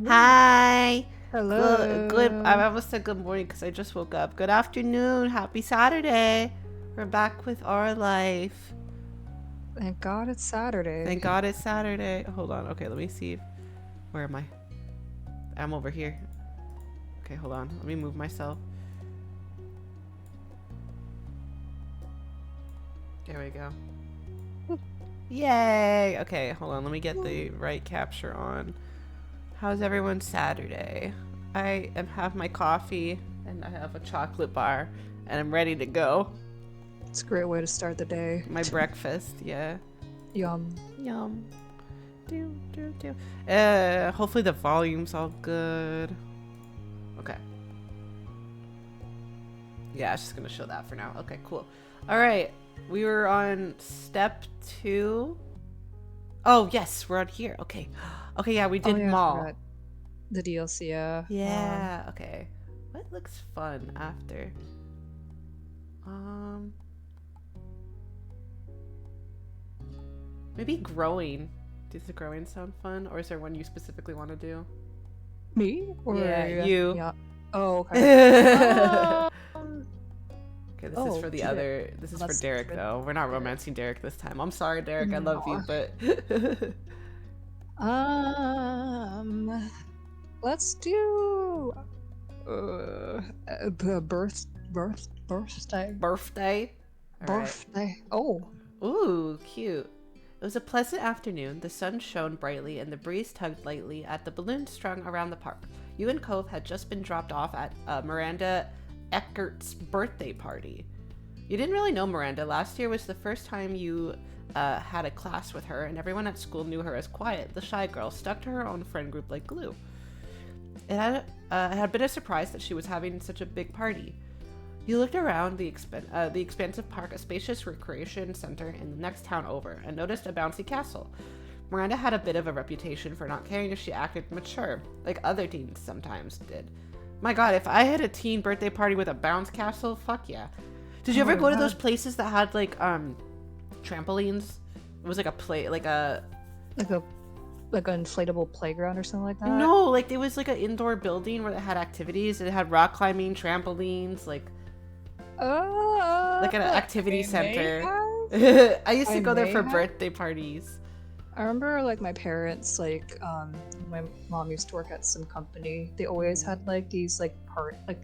Hi. Good. I Hello. almost said good morning because I just woke up. Good afternoon. Happy Saturday. We're back with our life. Thank God it's Saturday. Thank God it's Saturday. Hold on. Okay, let me see. Where am I? I'm over here. Okay, hold on. Let me move myself. There we go. Yay. Okay, hold on. Let me get the right capture on. How's everyone's Saturday? Have my coffee and I have a chocolate bar and I'm ready to go. It's a great way to start the day. My breakfast, yeah. Yum. Yum. Do, do, do. Hopefully the volume's all good. Okay. Yeah, it's just gonna show that for now. Okay, cool. All right, we were on step 2. Oh yes, we're on here. Okay. Okay, yeah, we Oh did yeah, I mall. forgot the DLC. Yeah. Yeah. Okay. What looks fun after? Um, Maybe growing. Does the growing sound fun, or is there one you specifically want to do? Me or Yeah, are you asking you. me out? Oh okay. Okay, Um. this is Oh, for the today. other. This Oh, is for that's Derek, different. though. We're not Derek. romancing Derek this time. I'm sorry, Derek. I love you, No. but Um. Let's do birthday. birthday. All right. Birthday. Oh. Ooh, cute. It was a pleasant afternoon. The sun shone brightly and the breeze tugged lightly at the balloons strung around the park. You and Cove had just been dropped off at Miranda Eckert's birthday party. You didn't really know Miranda. Last year was the first time you had a class with her, and everyone at school knew her as Quiet, the shy girl, stuck to her own friend group like glue. It had been a surprise that she was having such a big party. You looked around the expansive park, a spacious recreation center in the next town over, and noticed a bouncy castle. Miranda had a bit of a reputation for not caring if she acted mature, like other teens sometimes did. My god, if I had a teen birthday party with a bounce castle, fuck yeah. Did you Oh ever my go to those God. places that had like trampolines? It was like a play like a Like a like an inflatable playground or something like that. no, like it was like an indoor building where it had activities. It had rock climbing, trampolines, like an activity I may center. have. I used to I go there may for have. birthday parties. I remember like my parents my mom used to work at some company. They always had like these like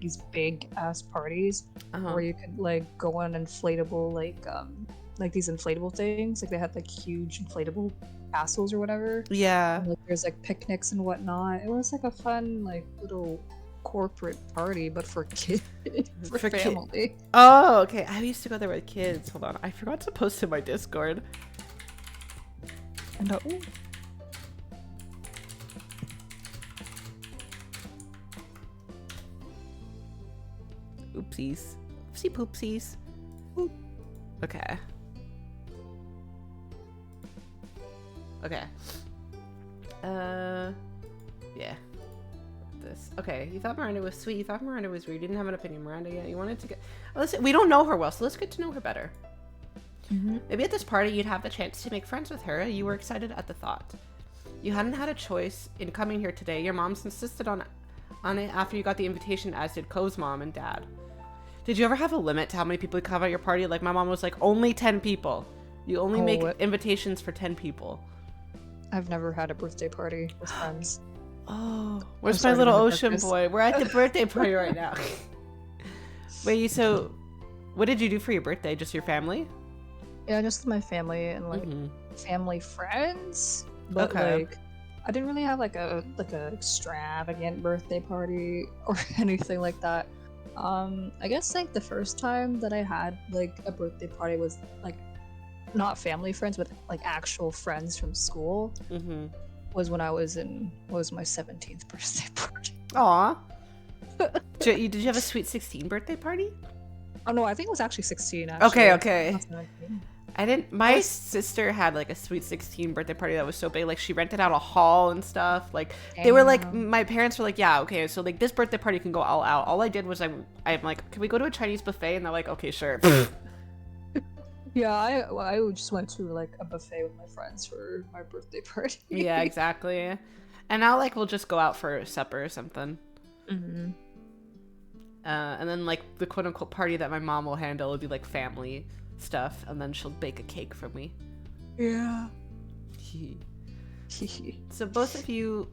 these big ass parties Uh huh. where you could like go on inflatable like these inflatable things. Like they had like huge inflatable castles or whatever. Yeah. And like there's like picnics and whatnot. It was like a fun like little corporate party, but for kids, for For kid. family. Oh, okay. I used to go there with kids. Hold on. I forgot to post in my Discord. And Oopsies. Oopsie poopsies. ooh, Okay. Okay. Yeah. This. Okay. You thought Miranda was sweet. You thought Miranda was rude. You didn't have an opinion, Miranda. Yeah. You wanted to get. Oh, listen, we don't know her well, so let's get to know her better. mhm. Maybe at this party you'd have the chance to make friends with her. You were excited at the thought. You hadn't had a choice in coming here today. Your mom's insisted on it after you got the invitation, as did Co's mom and dad. Did you ever have a limit to how many people you could have at your party? Like my mom was like, only 10 people. You only Oh, make what? invitations for 10 people. I've never had a birthday party with friends. Oh, I'm where's my sorry to little bring up ocean darkness. boy? We're at the birthday party right now. Wait, so what did you do for your birthday? Just your family? Yeah, just my family and like Mm-hmm. family friends, but Okay. like I didn't really have like a extravagant birthday party or anything like that. I guess like the first time that I had like a birthday party was like not family friends, but like actual friends from school Mm-hmm. was when I was in what was my 17th birthday party. Aw. Did you have a sweet 16 birthday party? Oh no, I think it was actually 16 Okay, actually. okay. Not 17. I didn't. I My was sister had like a sweet 16 birthday party that was so big. Like she rented out a hall and stuff. Like they were like, damn. my parents were like, yeah, okay, so like this birthday party can go all out. All I did was I'm like, can we go to a Chinese buffet? And they're like, okay, sure. Yeah, I just went to like a buffet with my friends for my birthday Yeah, party. exactly. And now, like, we'll just go out for supper or something. Mm-hmm. And then, like, the quote-unquote party that my mom will handle will be, like, family stuff. And then she'll bake a cake for me. Yeah. So both of you...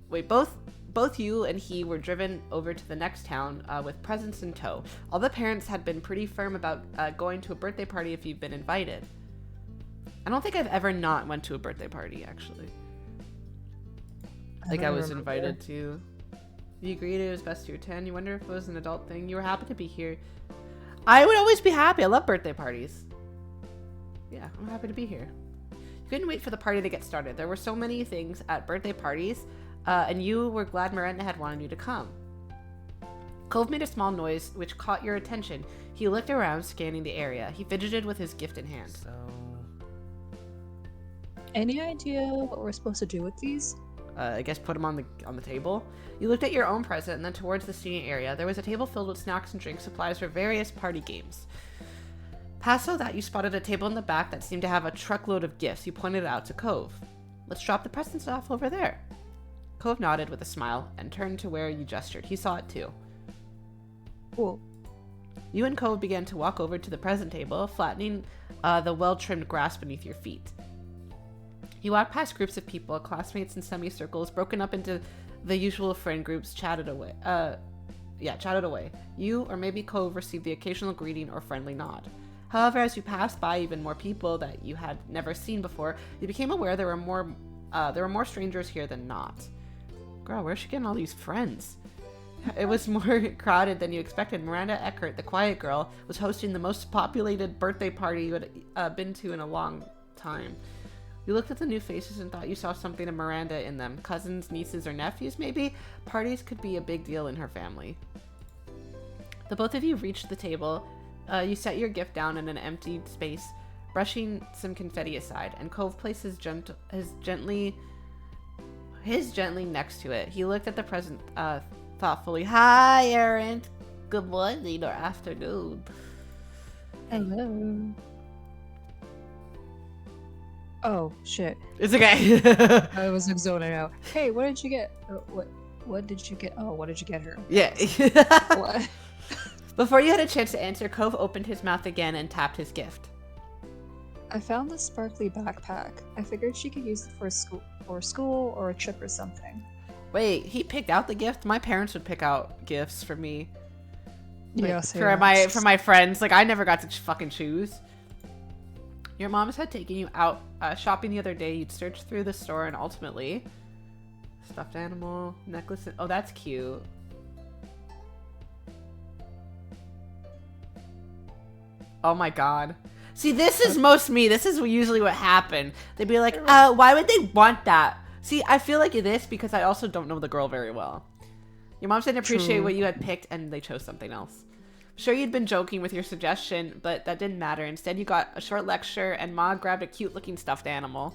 Wait, both you and he were driven over to the next town with presents in tow. All the parents had been pretty firm about going to a birthday party if you've been invited. I don't think I've ever not went to a birthday party, actually. Like, I was invited to. You agreed it was best to attend. You wonder if it was an adult thing. You were happy to be here. I would always be happy. I love birthday parties. Yeah, I'm happy to be here. You couldn't wait for the party to get started. There were so many things at birthday parties, and you were glad Miranda had wanted you to come. Cove made a small noise, which caught your attention. He looked around, scanning the area. He fidgeted with his gift in hand. Any idea what we're supposed to do with these? I guess put them on the table. You looked at your own present, and then towards the seating area. There was a table filled with snacks and drink supplies for various party games. Past that, you spotted a table in the back that seemed to have a truckload of gifts. You pointed it out to Cove. Let's drop the presents off over there. Cove nodded with a smile and turned to where you gestured. He saw it too. Cool. You and Cove began to walk over to the present table, flattening the well-trimmed grass beneath your feet. You walked past groups of people, classmates in semicircles, broken up into the usual friend groups, chatted away. Chatted away. You, or maybe Cove, received the occasional greeting or friendly nod. However, as you passed by even more people that you had never seen before, you became aware there were more strangers here than not. Girl, where's she getting all these friends? It was more crowded than you expected. Miranda Eckert, the quiet girl, was hosting the most populated birthday party you had been to in a long time. You looked at the new faces and thought you saw something of Miranda in them. Cousins, nieces, or nephews, maybe? Parties could be a big deal in her family. The both of you reached the table. You set your gift down in an empty space, brushing some confetti aside, and Cove placed his gently next to it. He looked at the present thoughtfully. Hi, Aaron. Good morning or afternoon. Hello. Oh, shit. It's okay. I was zoning out. Hey, what did you get? What did you get? Oh, what did you get her? Yeah. What? Before you had a chance to answer, Cove opened his mouth again and tapped his gift. I found this sparkly backpack. I figured she could use it for school or a trip or something. Wait, he picked out the gift? My parents would pick out gifts for me. Like, Yeah, for my friends. Like, I never got to fucking choose. Your moms had taken you out shopping the other day. You'd searched through the store and ultimately... Stuffed animal, necklace... Oh, that's cute. Oh my god. See, this is most me. This is usually what happened. They'd be like, why would they want that? See, I feel like this because I also don't know the girl very well. Your mom didn't appreciate what you had picked and they chose something else. Sure, you'd been joking with your suggestion, but that didn't matter. Instead, you got a short lecture, and Ma grabbed a cute-looking stuffed animal.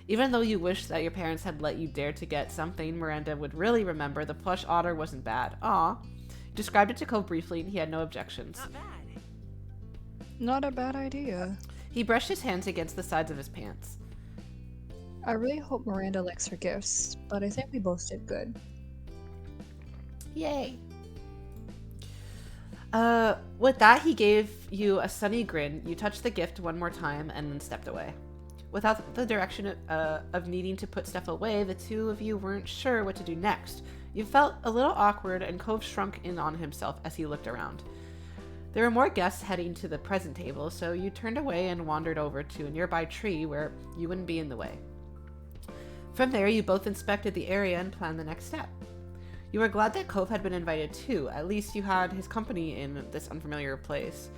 Even though you wished that your parents had let you dare to get something Miranda would really remember, the plush otter wasn't bad. Aw. You described it to Cove briefly, and he had no objections. Not bad. Not a bad idea. He brushed his hands against the sides of his pants. I really hope Miranda likes her gifts, but I think we both did good. Yay. With that, he gave you a sunny grin. You touched the gift one more time and then stepped away. Without the direction of needing to put stuff away, the two of you weren't sure what to do next. You felt a little awkward, and Cove shrunk in on himself as he looked around. There were more guests heading to the present table, so you turned away and wandered over to a nearby tree where you wouldn't be in the way. From there, you both inspected the area and planned the next step. You were glad that Cove had been invited too. At least you had his company in this unfamiliar place.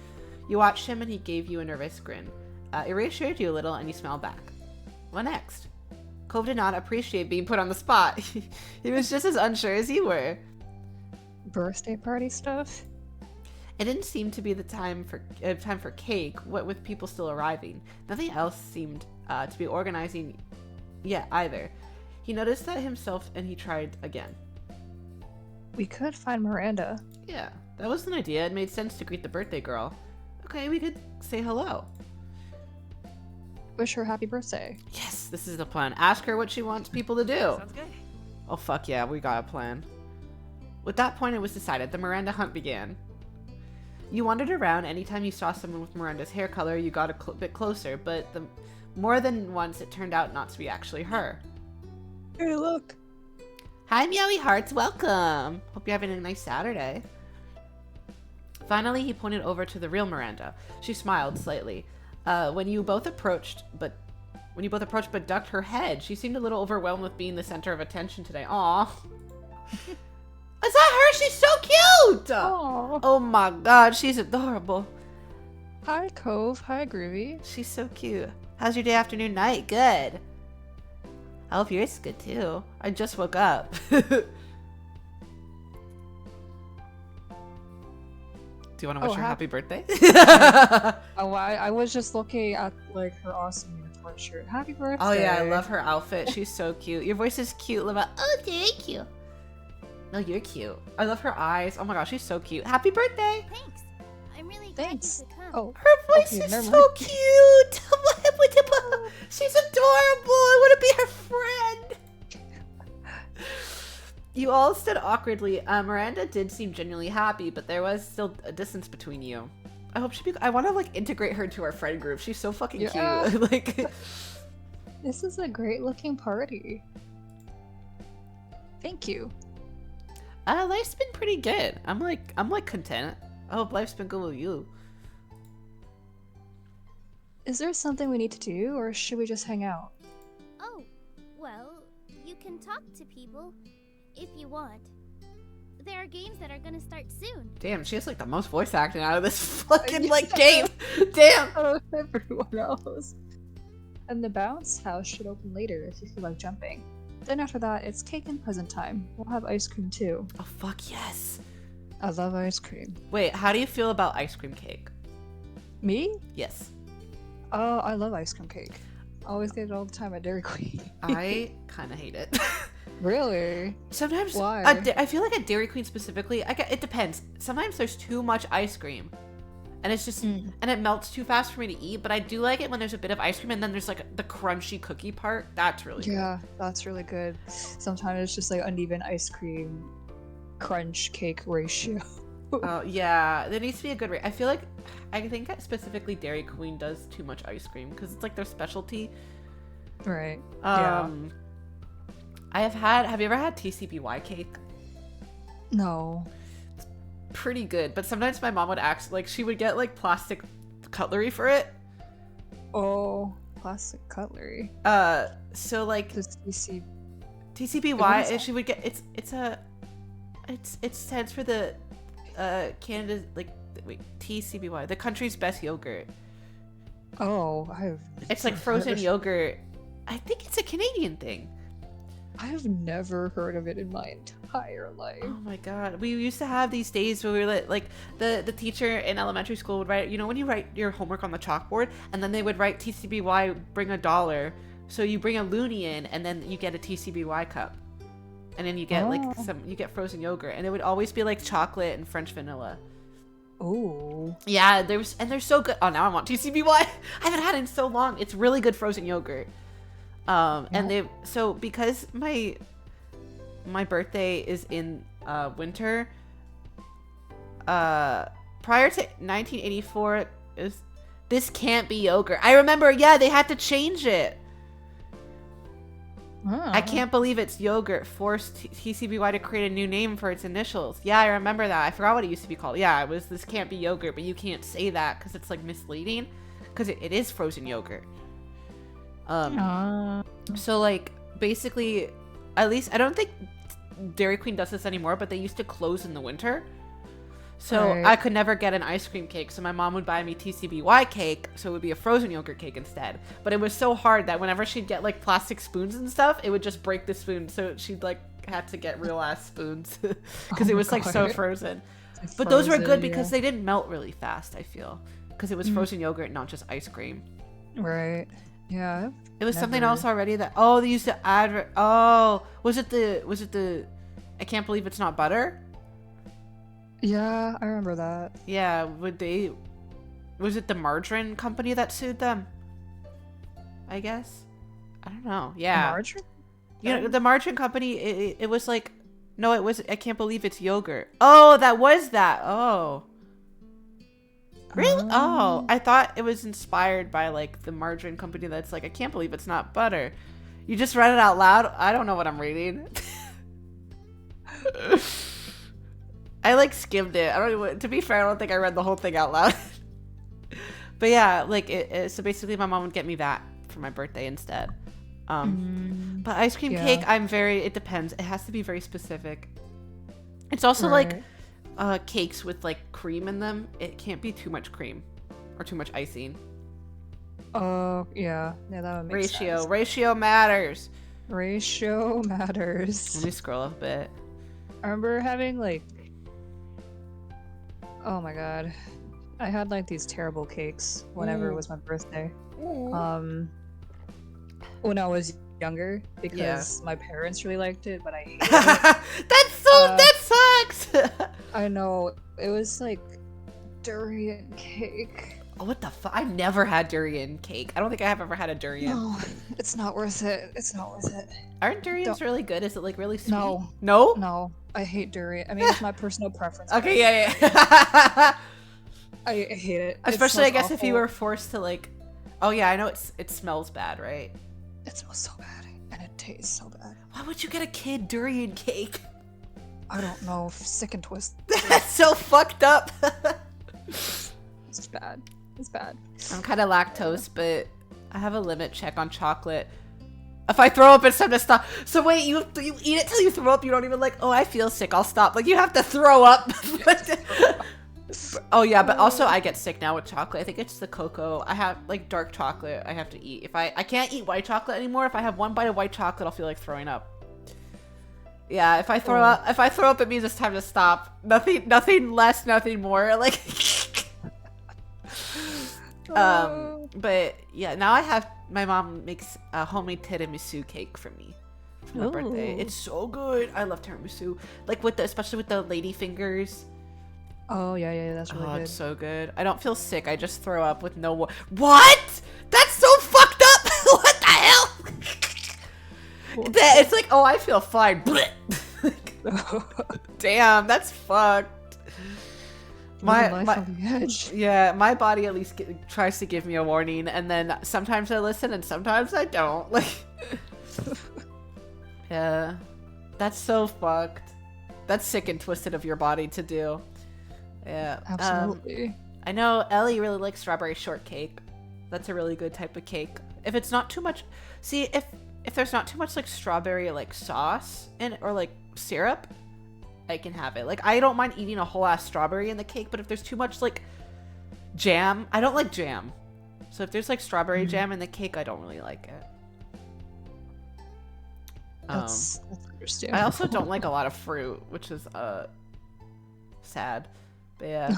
You watched him and he gave you a nervous grin. It reassured you a little and you smiled back. What next? Cove did not appreciate being put on the spot. He was just as unsure as you were. Birthday party stuff? It didn't seem to be the time for cake, what with people still arriving. Nothing else seemed to be organizing yet either. He noticed that himself and he tried again. We could find Miranda. Yeah, that was an idea. It made sense to greet the birthday girl. Okay, we could say hello. Wish her happy birthday. Yes, this is the plan. Ask her what she wants people to do. Sounds good. Oh, fuck yeah, we got a plan. With that point, it was decided. The Miranda hunt began. You wandered around. Anytime you saw someone with Miranda's hair color, you got a bit closer, but more than once, it turned out not to be actually her. Hey, look. Hi, Meowie Hearts. Welcome. Hope you're having a nice Saturday. Finally, he pointed over to the real Miranda. She smiled slightly. When you both approached, but ducked her head, she seemed a little overwhelmed with being the center of attention today. Aw. Is that her? She's so cute! Aww. Oh my god, she's adorable. Hi, Cove. Hi, Groovy. She's so cute. How's your day, afternoon, night? Good. I hope yours is good too. I just woke up. Do you want to wish her happy birthday? Oh, I was just looking at like her awesome unicorn shirt. Happy birthday! Oh yeah, I love her outfit. She's so cute. Your voice is cute, Lima. Oh, thank you. No, you're cute. I love her eyes. Oh my gosh, she's so cute. Happy birthday! Thanks. I'm really Thanks. glad you could come. Oh, Her voice okay, is never so mind. cute. She's adorable. I want to be her friend. You all stood awkwardly. Miranda did seem genuinely happy, but there was still a distance between you. I hope I want to like integrate her to our friend group. She's so fucking cute. Like, this is a great looking party. Thank you. Life's been pretty good. I'm like content. I hope life's been good with you. Is there something we need to do, or should we just hang out? Oh, well, you can talk to people if you want. There are games that are gonna start soon. Damn, she has like the most voice acting out of this fucking like game. Damn. Everyone else. And the bounce house should open later if you feel like jumping. Then after that, it's cake and present time. We'll have ice cream too. Oh fuck yes. I love ice cream. Wait, how do you feel about ice cream cake? Me? Yes. Oh, I love ice cream cake. I always get it all the time at Dairy Queen. I kind of hate it. Really? Sometimes Why? I feel like at Dairy Queen specifically, it depends. Sometimes there's too much ice cream, and it's just and it melts too fast for me to eat. But I do like it when there's a bit of ice cream and then there's like the crunchy cookie part. That's really Yeah, that's really good. Sometimes it's just like uneven ice cream crunch cake ratio. good. Yeah, there needs to be a good rate. I think that specifically Dairy Queen does too much ice cream because it's like their specialty. Right. Yeah. Have you ever had TCBY cake? No. Pretty good, but sometimes my mom would she would get like plastic cutlery for it. Oh, plastic cutlery. So like Does TC... TCBY, she would get it stands for the Canada's TCBY, the country's best yogurt. Oh, It's like frozen yogurt. I think it's a Canadian thing. I've never heard of it in my entire life. Oh my god. We used to have these days where we were like the teacher in elementary school would write, when you write your homework on the chalkboard, and then they would write TCBY, bring $1. So you bring a loonie in and then you get a TCBY cup. And then you get you get frozen yogurt, and it would always be like chocolate and French vanilla. Oh. Yeah, they're so good. Oh, now I want TCBY. I haven't had it in so long. It's really good frozen yogurt. And because my birthday is in winter, prior to 1984, this can't be yogurt. I remember, yeah, they had to change it. I can't believe it's yogurt forced TCBY to create a new name for its initials. Yeah, I remember that. I forgot what it used to be called. Yeah, it was this can't be yogurt, but you can't say that because it's like misleading, because it is frozen yogurt. So like basically, at least I don't think Dairy Queen does this anymore, but they used to close in the winter. So I could never get an ice cream cake. So my mom would buy me TCBY cake. So it would be a frozen yogurt cake instead. But it was so hard that whenever she'd get like plastic spoons and stuff, it would just break the spoon. So she'd like had to get real ass spoons because it was like so frozen. But those were good because they didn't melt really fast, I feel. Because it was frozen yogurt, not just ice cream. Right. Yeah. It was something else already that they used to add. Was it the I can't believe it's not butter? Yeah, I remember that. Yeah, was it the margarine company that sued them? I guess. I don't know. Yeah. Margarine? You know, the margarine company, it was like, no, it was, I can't believe it's yogurt. Oh, that was that. Oh. Really? Oh, I thought it was inspired by like the margarine company that's like, I can't believe it's not butter. You just read it out loud? I don't know what I'm reading. I like skimmed it. I don't even, to be fair, I don't think I read the whole thing out loud. But yeah, like so basically my mom would get me that for my birthday instead. But ice cream cake, it depends. It has to be very specific. It's also like cakes with like cream in them. It can't be too much cream or too much icing. Oh, yeah, that would make sense. Ratio matters. Ratio matters. Let me scroll up a bit. I remember having like, oh my god, I had like these terrible cakes whenever it was my birthday. When I was younger, because my parents really liked it, but I hated it. That sucks. I know, it was like durian cake. Oh, what the fuck? I never had durian cake. I don't think I have ever had a durian. No, it's not worth it. It's not worth it. Aren't durians really good? Is it like really sweet? No. No? No, I hate durian. I mean, it's my personal preference. Okay, yeah. I hate it. Especially, I guess, if you were forced to like... Oh, yeah, I know it smells bad, right? It smells so bad, and it tastes so bad. Why would you get a kid durian cake? I don't know. Sick and twisted. That's so fucked up. It's bad. It's bad. I'm kind of lactose, but I have a limit check on chocolate. If I throw up, it's time to stop. So wait, you eat it till you throw up? You don't even like, oh, I feel sick, I'll stop. Like, you have to throw up. Oh, yeah, but also I get sick now with chocolate. I think it's the cocoa. I have, like, dark chocolate I have to eat. If I can't eat white chocolate anymore. If I have one bite of white chocolate, I'll feel like throwing up. Yeah, if I throw up, it means it's time to stop. Nothing less, nothing more. Like... But yeah, now my mom makes a homemade tiramisu cake for me for my birthday. It's so good. I love tiramisu. Like especially with the lady fingers. Oh yeah, that's really good. It's so good. I don't feel sick. I just throw up with no What? That's so fucked up. What the hell? It's like, oh, I feel fine. Damn, that's fucked. My body at least tries to give me a warning, and then sometimes I listen and sometimes I don't. Like, yeah, that's so fucked. That's sick and twisted of your body to do. Yeah, absolutely. I know Ellie really likes strawberry shortcake. That's a really good type of cake. If it's not too much, see if there's not too much like strawberry like sauce in it or like syrup, I can have it. Like, I don't mind eating a whole ass strawberry in the cake, but if there's too much like jam, I don't like jam. So if there's like strawberry jam in the cake, I don't really like it. That's understandable. I also don't like a lot of fruit, which is sad. But yeah.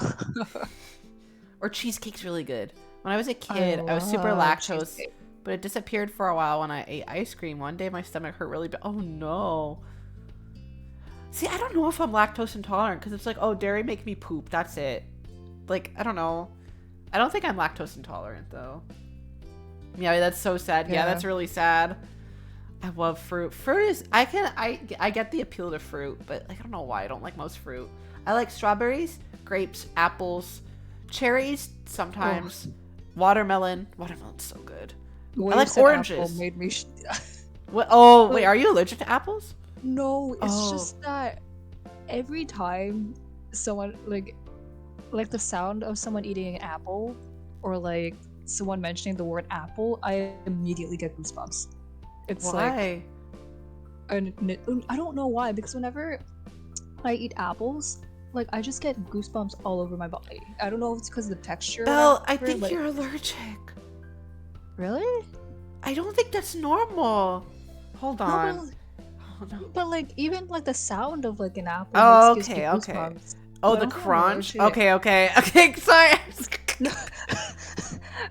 Or cheesecake's really good. When I was a kid, I was super lactose, but it disappeared for a while when I ate ice cream. One day my stomach hurt really bad. Oh no. See, I don't know if I'm lactose intolerant because it's like, oh, dairy make me poop. That's it. Like, I don't know. I don't think I'm lactose intolerant though. Yeah, that's so sad. Yeah, that's really sad. I love fruit. Fruit is, I get the appeal to fruit, but like, I don't know why I don't like most fruit. I like strawberries, grapes, apples, cherries sometimes, watermelon. Watermelon's so good. I like oranges. Made me What? Oh, wait, are you allergic to apples? No, it's just that every time someone like the sound of someone eating an apple or like someone mentioning the word apple, I immediately get goosebumps. It's why? Like I don't know why, because whenever I eat apples, like I just get goosebumps all over my body. I don't know if it's because of the texture. Belle, I think you're allergic. Really? I don't think that's normal. Hold on. No, but like even like the sound of like an apple. Oh, okay. Oh, the crunch. Okay. Sorry.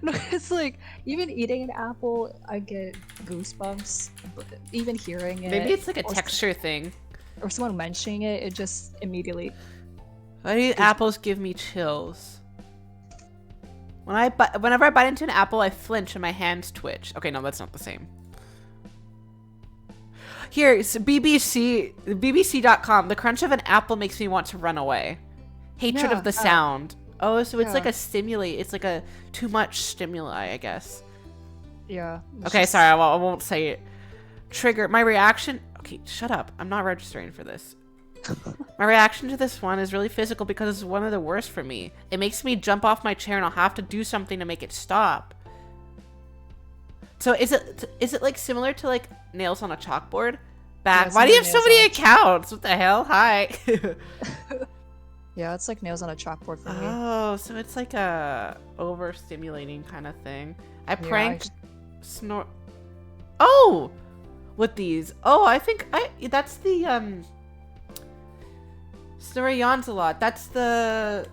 No, it's like even eating an apple, I get goosebumps. Even hearing it. Maybe it's like a texture thing. Or someone mentioning it, it just immediately. Why do apples give me chills? Whenever I bite into an apple, I flinch and my hands twitch. Okay, no, that's not the same. Here, it's BBC.com. The crunch of an apple makes me want to run away. Hatred Yeah, of the sound. Oh, so it's like yeah. a stimulate. It's like a too much stimuli, I guess. Yeah. it's Okay, just- sorry, I won't say it. Trigger. My reaction. Okay, shut up. I'm not registering for this. My reaction to this one is really physical because it's one of the worst for me. It makes me jump off my chair and I'll have to do something to make it stop. So is it like similar to like nails on a chalkboard? Back. it's Why do you have similar so to many nails accounts? What the hell? Hi. Yeah, it's like nails on a chalkboard for me. Oh, so it's like a overstimulating kind of thing. I Yeah, prank snort. Oh, with these. Oh, I think that's the Snorri a lot. That's the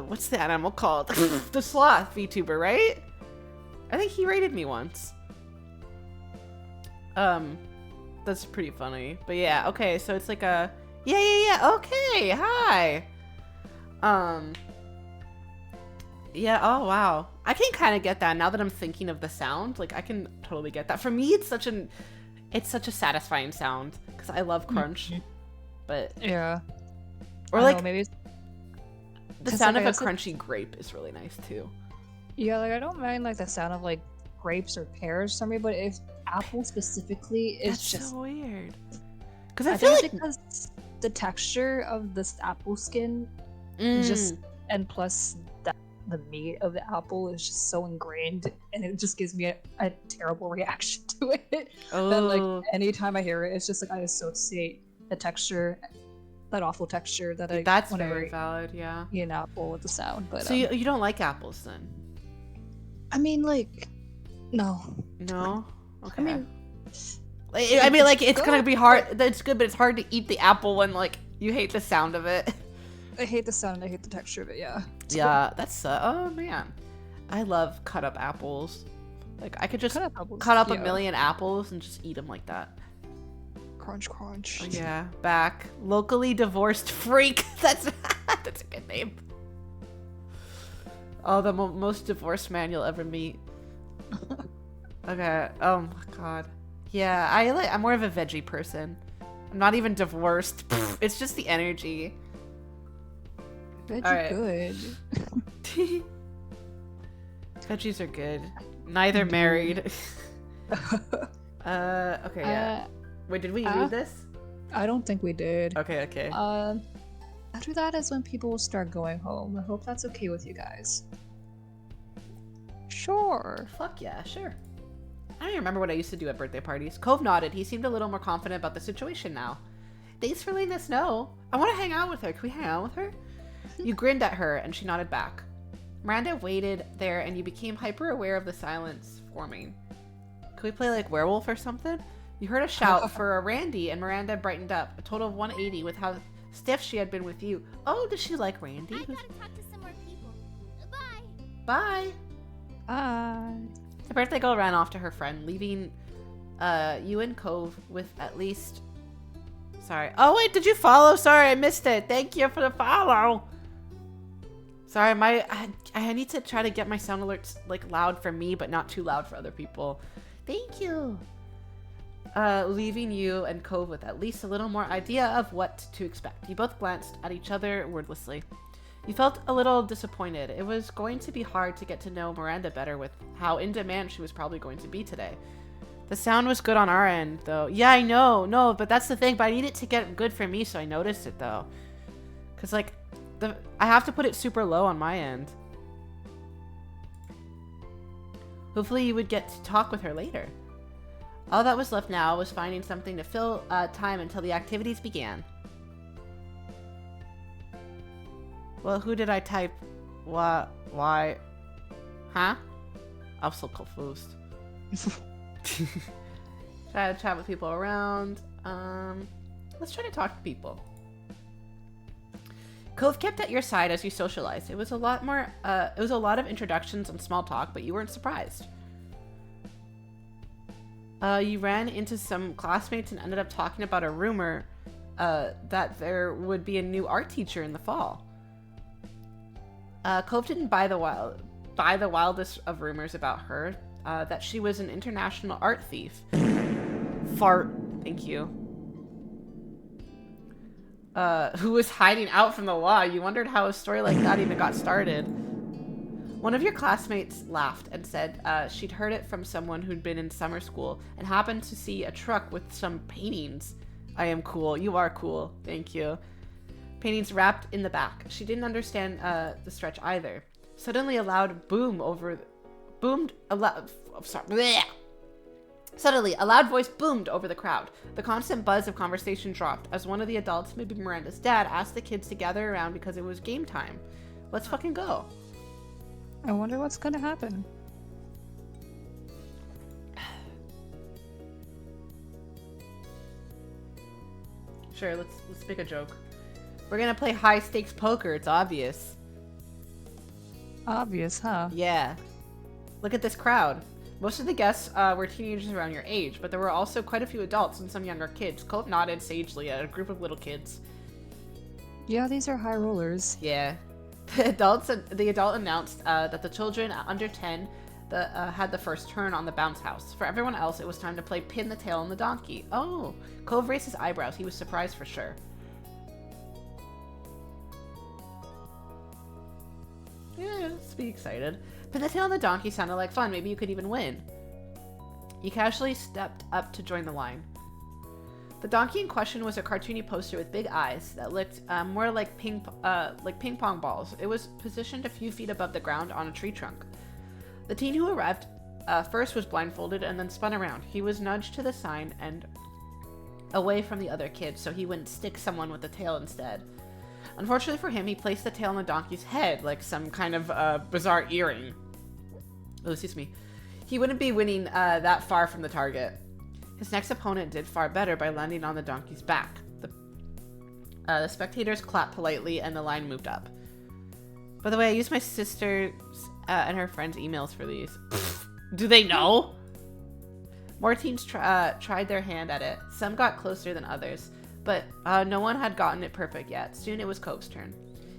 what's the animal called? The sloth VTuber, right? I think he rated me once. That's pretty funny. But yeah, okay, so it's like a yeah. Okay, hi. Yeah, oh wow. I can kind of get that now that I'm thinking of the sound. Like I can totally get that. For me, it's such a satisfying sound because I love crunch. But Yeah. or I like know, maybe. the 'cause, sound like, of I a guess it- crunchy grape is really nice too. Yeah, like I don't mind like the sound of like grapes or pears for me, but if apple specifically is That's just so weird. Because I I feel think like it's because the texture of this apple skin just and plus that the meat of the apple is just so ingrained and it just gives me a terrible reaction to it. oh, That like anytime I hear it, it's just like I associate the texture, that awful texture that I that's whenever very valid. Yeah. I eat an apple with the sound. But So you don't like apples then? I mean like no. No. Okay. I mean I mean, like it's gonna good, be hard. It's good, but it's hard to eat the apple when like you hate the sound of it. I hate the sound and I hate the texture of it, yeah. Yeah, that's oh man, I love cut up apples. Like I could just Cut up apples, cut up a yeah. million apples and just eat them like that. Crunch crunch. Oh, yeah, back locally divorced freak. That's that's a good name. Oh, the most divorced man you'll ever meet. Okay. Oh my god. Yeah, I'm more of a veggie person. I'm not even divorced. It's just the energy. Bet All you right. good. Veggies are good. Neither married. Okay, yeah. Wait, did we read this? I don't think we did. Okay. After that is when people will start going home. I hope that's okay with you guys. Sure. Fuck yeah, sure. I don't even remember what I used to do at birthday parties. Cove nodded. He seemed a little more confident about the situation now. Thanks for letting us know. I want to hang out with her. Can we hang out with her? You grinned at her, and she nodded back. Miranda waited there, and you became hyper aware of the silence forming. Could we play like werewolf or something? You heard a shout for a Randy, and Miranda brightened up. A total of 180 with how stiff she had been with you. Oh, does she like Randy? I gotta talk to some more people. Bye. Bye. Bye. The birthday girl ran off to her friend, leaving you and Cove with at least... Sorry. Oh, wait, did you follow? Sorry, I missed it. Thank you for the follow. Sorry, I need to try to get my sound alerts like loud for me, but not too loud for other people. Thank you. Leaving you and Cove with at least a little more idea of what to expect. You both glanced at each other wordlessly. You felt a little disappointed. It was going to be hard to get to know Miranda better with how in demand she was probably going to be today. The sound was good on our end, though. Yeah, I know. No, but that's the thing. But I need it to get good for me, so I noticed it, though. Because, like, I have to put it super low on my end. Hopefully you would get to talk with her later. All that was left now was finding something to fill time until the activities began. Well, who did I type? What? Why? Huh? I'm so confused. Try to chat with people around. Let's try to talk to people. Cove kept at your side as you socialized. It was a lot more. It was a lot of introductions and small talk, but you weren't surprised. You ran into some classmates and ended up talking about a rumor that there would be a new art teacher in the fall. Cove didn't buy the wildest of rumors about her, that she was an international art thief. Fart. Thank you. Who was hiding out from the law? You wondered how a story like that even got started. One of your classmates laughed and said she'd heard it from someone who'd been in summer school and happened to see a truck with some paintings. I am cool. You are cool. Thank you. Paintings wrapped in the back. She didn't understand the stretch either. Suddenly a loud boom boomed a loud... Sorry. Blech. Suddenly, a loud voice boomed over the crowd. The constant buzz of conversation dropped as one of the adults, maybe Miranda's dad, asked the kids to gather around because it was game time. Let's fucking go. I wonder what's gonna happen. Sure, let's make a joke. We're gonna play high stakes poker. It's obvious. Obvious, huh? Yeah. Look at this crowd. Most of the guests were teenagers around your age, but there were also quite a few adults and some younger kids. Cove nodded sagely at a group of little kids. Yeah, these are high rollers. Yeah. The adult announced that the children under 10 had the first turn on the bounce house. For everyone else, it was time to play pin the tail on the donkey. Oh. Cove raised his eyebrows. He was surprised for sure. Yeah, let's be excited. Pin the tail on the donkey sounded like fun. Maybe you could even win. You casually stepped up to join the line. The donkey in question was a cartoony poster with big eyes that looked more like ping pong balls. It was positioned a few feet above the ground on a tree trunk. The teen who arrived first was blindfolded and then spun around. He was nudged to the sign and away from the other kids so he wouldn't stick someone with the tail instead. Unfortunately for him, he placed the tail on the donkey's head like some kind of bizarre earring. Oh, excuse me. He wouldn't be winning that far from the target. His next opponent did far better by landing on the donkey's back. The spectators clapped politely and the line moved up. By the way, I used my sister's and her friends' emails for these. Do they know? More teams tried their hand at it. Some got closer than others, but no one had gotten it perfect yet. Soon it was Cove's turn.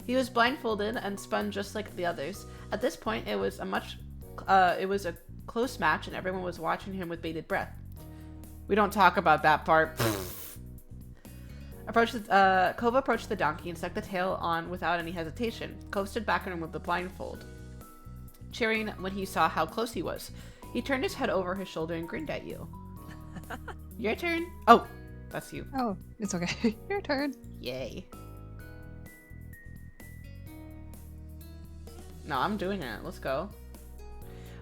He was blindfolded and spun just like the others. At this point, it was a close match, and everyone was watching him with bated breath. We don't talk about that part. Cove approached the donkey and stuck the tail on without any hesitation. Cove stood back and removed the blindfold, cheering when he saw how close he was. He turned his head over his shoulder and grinned at you. Your turn. Oh, that's you. Oh, it's okay. Your turn. Yay. No, I'm doing it. Let's go.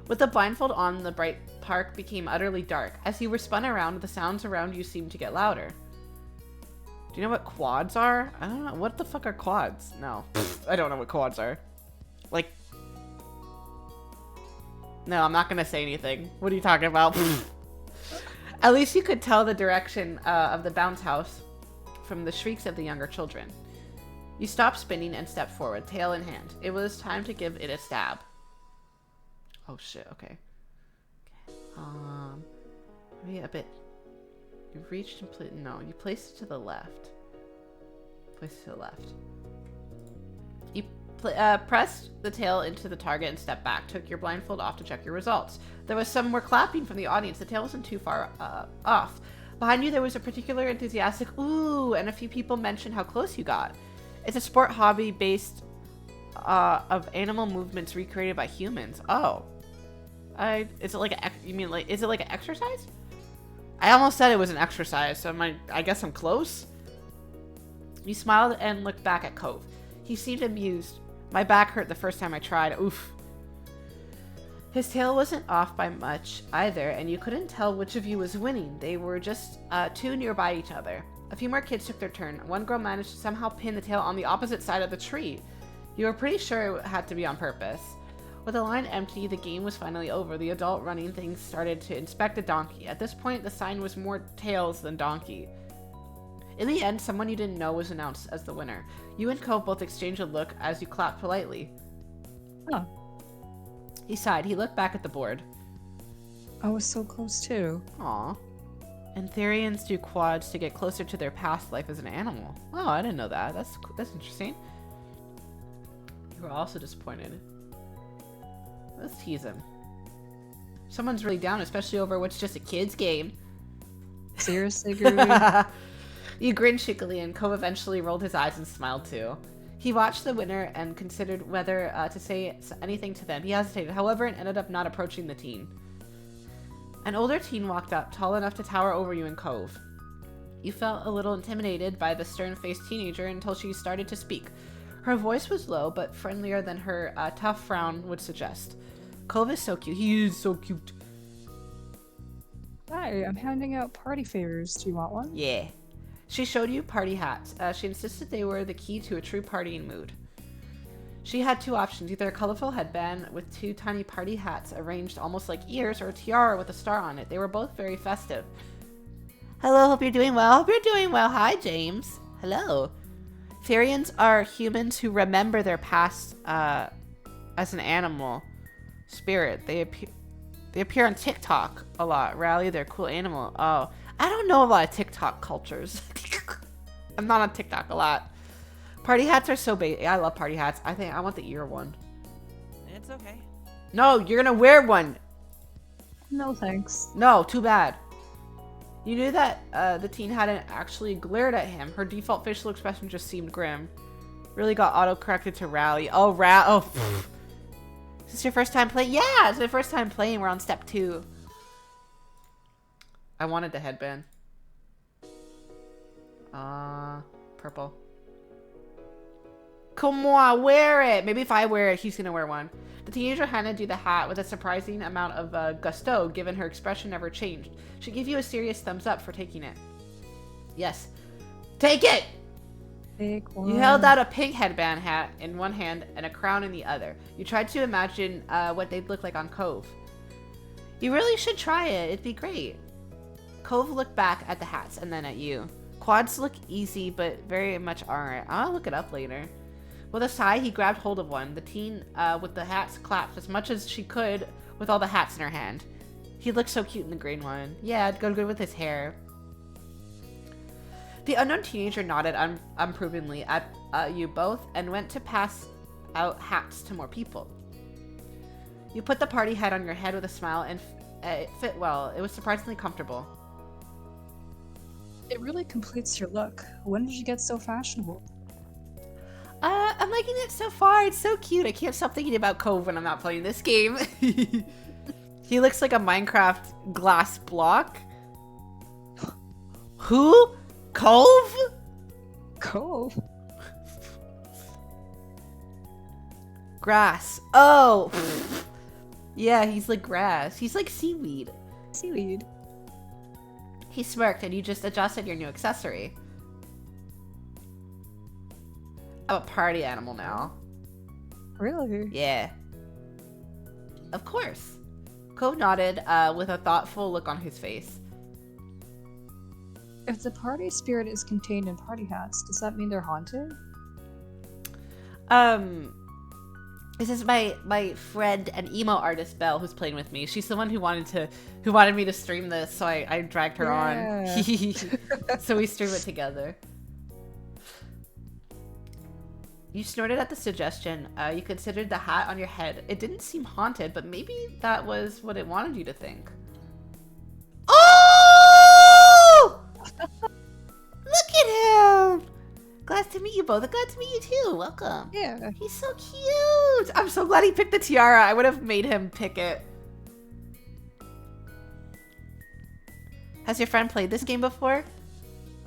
With the blindfold on, the bright park became utterly dark. As you were spun around, the sounds around you seemed to get louder. Do you know what quads are? I don't know. What the fuck are quads? No. I don't know what quads are. Like... No, I'm not gonna say anything. What are you talking about? At least you could tell the direction of the bounce house from the shrieks of the younger children. You stopped spinning and stepped forward, tail in hand. It was time to give it a stab. Oh shit, okay. Maybe a bit. You reached and no, you placed it to the left. Place it to the left. You pressed the tail into the target and stepped back. Took your blindfold off to check your results. There was some more clapping from the audience. The tail wasn't too far off. Behind you, there was a particular enthusiastic ooh, and a few people mentioned how close you got. It's a sport hobby based of animal movements recreated by humans. Oh. Is it like is it like an exercise? I almost said it was an exercise, so I guess I'm close. You smiled and looked back at Cove. He seemed amused. My back hurt the first time I tried. Oof. His tail wasn't off by much either, and you couldn't tell which of you was winning. They were just too nearby each other. A few more kids took their turn. One girl managed to somehow pin the tail on the opposite side of the tree. You were pretty sure it had to be on purpose. With the line empty, the game was finally over. The adult running things started to inspect the donkey. At this point, the sign was more tails than donkey. In the end, someone you didn't know was announced as the winner. You and Cove both exchanged a look as you clapped politely. Oh. He sighed. He looked back at the board. I was so close too. Aw. Antherians do quads to get closer to their past life as an animal. Oh, I didn't know that. That's interesting. You were also disappointed. Let's tease him. Someone's really down, especially over what's just a kid's game. Seriously, Groovy? You grinned cheekily, and Cove eventually rolled his eyes and smiled too. He watched the winner and considered whether to say anything to them. He hesitated, however, and ended up not approaching the teen. An older teen walked up, tall enough to tower over you and Cove. You felt a little intimidated by the stern-faced teenager until she started to speak. Her voice was low, but friendlier than her tough frown would suggest. Cove is so cute. He is so cute. Hi, I'm handing out party favors. Do you want one? Yeah. She showed you party hats. She insisted they were the key to a true partying mood. She had two options, either a colorful headband with two tiny party hats arranged almost like ears, or a tiara with a star on it. They were both very festive. Hello, hope you're doing well. Hope you're doing well. Hi, James. Hello. Therians are humans who remember their past as an animal spirit. They appear on TikTok a lot. Rally, they're cool animal. Oh, I don't know a lot of TikTok cultures. I'm not on TikTok a lot. Party hats are so basic. I love party hats. I want the ear one. It's okay. No, you're gonna wear one. No, thanks. No, too bad. You knew that the teen hadn't actually glared at him. Her default facial expression just seemed grim. Really got auto-corrected to Rally. Oh, pfft. Is this your first time playing? Yeah, it's my first time playing. We're on step 2. I wanted the headband. Purple. Come on, wear it. Maybe if I wear it, he's gonna wear one. The teenager handed you the hat with a surprising amount of gusto, given her expression never changed. She gave you a serious thumbs up for taking it. Yes. Take it! Take one. You held out a pink headband hat in one hand and a crown in the other. You tried to imagine what they'd look like on Cove. You really should try it. It'd be great. Cove looked back at the hats and then at you. Quads look easy, but very much aren't. I'll look it up later. With a sigh, he grabbed hold of one. The teen with the hats clapped as much as she could with all the hats in her hand. He looked so cute in the green one. Yeah, it'd go good with his hair. The unknown teenager nodded unapprovingly at you both and went to pass out hats to more people. You put the party hat on your head with a smile, and it fit well. It was surprisingly comfortable. It really completes your look. When did you get so fashionable? I'm liking it so far. It's so cute. I can't stop thinking about Cove when I'm not playing this game. He looks like a Minecraft glass block. Who? Cove? Cove? Grass. Oh. Yeah, he's like grass. He's like seaweed. Seaweed. He smirked, and you just adjusted your new accessory. I'm a party animal now. Really? Yeah. Of course. Cove nodded with a thoughtful look on his face. If the party spirit is contained in party hats, does that mean they're haunted? This is my friend and emo artist Belle, who's playing with me. She's the one who wanted me to stream this, so I dragged her on. So we stream it together. You snorted at the suggestion. You considered the hat on your head. It didn't seem haunted, but maybe that was what it wanted you to think. Oh! Look at him! Glad to meet you both. Glad to meet you too. Welcome. Yeah. He's so cute. I'm so glad he picked the tiara. I would have made him pick it. Has your friend played this game before?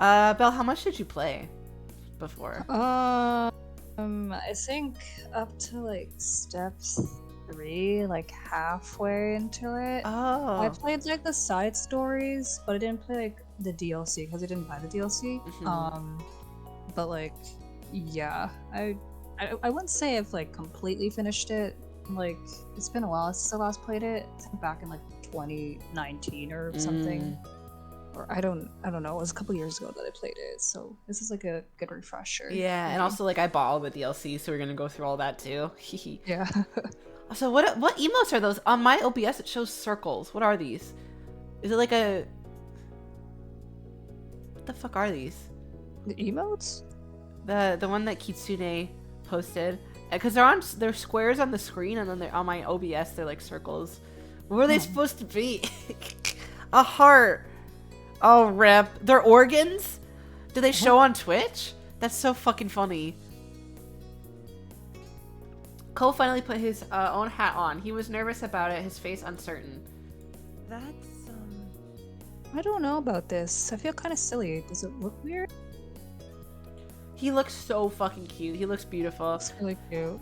Belle, how much did you play before? I think up to like step 3, like halfway into it. Oh. I played like the side stories, but I didn't play like the DLC because I didn't buy the DLC. But like, yeah, I wouldn't say I've like completely finished it. Like, it's been a while since I last played it. I think back in like 2019 or something. Or I don't know. It was a couple years ago that I played it, so this is like a good refresher. Yeah, and also like I bought all the DLC, so we're gonna go through all that too. Yeah. So what emotes are those? On my OBS it shows circles. What are these? Is it like a... What the fuck are these? The emotes? The one that Kitsune posted. Because they're squares on the screen, and then they're on my OBS they're like circles. What were they supposed to be? A heart. Oh, rip. Their organs? Do they show on Twitch? That's so fucking funny. Cole finally put his own hat on. He was nervous about it, his face uncertain. That's, I don't know about this. I feel kind of silly. Does it look weird? He looks so fucking cute. He looks beautiful. It's really cute.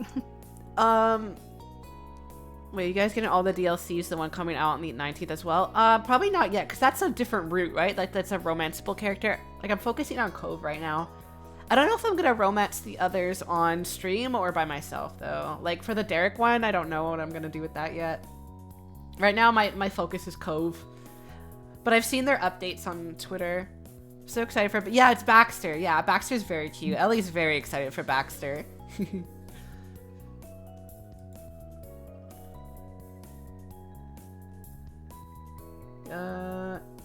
Wait, you guys getting all the DLCs, the one coming out on the 19th as well? Probably not yet, because that's a different route, right? Like, that's a romanceable character. Like, I'm focusing on Cove right now. I don't know if I'm gonna romance the others on stream or by myself, though. Like, for the Derek one, I don't know what I'm gonna do with that yet. Right now, my focus is Cove. But I've seen their updates on Twitter. So excited for... Yeah, it's Baxter. Yeah, Baxter's very cute. Ellie's very excited for Baxter.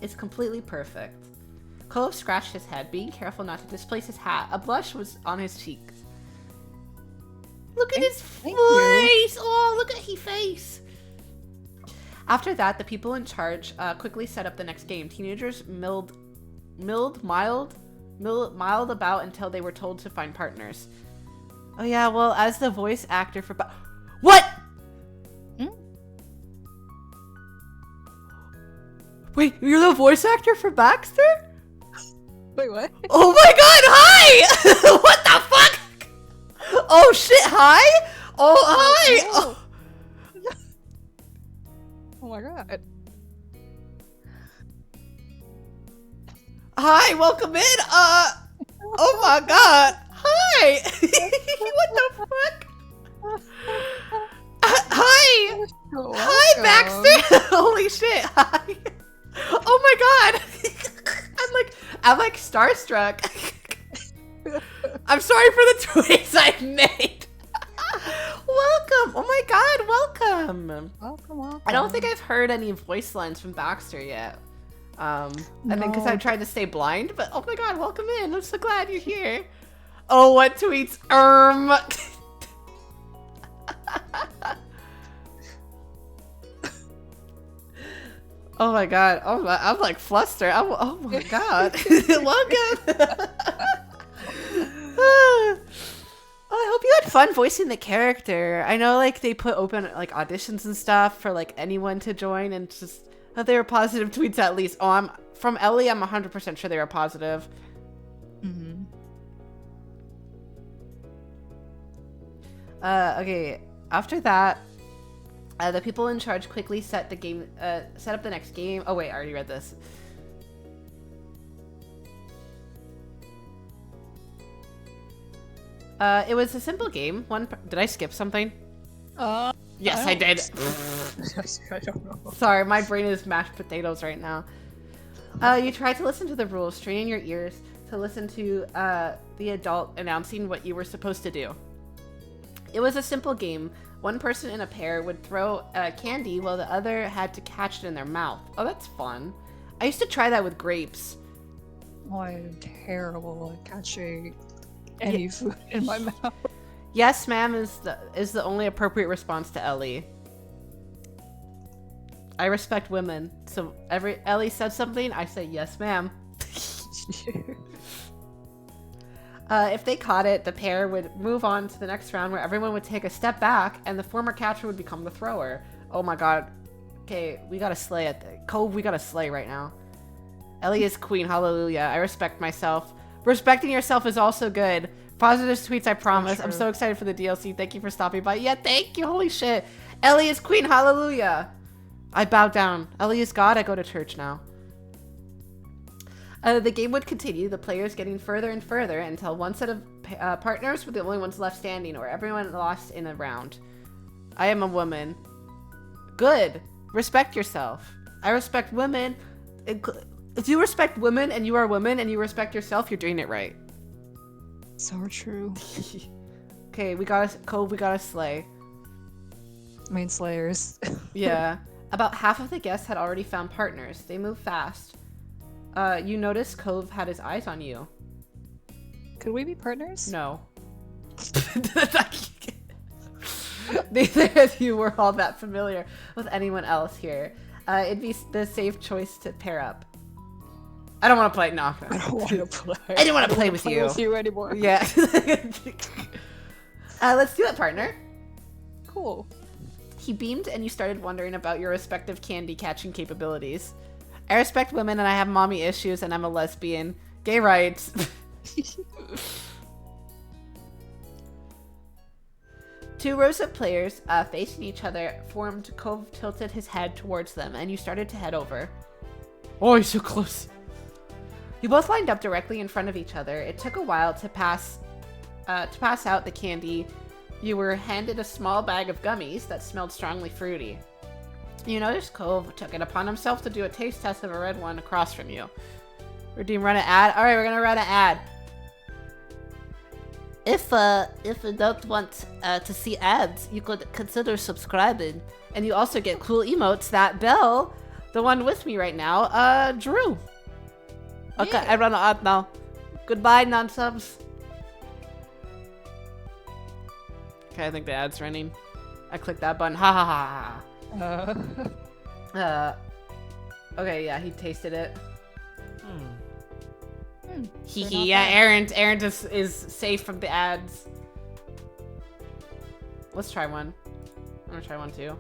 It's completely perfect. Cove scratched his head, being careful not to displace his hat. A blush was on his cheeks. Look at his face! Oh, look at his face! After that, the people in charge quickly set up the next game. Teenagers milled about until they were told to find partners. Oh yeah, well, as the voice actor for... What?! Wait, you're the voice actor for Baxter? Wait, what? Oh my god, hi! What the fuck? Oh shit, hi? Oh, hi! Oh, oh my god. Hi, welcome in. Oh my god. Hi. What the fuck? Hi. Hi, Baxter. Holy shit. Hi. Oh my god. I'm like starstruck. I'm sorry for the choice I made. Welcome. Oh my god, welcome. Welcome. I don't think I've heard any voice lines from Baxter yet. And then because I tried to stay blind, but oh my god, welcome in. I'm so glad you're here. Oh, what tweets? Oh my god. Oh my, I'm like flustered. Oh my god. Welcome. Oh, I hope you had fun voicing the character. I know like they put open like auditions and stuff for like anyone to join, and just that they were positive tweets at least. Oh, I'm from Ellie. I'm 100% sure they were positive. Mm-hmm. Okay. After that, the people in charge quickly set up the next game. Oh wait, I already read this. It was a simple game. Did I skip something? Yes, I did. I don't know. Sorry, my brain is mashed potatoes right now. You tried to listen to the rules, straining your ears to listen to the adult announcing what you were supposed to do. It was a simple game. One person in a pair would throw candy while the other had to catch it in their mouth. Oh, that's fun. I used to try that with grapes. Oh, I'm terrible at catching any food in my mouth. Yes, ma'am is the only appropriate response to Ellie. I respect women, so every Ellie said something, I say yes, ma'am. If they caught it, the pair would move on to the next round where everyone would take a step back and the former catcher would become the thrower. Oh my god. Okay, we gotta slay at Cove, we gotta slay right now. Ellie is queen, hallelujah. I respect myself. Respecting yourself is also good. Positive tweets, I promise. I'm so excited for the DLC. Thank you for stopping by. Yeah, thank you. Holy shit. Ellie is queen, hallelujah. I bow down. Ellie is God, I go to church now. The game would continue, the players getting further and further until one set of partners were the only ones left standing, or everyone lost in a round. I am a woman. Good. Respect yourself. I respect women. If you respect women and you are a woman and you respect yourself, you're doing it right. So true. Okay, we gotta slay. Main slayers. Yeah. About half of the guests had already found partners. They moved fast. You noticed Cove had his eyes on you. Could we be partners? No. Neither of you were all that familiar with anyone else here. It'd be the safe choice to pair up. I don't want to play. No. I don't want to play. I didn't want to don't play wanna with play you. with you anymore. Yeah. Let's do it, partner. Cool. He beamed and you started wondering about your respective candy catching capabilities. I respect women and I have mommy issues and I'm a lesbian. Gay rights. Two rows of players facing each other formed. Cove tilted his head towards them and you started to head over. Oh, he's so close. You both lined up directly in front of each other. It took a while to pass out the candy. You were handed a small bag of gummies that smelled strongly fruity. You noticed Cove took it upon himself to do a taste test of a red one across from you. Redeem, run an ad? Alright, we're gonna run an ad. If you don't want to see ads, you could consider subscribing. And you also get cool emotes that Belle, the one with me right now, drew. Okay, Yeah. I run an ad now. Goodbye, non-subs. Okay, I think the ad's running. I clicked that button. Ha ha ha ha. Okay, yeah, he tasted it. Hee They're hee. not Yeah, bad. Aaron is safe from the ads. Let's try one. I'm gonna try one too.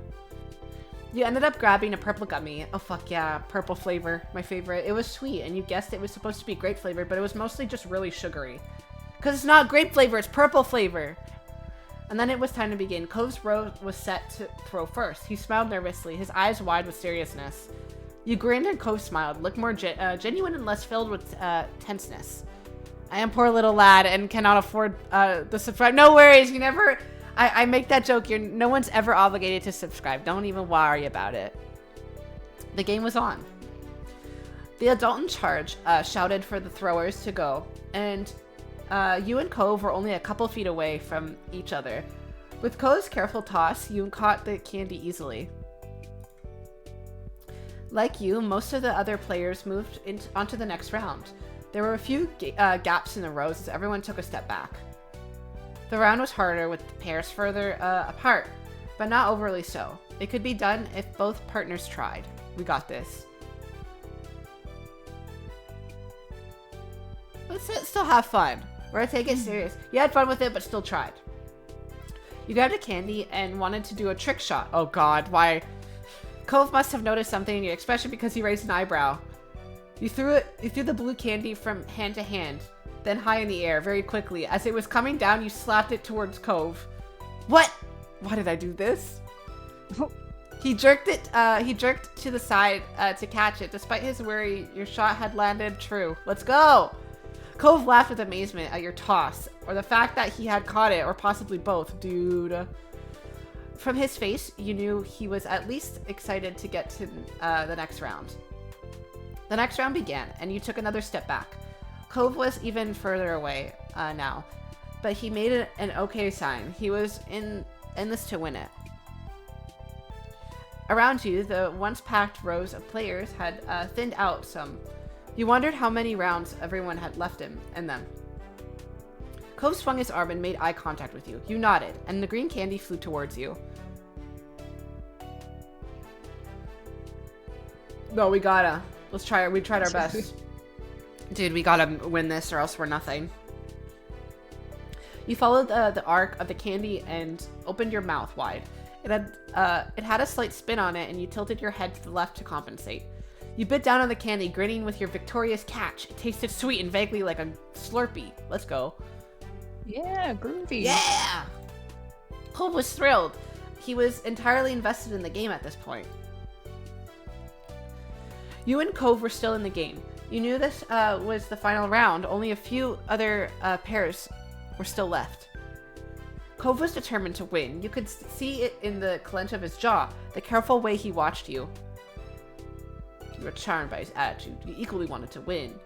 You ended up grabbing a purple gummy. Oh fuck yeah, purple flavor, my favorite. It was sweet, and you guessed it was supposed to be grape flavored, but it was mostly just really sugary. Cause it's not grape flavor, it's purple flavor. And then it was time to begin. Cove's row was set to throw first. He smiled nervously, his eyes wide with seriousness. You grinned and Cove smiled, looked more genuine and less filled with tenseness. I am poor little lad and cannot afford the subscribe. No worries, you never... I make that joke. No one's ever obligated to subscribe. Don't even worry about it. The game was on. The adult in charge shouted for the throwers to go, and you and Cove were only a couple feet away from each other. With Cove's careful toss, you caught the candy easily. Like you, most of the other players moved onto the next round. There were a few gaps in the rows as everyone took a step back. The round was harder with the pairs further apart, but not overly so. It could be done if both partners tried. We got this. Let's still have fun. We're gonna take it serious. You had fun with it, but still tried. You grabbed a candy and wanted to do a trick shot. Oh god, why? Cove must have noticed something in your expression because he raised an eyebrow. You threw the blue candy from hand to hand, then high in the air very quickly. As it was coming down, you slapped it towards Cove. What? Why did I do this? He jerked to the side to catch it. Despite his worry, your shot had landed true. Let's go! Cove laughed with amazement at your toss, or the fact that he had caught it, or possibly both. Dude. From his face, you knew he was at least excited to get to the next round. The next round began, and you took another step back. Cove was even further away now, but he made it an okay sign. He was in this to win it. Around you, the once packed rows of players had thinned out some. You wondered how many rounds everyone had left in them. Cove swung his arm and made eye contact with you. You nodded, and the green candy flew towards you. No, we gotta. Let's try it. We tried our best. Dude, we gotta win this or else we're nothing. You followed the arc of the candy and opened your mouth wide. It had a slight spin on it, and you tilted your head to the left to compensate. You bit down on the candy, grinning with your victorious catch. It tasted sweet and vaguely like a Slurpee. Let's go. Yeah, groovy. Yeah! Cove was thrilled. He was entirely invested in the game at this point. You and Cove were still in the game. You knew this was the final round. Only a few other pairs were still left. Cove was determined to win. You could see it in the clench of his jaw, the careful way he watched you. You were charmed by his attitude. You equally wanted to win.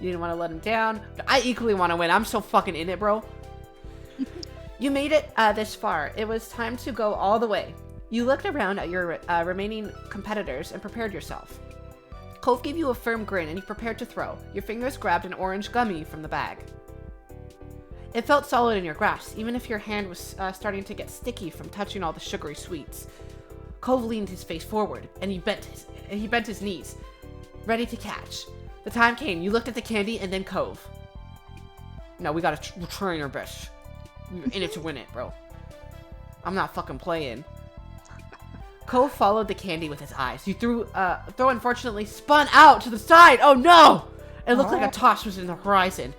You didn't want to let him down. I equally want to win. I'm so fucking in it, bro. You made it this far. It was time to go all the way. You looked around at your remaining competitors and prepared yourself. Cove gave you a firm grin and you prepared to throw. Your fingers grabbed an orange gummy from the bag. It felt solid in your grasp, even if your hand was starting to get sticky from touching all the sugary sweets. Cove leaned his face forward and he bent his knees, ready to catch. The time came. You looked at the candy and then Cove. No, we gotta train our best. We're in it to win it, bro. I'm not fucking playing. Cove followed the candy with his eyes. You throw unfortunately spun out to the side. Oh no! It looked like a toss was in the horizon.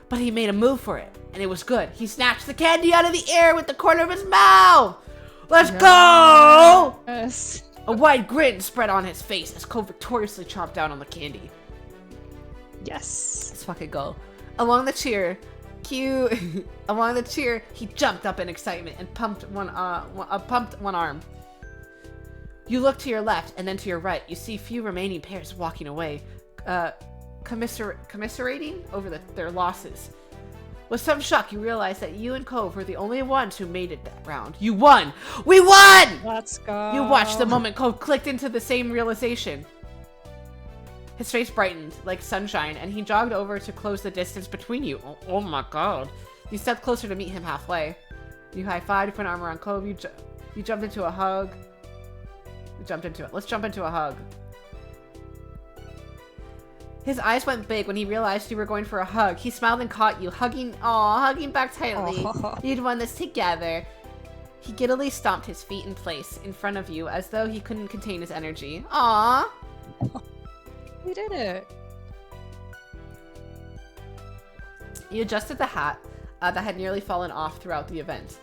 But he made a move for it, and it was good. He snatched the candy out of the air with the corner of his mouth. Let's go! Yes. A wide grin spread on his face as Cole victoriously chomped down on the candy. Yes. Let's fucking go. Along the cheer, he jumped up in excitement and pumped one arm. You look to your left and then to your right. You see few remaining pairs walking away, commiserating over their losses. With some shock, you realize that you and Cove were the only ones who made it that round. You won! We won! Let's go. You watched the moment Cove clicked into the same realization. His face brightened like sunshine, and he jogged over to close the distance between you. Oh my god. You stepped closer to meet him halfway. You high-fived, you put an arm around Cove, you jumped into a hug. Let's jump into a hug. His eyes went big when he realized you were going for a hug. He smiled and caught you, hugging back tightly. You'd won this together. He giddily stomped his feet in place in front of you as though he couldn't contain his energy. Aww. We did it. You adjusted the hat that had nearly fallen off throughout the event.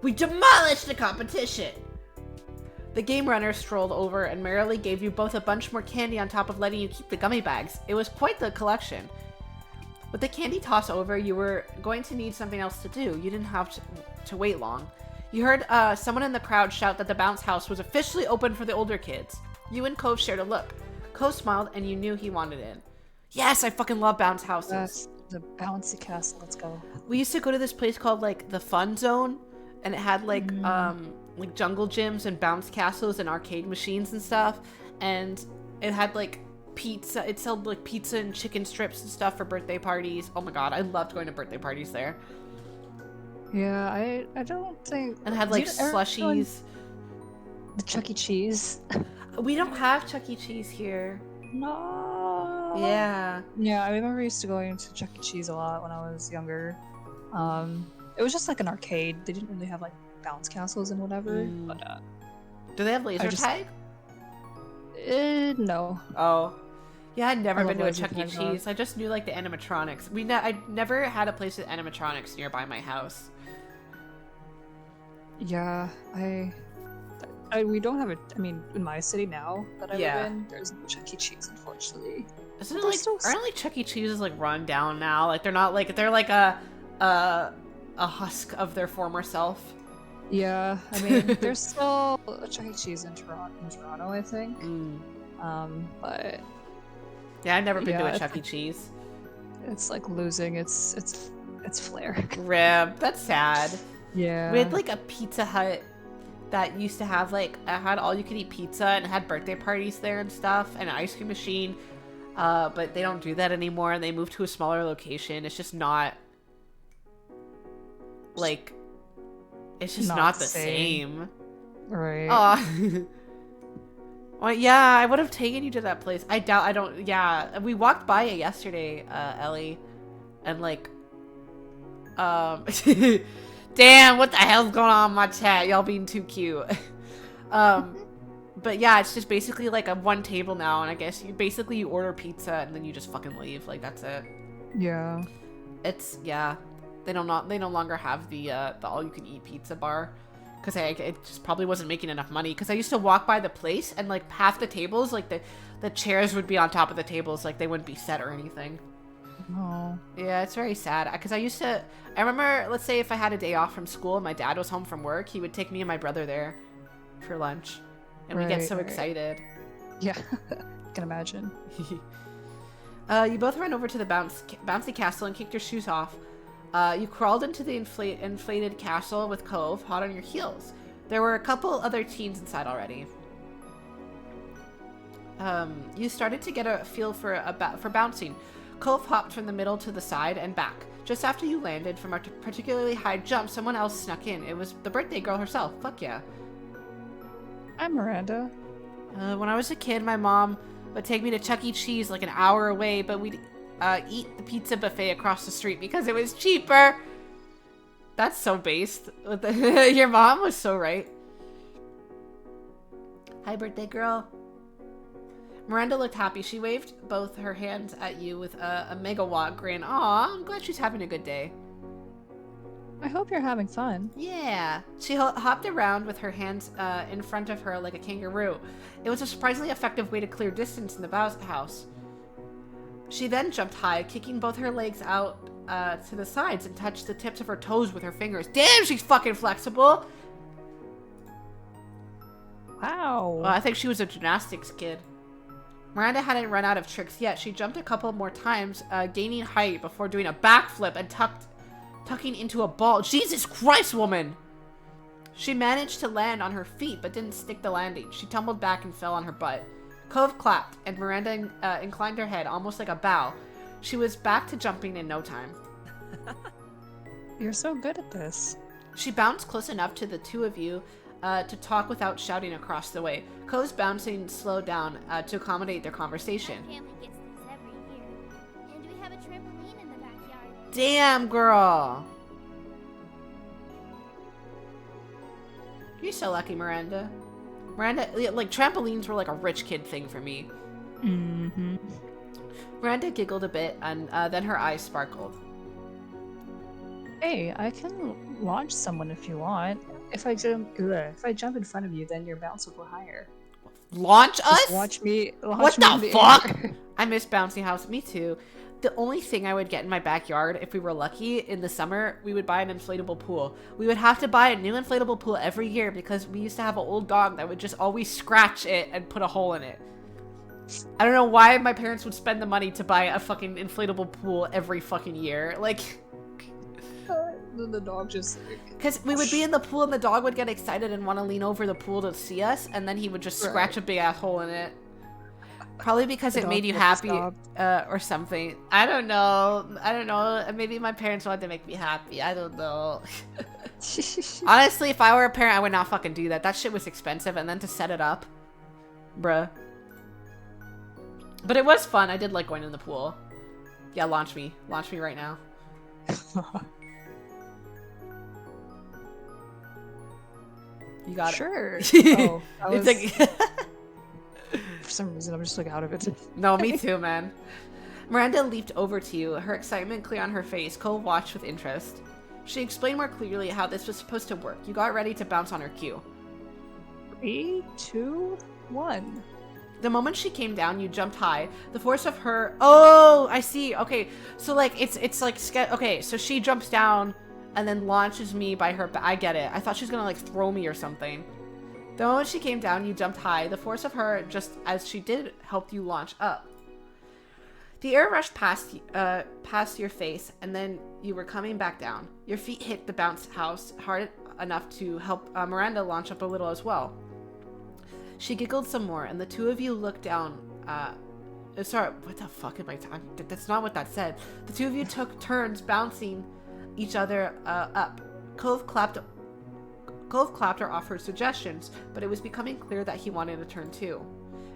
We demolished the competition! The game runner strolled over and merrily gave you both a bunch more candy on top of letting you keep the gummy bags. It was quite the collection. With the candy toss over, you were going to need something else to do. You didn't have to wait long. You heard someone in the crowd shout that the bounce house was officially open for the older kids. You and Cove shared a look. Cove smiled and you knew he wanted in. Yes, I fucking love bounce houses. That's the bouncy castle. Let's go. We used to go to this place called like the Fun Zone, and it had like jungle gyms and bounce castles and arcade machines and stuff, and it had like pizza. It sold like pizza and chicken strips and stuff for birthday parties. Oh my god, I loved going to birthday parties there. Yeah, I don't think. And it had like slushies. The Chuck E. Cheese. We don't have Chuck E. Cheese here. No. Yeah. Yeah, I remember used to going to Chuck E. Cheese a lot when I was younger. It was just like an arcade. They didn't really have like bounce castles and whatever. But do they have laser tag? No. Oh. Yeah, I'd never been to a laser Chuck E. tag, Cheese. I just knew like the animatronics. I never had a place with animatronics nearby my house. Yeah, we don't have it. I mean, in my city now that I live in, there's no Chuck E. Cheese, unfortunately. Isn't it like aren't like Chuck E. Cheese like run down now? Like they're not like they're like a husk of their former self. Yeah, I mean, there's still a Chuck E. Cheese in Toronto, I think. But yeah, I've never been to a Chuck E. Cheese. It's like losing its flair. Rip, that's sad. Yeah. We had like a Pizza Hut that used to have like it had all you could eat pizza and it had birthday parties there and stuff and an ice cream machine. But they don't do that anymore and they moved to a smaller location. It's just not like it's just not the same. Right. Well, yeah, I would have taken you to that place. I don't. Yeah, we walked by it yesterday, Ellie, and like, damn, what the hell's going on in my chat? Y'all being too cute. But yeah, it's just basically like a one table now, and I guess you order pizza and then you just fucking leave. Like that's it. Yeah. It's They no longer have the all you can eat pizza bar. Because it just probably wasn't making enough money. Because I used to walk by the place and like half the tables, like the chairs would be on top of the tables, like they wouldn't be set or anything. Oh. Yeah, it's very sad. Because I remember, let's say if I had a day off from school and my dad was home from work, he would take me and my brother there for lunch. And we get so excited. Yeah, I can imagine. You both ran over to the bouncy castle and kicked your shoes off. You crawled into the inflated castle with Cove, hot on your heels. There were a couple other teens inside already. You started to get a feel for bouncing. Cove hopped from the middle to the side and back. Just after you landed from a particularly high jump, someone else snuck in. It was the birthday girl herself. Fuck yeah. I'm Miranda. When I was a kid, my mom would take me to Chuck E. Cheese like an hour away, but we'd eat the pizza buffet across the street because it was cheaper. That's so based. Your mom was so right. Hi, birthday girl. Miranda looked happy. She waved both her hands at you with a megawatt grin. Aw, I'm glad she's having a good day. I hope you're having fun. Yeah. She hopped around with her hands in front of her like a kangaroo. It was a surprisingly effective way to clear distance in the house. She then jumped high, kicking both her legs out to the sides and touched the tips of her toes with her fingers. Damn, she's fucking flexible! Wow. Well, I think she was a gymnastics kid. Miranda hadn't run out of tricks yet. She jumped a couple more times, gaining height before doing a backflip and tucking into a ball. Jesus Christ, woman! She managed to land on her feet, but didn't stick the landing. She tumbled back and fell on her butt. Cove clapped, and Miranda inclined her head, almost like a bow. She was back to jumping in no time. You're so good at this. She bounced close enough to the two of you to talk without shouting across the way. Cove's bouncing slowed down to accommodate their conversation. My family gets these every year, and we have a trampoline in the backyard. Damn, girl! You're so lucky, Miranda. Miranda, like, trampolines were like a rich kid thing for me. Mm-hmm. Miranda giggled a bit, and then her eyes sparkled. Hey, I can launch someone if you want. If I jump in front of you, then your bounce will go higher. Launch us? Just watch me. What Launch the me fuck? air. I miss bouncy house. Me too. The only thing I would get in my backyard, if we were lucky, in the summer, we would buy an inflatable pool. We would have to buy a new inflatable pool every year because we used to have an old dog that would just always scratch it and put a hole in it. I don't know why my parents would spend the money to buy a fucking inflatable pool every fucking year. Like, Then the dog just because we would be in the pool and the dog would get excited and want to lean over the pool to see us, and then he would just scratch a big ass hole in it. Probably because it made you happy or something. I don't know. Maybe my parents wanted to make me happy. I don't know. Honestly, if I were a parent, I would not fucking do that. That shit was expensive, and then to set it up. Bruh. But it was fun. I did like going in the pool. Yeah, launch me. Launch me right now. You got sure. it. Oh, It's like... For some reason, I'm just like out of it. No, me too, man. Miranda leaped over to you, her excitement clear on her face. Cole watched with interest. She explained more clearly how this was supposed to work. You got ready to bounce on her cue. 3, 2, 1. The moment she came down, you jumped high. The force of her... Oh, I see. Okay, so like, it's like... Okay, so she jumps down and then launches me by her... I get it. I thought she was gonna like throw me or something. The moment she came down, you jumped high. The force of her, just as she did, helped you launch up. The air rushed past your face, and then you were coming back down. Your feet hit the bounce house hard enough to help Miranda launch up a little as well. She giggled some more, and the two of you looked down. Sorry, what the fuck am I talking? That's not what that said. The two of you took turns bouncing each other up. Cove clapped or offered suggestions, but it was becoming clear that he wanted a turn too.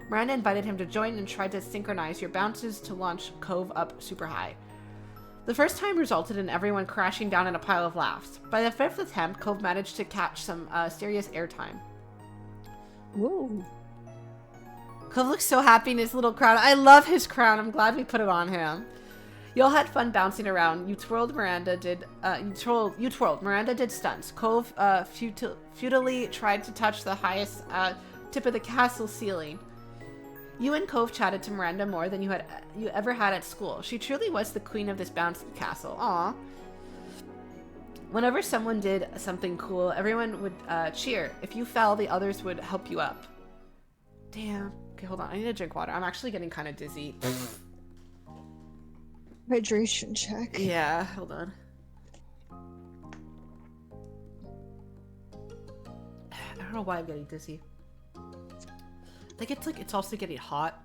Miranda invited him to join and tried to synchronize your bounces to launch Cove up super high. The first time resulted in everyone crashing down in a pile of laughs. By the fifth attempt, Cove managed to catch some serious airtime. Whoa. Cove looks so happy in his little crown. I love his crown. I'm glad we put it on him. You all had fun bouncing around. You twirled. Miranda did. You twirled. Miranda did stunts. Cove futilely tried to touch the highest tip of the castle ceiling. You and Cove chatted to Miranda more than you ever had at school. She truly was the queen of this bouncy castle. Aww. Whenever someone did something cool, everyone would cheer. If you fell, the others would help you up. Damn. Okay, hold on. I need to drink water. I'm actually getting kind of dizzy. Hydration check. Yeah, hold on. I don't know why I'm getting dizzy. I think it's also getting hot.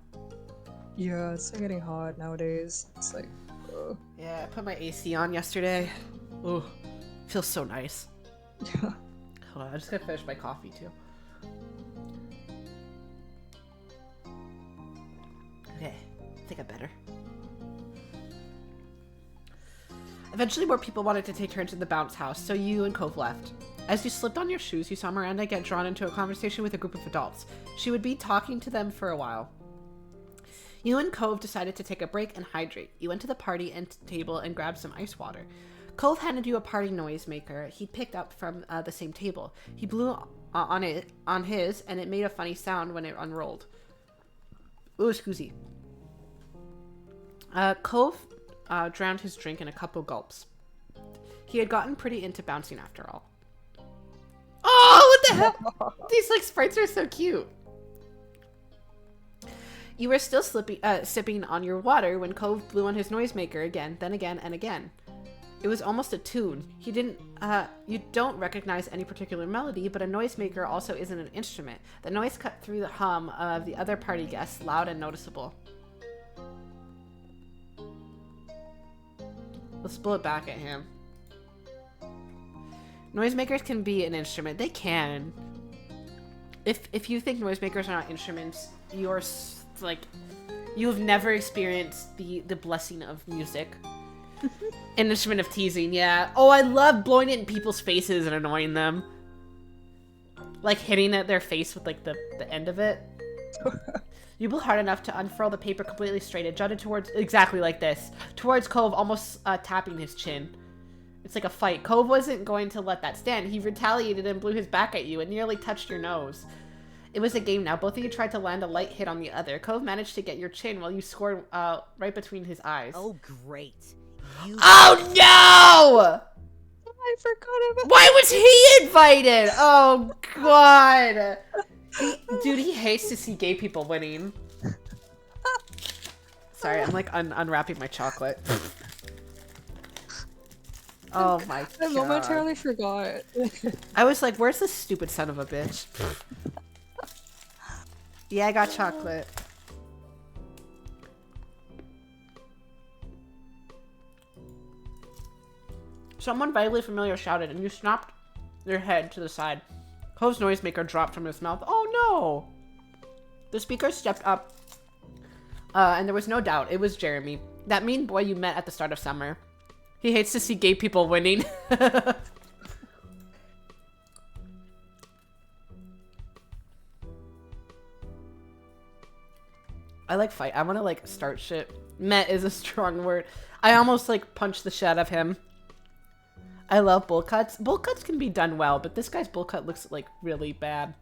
Yeah, it's getting hot nowadays. It's like, ugh. Yeah, I put my AC on yesterday. Ooh, feels so nice. Yeah. Hold on, I just gotta finish my coffee too. Okay, I think I better. Eventually, more people wanted to take turns in the bounce house, so you and Cove left. As you slipped on your shoes, you saw Miranda get drawn into a conversation with a group of adults. She would be talking to them for a while. You and Cove decided to take a break and hydrate. You went to the party and table and grabbed some ice water. Cove handed you a party noisemaker he picked up from the same table. He blew on his, and it made a funny sound when it unrolled. Ooh, excuse. Cove drowned his drink in a couple gulps. He had gotten pretty into bouncing after all. Oh, what the hell? These like sprites are so cute. You were still sipping on your water when Cove blew on his noisemaker again, then again, and again. It was almost a tune. You don't recognize any particular melody, but a noisemaker also isn't an instrument. The noise cut through the hum of the other party guests, loud and noticeable. Let's blow it back at him. Noisemakers can be an instrument. They can. If you think noisemakers are not instruments, you're like, you've never experienced the blessing of music. An instrument of teasing, yeah. Oh, I love blowing it in people's faces and annoying them. Like hitting at their face with like the end of it. You blew hard enough to unfurl the paper completely straight. It jutted towards, exactly like this, towards Cove, almost tapping his chin. It's like a fight. Cove wasn't going to let that stand. He retaliated and blew his back at you. It nearly touched your nose. It was a game now. Both of you tried to land a light hit on the other. Cove managed to get your chin while you scored right between his eyes. Oh, great. Oh, no! I forgot about. Why was he invited? Oh, God. Dude, he hates to see gay people winning. Sorry, I'm like unwrapping my chocolate. Oh my god. I momentarily forgot. I was like, where's this stupid son of a bitch? Yeah, I got chocolate. Someone vaguely familiar shouted, and you snapped your head to the side. Cove's noisemaker dropped from his mouth. Oh no! The speaker stepped up, and there was no doubt. It was Jeremy, that mean boy you met at the start of summer. He hates to see gay people winning. I like fight. I want to like start shit. Met is a strong word. I almost like punched the shit out of him. I love bull cuts. Bull cuts can be done well, but this guy's bull cut looks like really bad.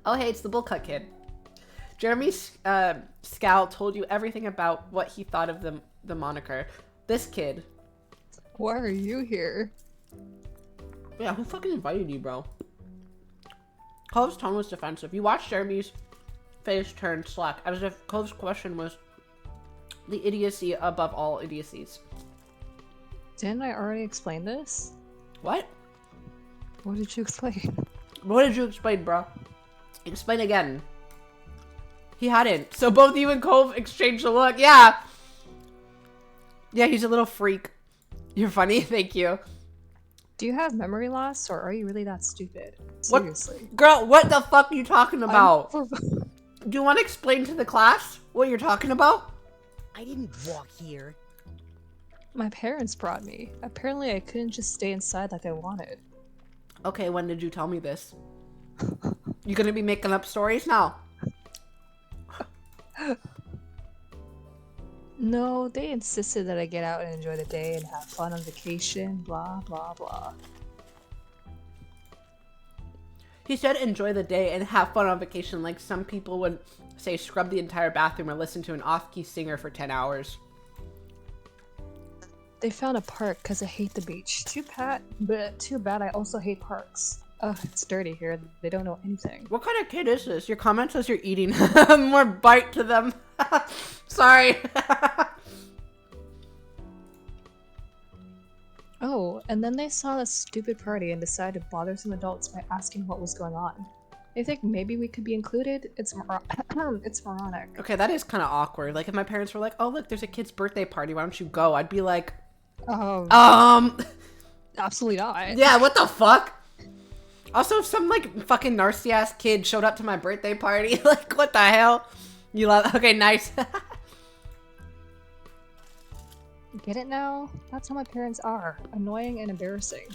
Oh hey, it's the bull cut kid. Jeremy's scowl told you everything about what he thought of the moniker. This kid. Why are you here? Yeah, who fucking invited you, bro? Cove's tone was defensive. You watched Jeremy's face turn slack, as if Cove's question was the idiocy above all idiocies. Didn't I already explain this? What? What did you explain? What did you explain, bro? Explain again. He hadn't. So both you and Cove exchanged a look. Yeah. Yeah, he's a little freak. You're funny. Thank you. Do you have memory loss, or are you really that stupid? Seriously. What? Girl, what the fuck are you talking about? I'm- Do you want to explain to the class what you're talking about? I didn't walk here. My parents brought me. Apparently I couldn't just stay inside like I wanted. Okay, when did you tell me this? You gonna be making up stories now? No, they insisted that I get out and enjoy the day and have fun on vacation, blah blah blah. He said enjoy the day and have fun on vacation like some people would say scrub the entire bathroom or listen to an off-key singer for 10 hours. They found a park because I hate the beach. Too bad I also hate parks. Ugh, it's dirty here. They don't know anything. What kind of kid is this? Your comment says you're eating. More bite to them. Sorry. Oh, and then they saw this stupid party and decided to bother some adults by asking what was going on. They think maybe we could be included. It's moronic. Okay, that is kind of awkward. Like if my parents were like, oh look, there's a kid's birthday party. Why don't you go? I'd be like, absolutely not. yeah, what the fuck? Also, if some like fucking nasty ass kid showed up to my birthday party, like what the hell? You love. Okay, nice. Get it now? That's how my parents are. Annoying and embarrassing.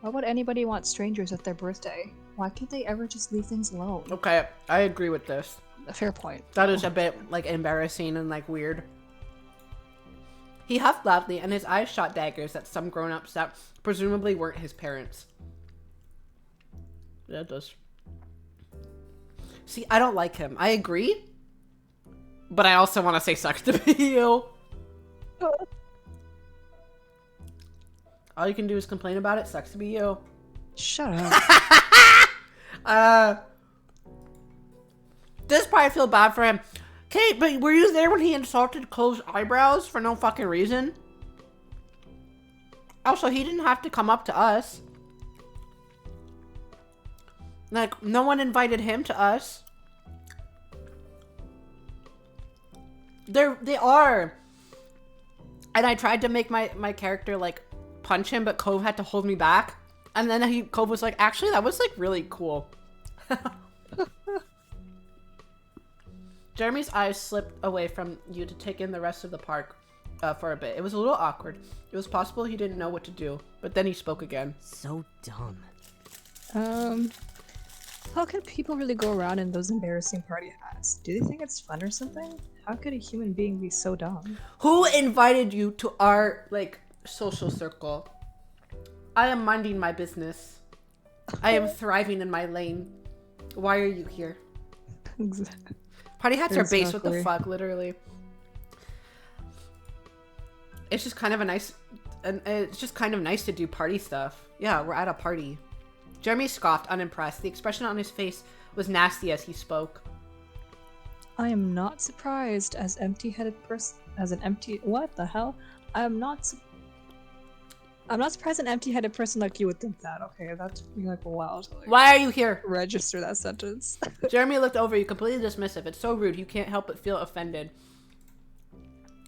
Why would anybody want strangers at their birthday? Why can't they ever just leave things alone? Okay, I agree with this. A fair point. That is a bit like embarrassing and like weird. He huffed loudly, and his eyes shot daggers at some grown-ups that presumably weren't his parents. Yeah, it does. See, I don't like him. I agree, but I also want to say sucks to be you. All you can do is complain about it. Sucks to be you. Shut up. This probably feel bad for him. Kate, but were you there when he insulted Chloe's eyebrows for no fucking reason? Also, he didn't have to come up to us. Like, no one invited him to us. They are. And I tried to make my character, like, punch him, but Cove had to hold me back. And then Cove was like, actually, that was, like, really cool. Jeremy's eyes slipped away from you to take in the rest of the park for a bit. It was a little awkward. It was possible he didn't know what to do, but then he spoke again. So dumb. How can people really go around in those embarrassing party hats? Do they think it's fun or something? How could a human being be so dumb? Who invited you to our, like, social circle? I am minding my business. I am thriving in my lane. Why are you here? Party hats are based. What the fuck, literally. It's just kind of nice to do party stuff. Yeah, we're at a party. Jeremy scoffed, unimpressed. The expression on his face was nasty as he spoke. I am not surprised as an empty what the hell? I'm not surprised an empty-headed person like you would think that. Okay, that's like wow. To, like, why are you here? Register that sentence. Jeremy looked over you, completely dismissive. It's so rude, you can't help but feel offended.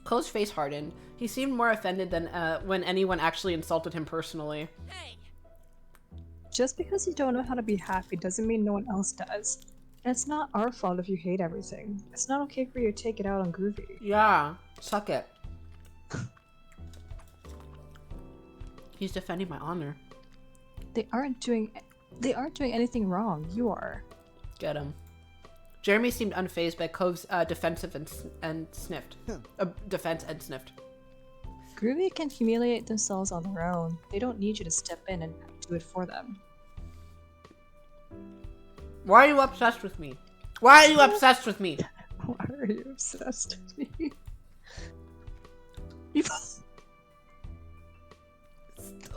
Cole's face hardened. He seemed more offended than when anyone actually insulted him personally. Hey! Just because you don't know how to be happy doesn't mean no one else does. And it's not our fault if you hate everything. It's not okay for you to take it out on Groovy. Yeah, suck it. He's defending my honor. They aren't doing anything wrong. You are. Get him. Jeremy seemed unfazed by Cove's defensive and sniffed. Defense and sniffed. Groovy can humiliate themselves on their own. They don't need you to step in and do it for them. Why are you obsessed with me? Why are you obsessed with me? Why are you obsessed with me?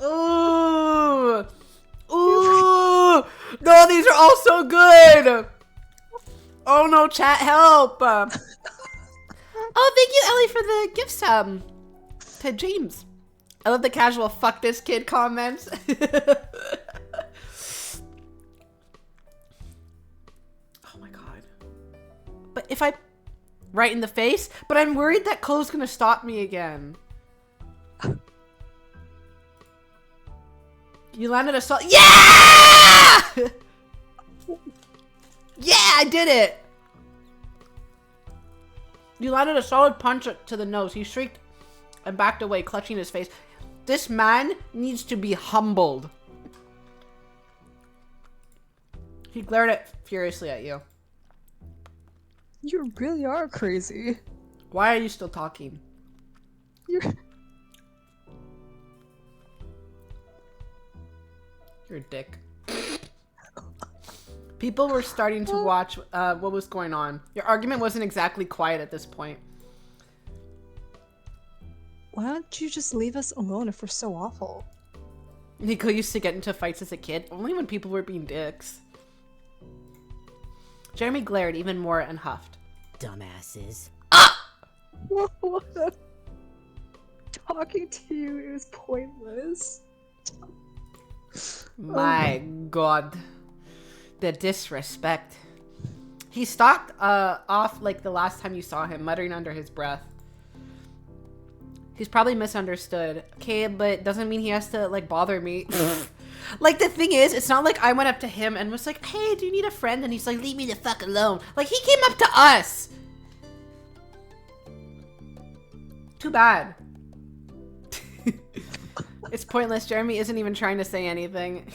Ooh! Ooh! No, these are all so good! Oh no, chat, help! Oh, thank you, Ellie, for the gift sub. To James. I love the casual fuck this kid comments. Oh my god. But if I... Right in the face? But I'm worried that Chloe's gonna stop me again. You landed a solid... Yeah! Yeah, I did it! You landed a solid punch to the nose. He shrieked and backed away, clutching his face. This man needs to be humbled. He glared furiously at you. You really are crazy. Why are you still talking? You're a dick. People were starting to watch what was going on. Your argument wasn't exactly quiet at this point. Why don't you just leave us alone if we're so awful? Nico used to get into fights as a kid, only when people were being dicks. Jeremy glared even more and huffed. Dumbasses. Ah! Talking to you is pointless. My god. The disrespect. He stalked off like the last time you saw him, muttering under his breath. He's probably misunderstood. Okay, but doesn't mean he has to, like, bother me. Like, the thing is, it's not like I went up to him and was like, hey, do you need a friend? And he's like, leave me the fuck alone. Like, he came up to us. Too bad. It's pointless. Jeremy isn't even trying to say anything.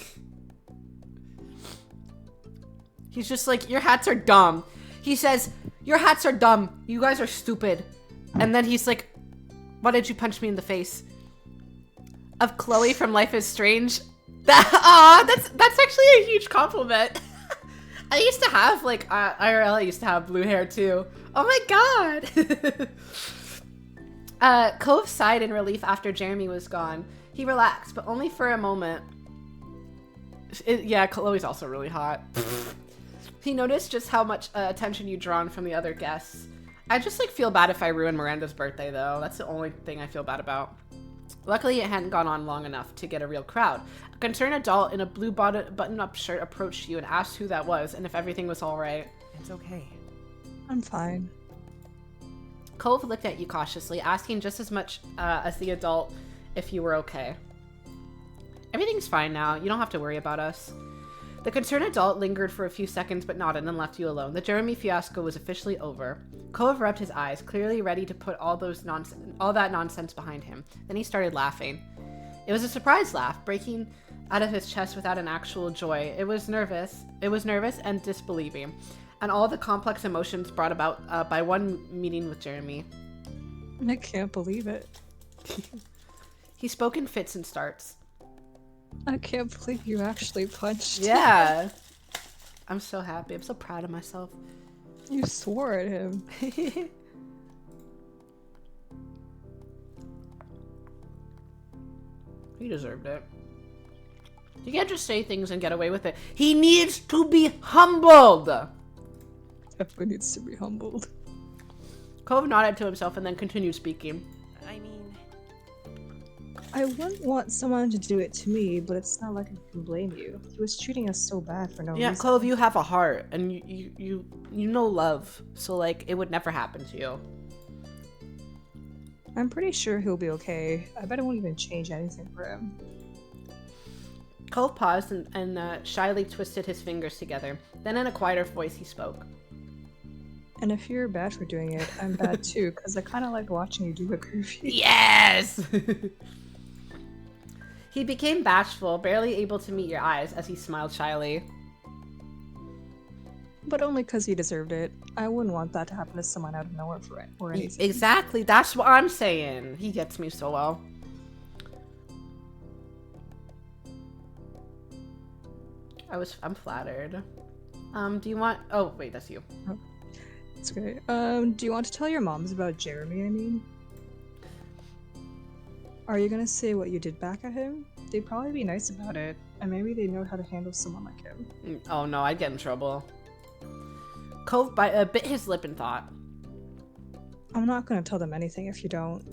He's just like, your hats are dumb. He says, your hats are dumb. You guys are stupid. And then he's like, why did you punch me in the face? Of Chloe from Life is Strange. That's actually a huge compliment. I used to have, like, IRL, I used to have blue hair too. Oh my god. Cove sighed in relief after Jeremy was gone. He relaxed, but only for a moment. Yeah, Chloe's also really hot. He noticed just how much attention you'd drawn from the other guests. I just, like, feel bad if I ruin Miranda's birthday, though. That's the only thing I feel bad about. Luckily, it hadn't gone on long enough to get a real crowd. A concerned adult in a blue button-up shirt approached you and asked who that was and if everything was all right. It's okay. I'm fine. Cove looked at you cautiously, asking just as much as the adult if you were okay. Everything's fine now. You don't have to worry about us. The concerned adult lingered for a few seconds but nodded and left you alone. The Jeremy fiasco was officially over. Cove rubbed his eyes, clearly ready to put all that nonsense behind him. Then he started laughing. It was a surprise laugh, breaking out of his chest without an actual joy. It was nervous and disbelieving, and all the complex emotions brought about by one meeting with Jeremy. I can't believe it. He spoke in fits and starts. I can't believe you actually punched. Yeah. I'm so happy. I'm so proud of myself. You swore at him. He deserved it. You can't just say things and get away with it. He needs to be humbled! Definitely needs to be humbled. Cove nodded to himself and then continued speaking. I mean, I wouldn't want someone to do it to me, but it's not like I can blame you. He was treating us so bad for no Yeah, reason. Clove, you have a heart, and you know love, so like it would never happen to you. I'm pretty sure he'll be okay. I bet it won't even change anything for him. Cove paused and shyly twisted his fingers together. Then in a quieter voice he spoke. And if you're bad for doing it, I'm bad too, because I kind of like watching you do it, Groovy. Yes! He became bashful, barely able to meet your eyes as he smiled shyly. But only because he deserved it. I wouldn't want that to happen to someone out of nowhere for it or anything. Exactly, that's what I'm saying. He gets me so well. I'm flattered. Do you want... Oh, wait, that's you. Oh, that's great. Do you want to tell your moms about Jeremy, I mean? Are you gonna say what you did back at him? They'd probably be nice about it, and maybe they know how to handle someone like him. Oh no, I'd get in trouble. Cove bit his lip in thought. I'm not gonna tell them anything if you don't.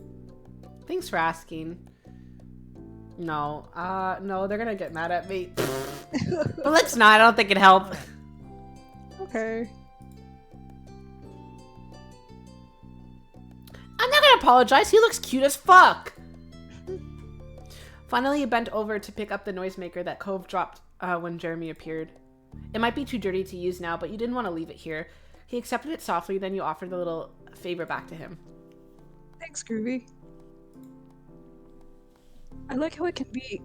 Thanks for asking. No, no, they're gonna get mad at me. But let's not, I don't think it'd help. Okay. I'm not gonna apologize, he looks cute as fuck! Finally, he bent over to pick up the noisemaker that Cove dropped when Jeremy appeared. It might be too dirty to use now, but you didn't want to leave it here. He accepted it softly, then you offered the little favor back to him. Thanks, Groovy. I like how it can be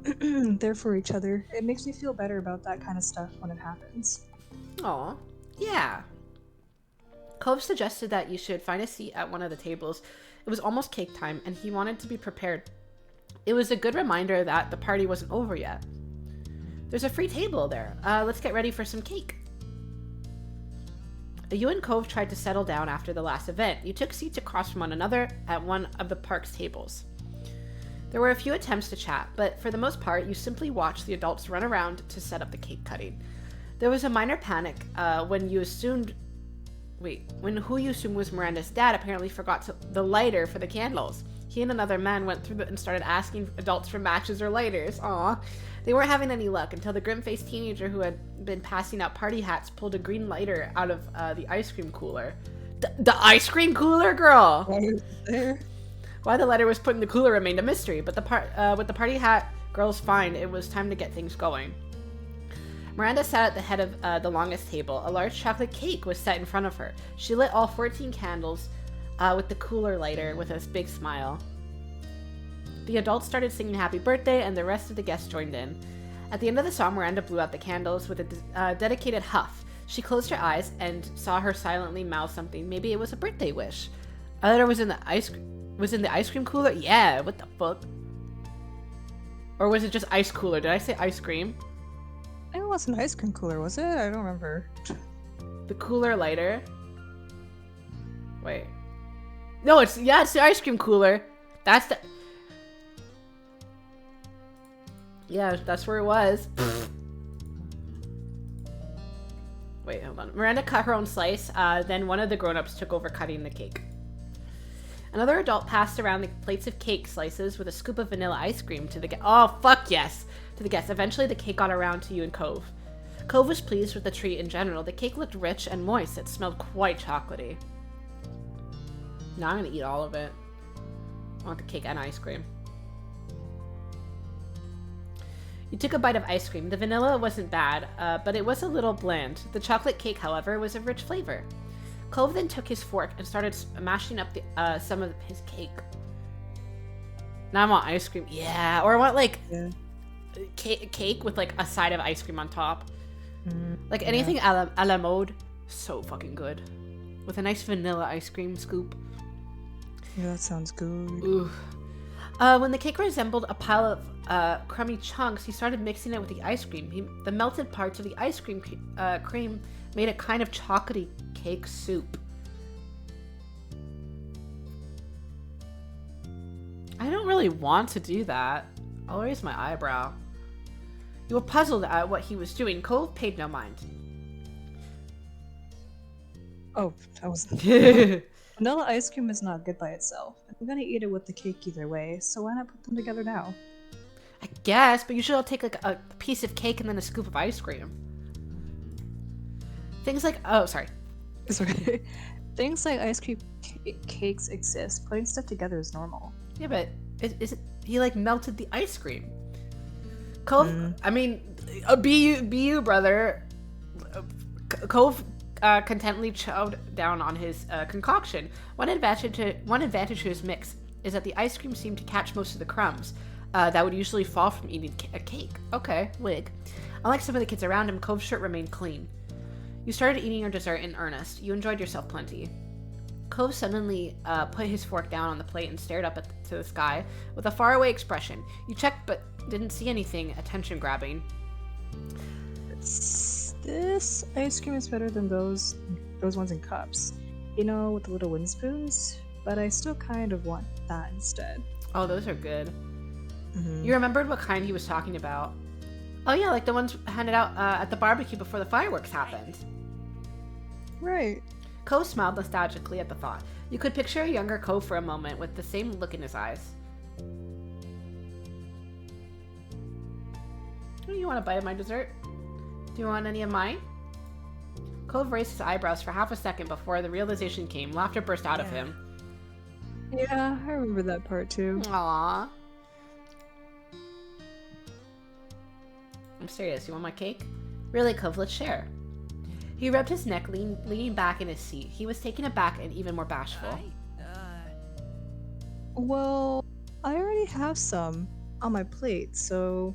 there for each other. It makes me feel better about that kind of stuff when it happens. Aw, yeah. Cove suggested that you should find a seat at one of the tables. It was almost cake time, and he wanted to be prepared. It was a good reminder that the party wasn't over yet. There's a free table there. Let's get ready for some cake. You and Cove tried to settle down after the last event. You took seats across from one another at one of the park's tables. There were a few attempts to chat, but for the most part, you simply watched the adults run around to set up the cake cutting. There was a minor panic when who you assumed was Miranda's dad apparently forgot the lighter for the candles. He and another man went through and started asking adults for matches or lighters. Aw. They weren't having any luck until the grim-faced teenager who had been passing out party hats pulled a green lighter out of the ice cream cooler. The ice cream cooler, girl! Why is it there? Why the lighter was put in the cooler remained a mystery, but with the party hat girls find, it was time to get things going. Miranda sat at the head of the longest table. A large chocolate cake was set in front of her. She lit all 14 candles with the cooler lighter with a big smile. The adults started singing happy birthday, and the rest of the guests joined in. At the end of the song, Miranda blew out the candles with a dedicated huff. She closed her eyes and saw her silently mouth something. Maybe it was a birthday wish. I thought it was in the ice cream cooler? Yeah, what the fuck? Or was it just ice cooler? Did I say ice cream? It wasn't an ice cream cooler, was it? I don't remember. The cooler lighter. Wait. No, it's the ice cream cooler. That's the... Yeah, that's where it was. Wait, hold on. Miranda cut her own slice. Then one of the grown-ups took over cutting the cake. Another adult passed around the plates of cake slices with a scoop of vanilla ice cream to the guests. Oh, fuck yes! To the guests. Eventually, the cake got around to you and Cove. Cove was pleased with the treat in general. The cake looked rich and moist. It smelled quite chocolatey. Now I'm gonna eat all of it. I want the cake and ice cream. You took a bite of ice cream. The vanilla wasn't bad, but it was a little bland. The chocolate cake, however, was a rich flavor. Cove then took his fork and started mashing up some of his cake. Now I want ice cream. Yeah, or I want like cake with like a side of ice cream on top. Like anything a la mode. So fucking good. With a nice vanilla ice cream scoop. Yeah, that sounds good. Ooh. When the cake resembled a pile of crummy chunks, he started mixing it with the ice cream. The melted parts of the ice cream cream made a kind of chocolatey cake soup. I don't really want to do that. I'll raise my eyebrow. You were puzzled at what he was doing. Cove paid no mind. Oh, I was... Vanilla ice cream is not good by itself. I'm gonna eat it with the cake either way, so why not put them together now? I guess, but usually I'll take like a piece of cake and then a scoop of ice cream. Things like... Oh, sorry. Sorry. Things like ice cream cakes exist. Putting stuff together is normal. Yeah, but he like melted the ice cream. Cove, I mean, be you, brother. Cove contentedly chowed down on his concoction. One advantage to his mix is that the ice cream seemed to catch most of the crumbs that would usually fall from eating a cake. Okay, wig. Unlike some of the kids around him, Cove's shirt remained clean. You started eating your dessert in earnest. You enjoyed yourself plenty. Cove suddenly put his fork down on the plate and stared up to the sky with a faraway expression. You checked but didn't see anything attention-grabbing. This ice cream is better than those ones in cups. You know, with the little wind spoons? But I still kind of want that instead. Oh, those are good. You remembered what kind he was talking about. Oh yeah, like the ones handed out at the barbecue before the fireworks happened. Right. Cove smiled nostalgically at the thought. You could picture a younger Cove for a moment with the same look in his eyes. Oh, you want a bite of my dessert? Do you want any of mine? Cove raised his eyebrows for half a second before the realization came. Laughter burst out of him. Yeah, I remember that part too. Aww. I'm serious. You want my cake? Really, Cove, let's share. He rubbed his neck, leaning back in his seat. He was taken aback and even more bashful. Well, I already have some on my plate, so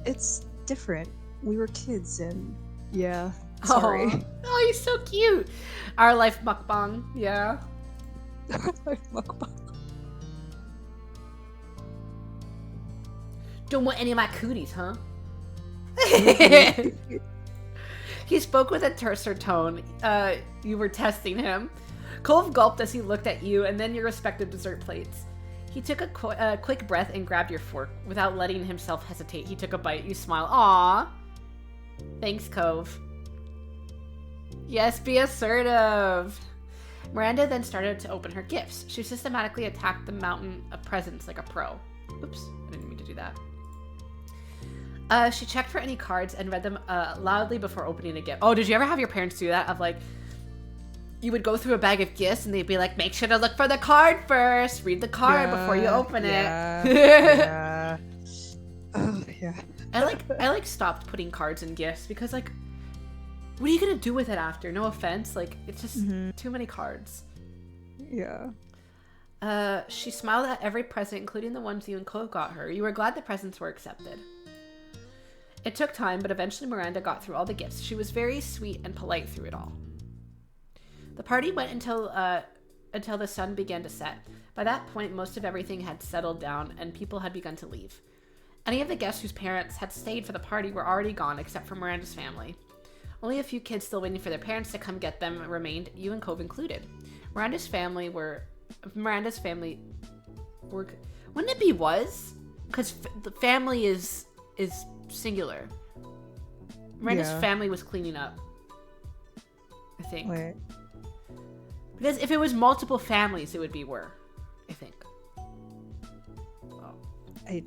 it's different. We were kids and yeah, sorry. Oh, he's so cute. Our Lyfe mukbang, yeah. Lyfe mukbang. Don't want any of my cooties, huh? He spoke with a terser tone. You were testing him. Cove gulped as he looked at you and then your respective dessert plates. He took a quick breath and grabbed your fork. Without letting himself hesitate, he took a bite. You smiled. Aww. Thanks, Cove. Yes, be assertive. Miranda then started to open her gifts. She systematically attacked the mountain of presents like a pro. Oops, I didn't mean to do that. She checked for any cards and read them loudly before opening a gift. Oh, did you ever have your parents do that? Of like, you would go through a bag of gifts and they'd be like, make sure to look for the card first. Read the card before you open it. Yeah. Oh, yeah. I like stopped putting cards in gifts because like, what are you gonna do with it after? No offense, like it's just too many cards. Yeah. She smiled at every present, including the ones you and Cove got her. You were glad the presents were accepted. It took time, but eventually Miranda got through all the gifts. She was very sweet and polite through it all. The party went until the sun began to set. By that point, most of everything had settled down, and people had begun to leave. Any of the guests whose parents had stayed for the party were already gone, except for Miranda's family. Only a few kids still waiting for their parents to come get them remained, you and Cove included. Miranda's family were... Wouldn't it be was? Because the family is singular. Miranda's family was cleaning up, I think. Wait. Because if it was multiple families, it would be were, I think.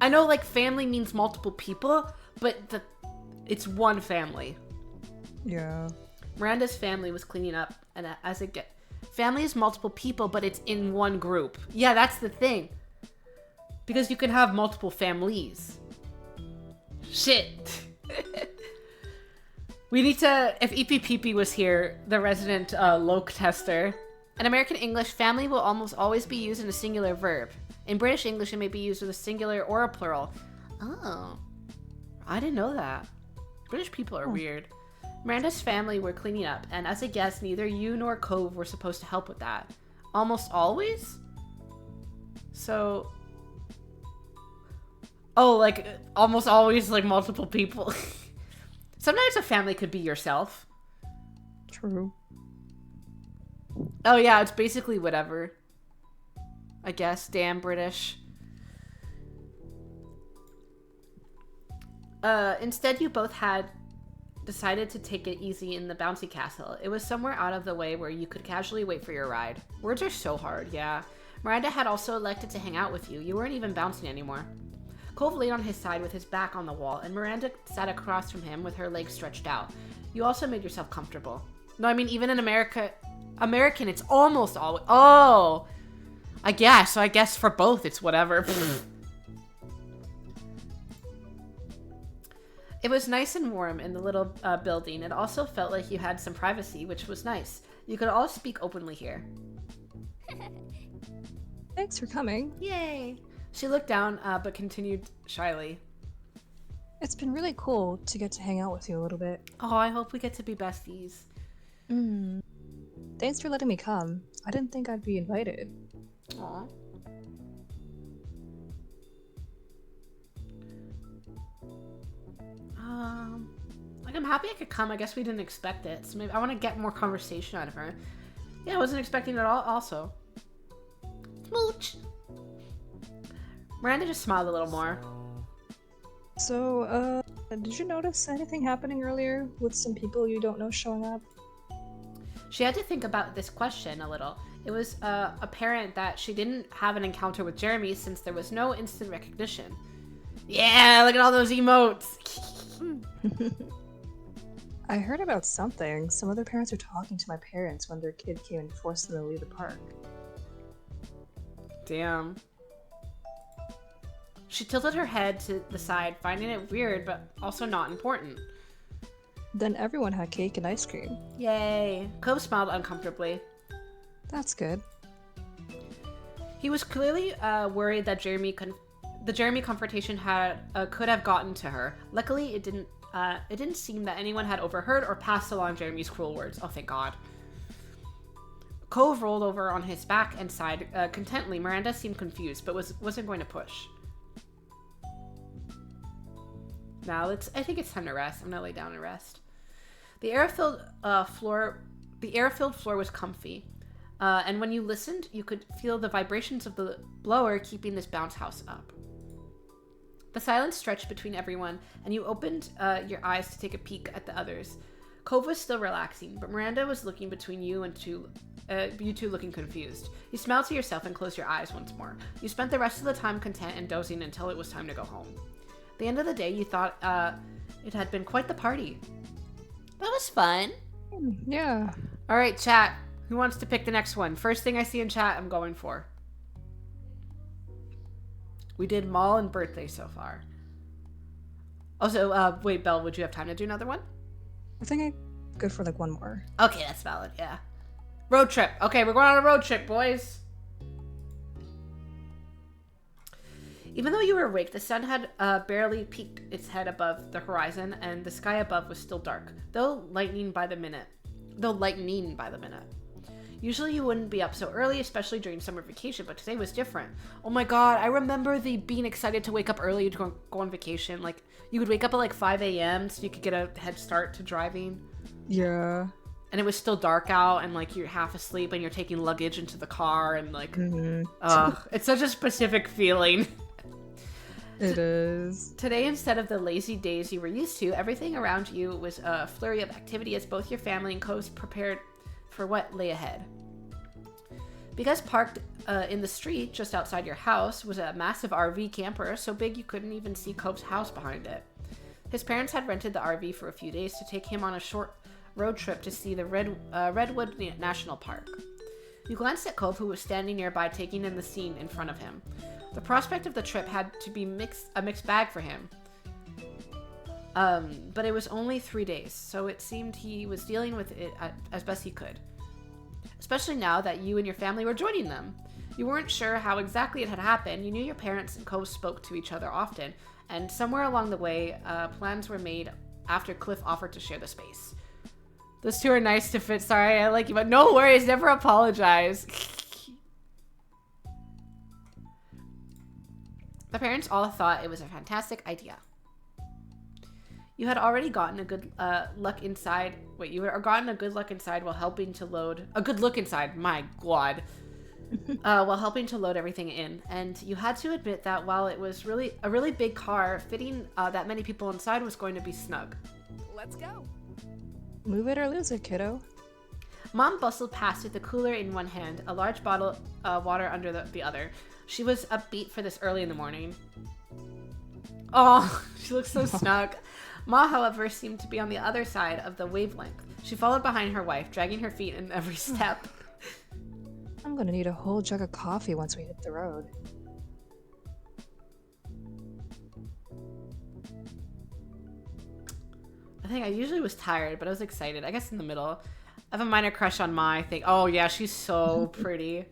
I know, like, family means multiple people, but it's one family. Yeah. Miranda's family was cleaning up, and family is multiple people, but it's in one group. Yeah, that's the thing. Because you can have multiple families. Shit. We need to... If EPPP was here, the resident Loke tester... In American English, family will almost always be used in a singular verb. In British English, it may be used with a singular or a plural. Oh. I didn't know that. British people are weird. Miranda's family were cleaning up, and as a guest, neither you nor Cove were supposed to help with that. Almost always? So... Oh, like, almost always, like, multiple people. Sometimes a family could be yourself. True. Oh, yeah, it's basically whatever. I guess. Damn British. Instead, you both had decided to take it easy in the bouncy castle. It was somewhere out of the way where you could casually wait for your ride. Words are so hard, yeah. Miranda had also elected to hang out with you. You weren't even bouncing anymore. Cove laid on his side with his back on the wall, and Miranda sat across from him with her legs stretched out. You also made yourself comfortable. No, I mean, even in American, it's almost always... Oh! I guess for both, it's whatever. It was nice and warm in the little building. It also felt like you had some privacy, which was nice. You could all speak openly here. Thanks for coming. Yay! She looked down, but continued shyly. It's been really cool to get to hang out with you a little bit. Oh, I hope we get to be besties. Thanks for letting me come. I didn't think I'd be invited. Aw. Like, I'm happy I could come. I guess we didn't expect it. So maybe I want to get more conversation out of her. Yeah, I wasn't expecting it all also. Smooch! Miranda just smiled a little more. So, did you notice anything happening earlier with some people you don't know showing up? She had to think about this question a little. It was apparent that she didn't have an encounter with Jeremy since there was no instant recognition. Yeah, look at all those emotes! I heard about something. Some other parents are talking to my parents when their kid came and forced them to leave the park. Damn. She tilted her head to the side, finding it weird, but also not important. Then everyone had cake and ice cream. Yay. Cove smiled uncomfortably. That's good. He was clearly worried that the Jeremy confrontation could have gotten to her. Luckily, it didn't seem that anyone had overheard or passed along Jeremy's cruel words. Oh, thank God. Cove rolled over on his back and sighed contently. Miranda seemed confused, but wasn't going to push. Now I think it's time to rest. I'm gonna lay down and rest. The air-filled floor was comfy, and when you listened, you could feel the vibrations of the blower keeping this bounce house up. The silence stretched between everyone, and you opened your eyes to take a peek at the others. Cove was still relaxing, but Miranda was looking between you two looking confused. You smiled to yourself and closed your eyes once more. You spent the rest of the time content and dozing until it was time to go home. At the end of the day, you thought it had been quite the party. That was fun. Yeah. All right, chat. Who wants to pick the next one? First thing I see in chat, I'm going for. We did mall and birthday so far. Also, wait, Belle, would you have time to do another one? I think I'm good for like one more. Okay, that's valid, yeah. Road trip. Okay, we're going on a road trip, boys. Even though you were awake, the sun had barely peeked its head above the horizon, and the sky above was still dark, though lightning by the minute. Usually you wouldn't be up so early, especially during summer vacation, but today was different. Oh my god, I remember being excited to wake up early to go on vacation. Like, you would wake up at like 5 a.m. so you could get a head start to driving. Yeah. And it was still dark out, and like you're half asleep, and you're taking luggage into the car, and like, it's such a specific feeling. It is. Today, instead of the lazy days you were used to, everything around you was a flurry of activity as both your family and Coves prepared for what lay ahead. Because parked in the street just outside your house was a massive RV camper, so big you couldn't even see Cove's house behind it. His parents had rented the RV for a few days to take him on a short road trip to see the Redwood National Park. You glanced at Cove, who was standing nearby taking in the scene in front of him. The prospect of the trip had to be a mixed bag for him. But it was only 3 days, so it seemed he was dealing with it as best he could. Especially now that you and your family were joining them. You weren't sure how exactly it had happened. You knew your parents and Cove spoke to each other often, and somewhere along the way, plans were made after Cliff offered to share the space. Those two are nice to fit. Sorry, I like you, but no worries, never apologize. The parents all thought it was a fantastic idea. You had already gotten a good luck inside. Wait, you had gotten a good luck inside while helping to load a good look inside. My God, while helping to load everything in, and you had to admit that while it was really a really big car, fitting that many people inside was going to be snug. Let's go. Move it or lose it, kiddo. Mom bustled past with the cooler in one hand, a large bottle of water under the other. She was upbeat for this early in the morning. Oh, she looks so snug. Ma, however, seemed to be on the other side of the wavelength. She followed behind her wife, dragging her feet in every step. I'm gonna need a whole jug of coffee once we hit the road. I think I usually was tired, but I was excited. I guess in the middle. I have a minor crush on Ma, I think. Oh, yeah, she's so pretty.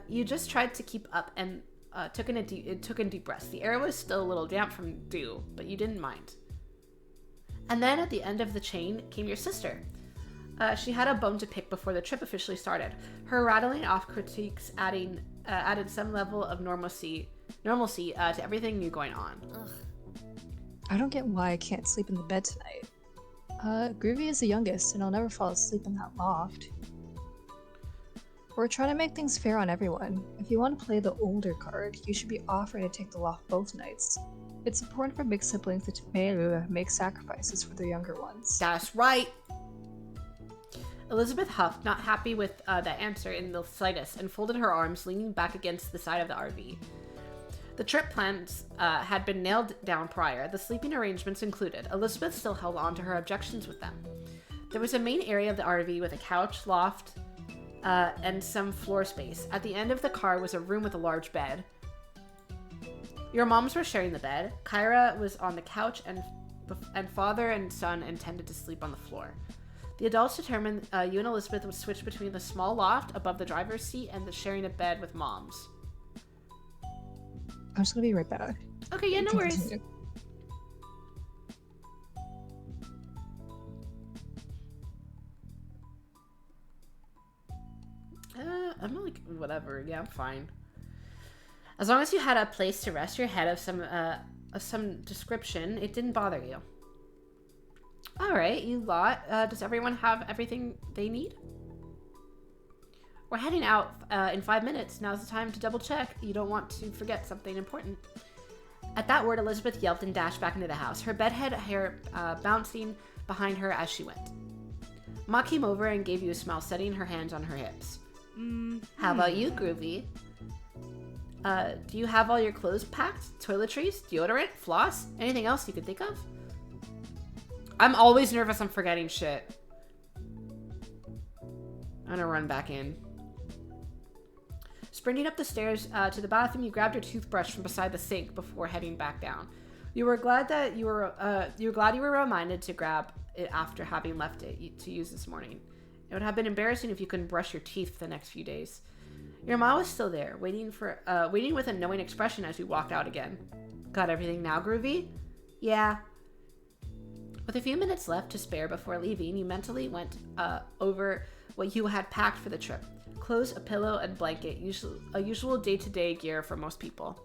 You just tried to keep up and took in deep breaths. The air was still a little damp from dew, but you didn't mind. And then at the end of the chain came your sister. She had a bone to pick before the trip officially started. Her rattling off critiques added some level of normalcy to everything new going on. Ugh. I don't get why I can't sleep in the bed tonight. Groovy is the youngest, and I'll never fall asleep in that loft. We're trying to make things fair on everyone. If you want to play the older card, you should be offering to take the loft both nights. It's important for big siblings to make sacrifices for their younger ones. That's right. Elizabeth huffed, not happy with that answer in the slightest, and folded her arms, leaning back against the side of the RV. The trip plans had been nailed down prior, the sleeping arrangements included. Elizabeth still held on to her objections with them. There was a main area of the RV with a couch, loft, and some floor space. At the end of the car was a room with a large bed. Your moms were sharing the bed. Kyra was on the couch, and father and son intended to sleep on the floor. The adults determined you and Elizabeth would switch between the small loft above the driver's seat and the sharing a bed with moms. I'm just gonna be right back. Okay, yeah, no worries. Continue. I'm like, whatever. Yeah, I'm fine. As long as you had a place to rest your head of some description, it didn't bother you. All right, you lot. Does everyone have everything they need? We're heading out in 5 minutes. Now's the time to double check. You don't want to forget something important. At that word, Elizabeth yelped and dashed back into the house, her bedhead hair bouncing behind her as she went. Ma came over and gave you a smile, setting her hands on her hips. How about you, Groovy? Do you have all your clothes packed? Toiletries, deodorant, floss? Anything else you could think of? I'm always nervous I'm forgetting shit. I'm gonna run back in. Sprinting up the stairs to the bathroom, you grabbed your toothbrush from beside the sink before heading back down. You were glad you were reminded to grab it after having left it to use this morning. It would have been embarrassing if you couldn't brush your teeth for the next few days. Your mom was still there, waiting with a knowing expression as we walked out again. Got everything now, Groovy? Yeah. With a few minutes left to spare before leaving, you mentally went over what you had packed for the trip. Clothes, a pillow, and blanket, a usual day-to-day gear for most people.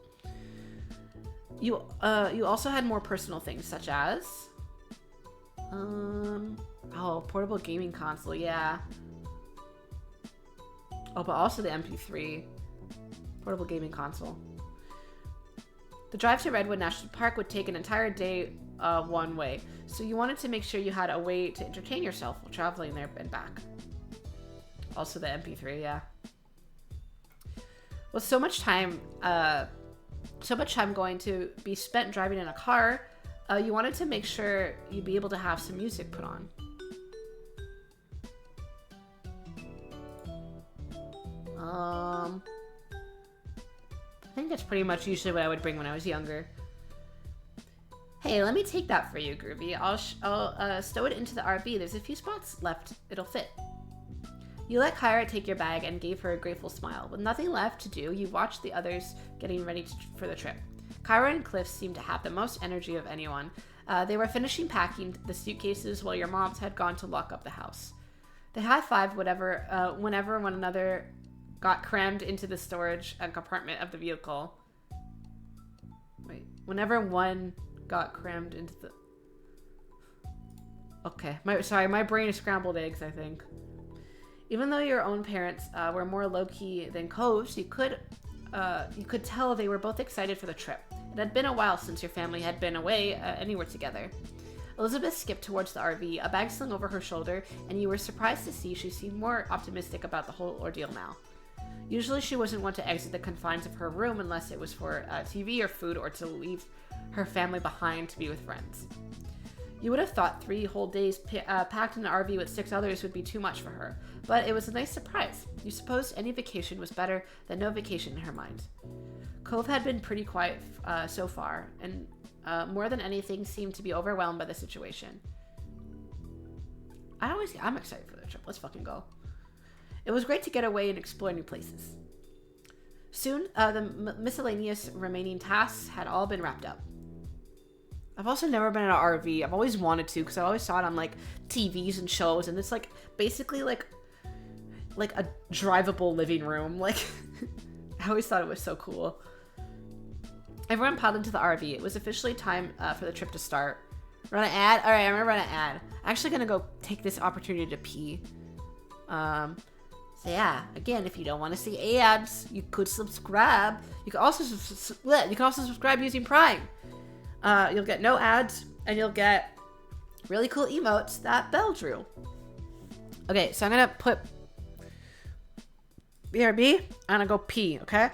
You also had more personal things, such as... portable gaming console, yeah. Oh, but also the MP3. Portable gaming console. The drive to Redwood National Park would take an entire day one way, so you wanted to make sure you had a way to entertain yourself while traveling there and back. Also the MP3, yeah. With so much time going to be spent driving in a car, you wanted to make sure you'd be able to have some music put on. I think that's pretty much usually what I would bring when I was younger. Hey, let me take that for you, Groovy. I'll stow it into the RV. There's a few spots left. It'll fit. You let Kyra take your bag and gave her a grateful smile. With nothing left to do, you watched the others getting ready for the trip. Kyra and Cliff seemed to have the most energy of anyone. They were finishing packing the suitcases while your moms had gone to lock up the house. They high-fived whenever one another got crammed into the storage compartment of the vehicle. Wait, whenever one got crammed into the... Okay, my brain is scrambled eggs, I think. Even though your own parents were more low-key than Cove's, you could tell they were both excited for the trip. It had been a while since your family had been away anywhere together. Elizabeth skipped towards the RV, a bag slung over her shoulder, and you were surprised to see she seemed more optimistic about the whole ordeal now. Usually she wasn't one to exit the confines of her room unless it was for TV or food or to leave her family behind to be with friends. You would have thought 3 whole days packed in an RV with 6 others would be too much for her, but it was a nice surprise. You supposed any vacation was better than no vacation in her mind. Cove had been pretty quiet so far, and more than anything seemed to be overwhelmed by the situation. I'm excited for the trip. Let's fucking go. It was great to get away and explore new places. Soon, the miscellaneous remaining tasks had all been wrapped up. I've also never been in an RV. I've always wanted to because I always saw it on like TVs and shows, and it's like basically like a drivable living room. Like I always thought it was so cool. Everyone piled into the RV. It was officially time for the trip to start. Run an ad? All right, I'm gonna run an ad. I'm actually gonna go take this opportunity to pee. So yeah, again, if you don't want to see ads, you could subscribe. You can also subscribe using Prime. You'll get no ads, and you'll get really cool emotes that Belle drew. Okay, so I'm gonna put BRB, and I'm gonna go pee, okay?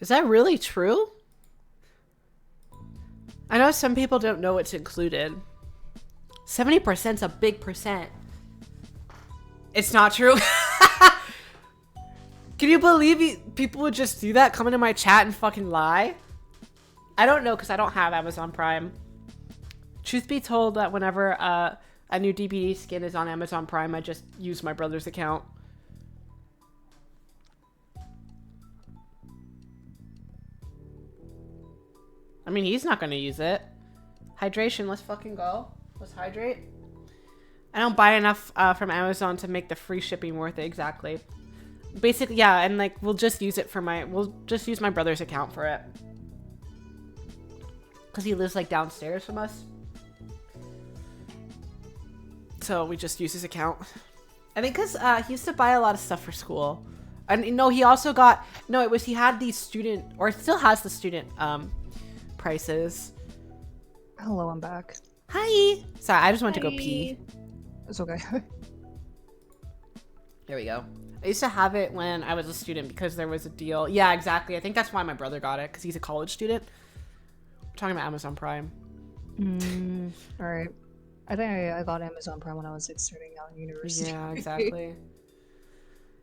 Is that really true? I know some people don't know what's included. 70% is a big percent. It's not true. Can you believe people would just do that? Come into my chat and fucking lie? I don't know because I don't have Amazon Prime. Truth be told, that whenever a new DBD skin is on Amazon Prime, I just use my brother's account. I mean, he's not gonna use it. Hydration, let's fucking go. Let's hydrate. I don't buy enough from Amazon to make the free shipping worth it, exactly. Basically, yeah, and like, we'll just use my brother's account for it. Because he lives like downstairs from us. So we just use his account. I think because he used to buy a lot of stuff for school. And no, he also got, no, it was, he had these student, or still has the student prices. Hello, I'm back. Hi. Sorry, I just went to go pee. It's okay. There we go. I used to have it when I was a student because there was a deal. Yeah, exactly. I think that's why my brother got it, because he's a college student. We're talking about Amazon Prime. Alright. I think I got Amazon Prime when I was like starting out in university. Yeah, exactly.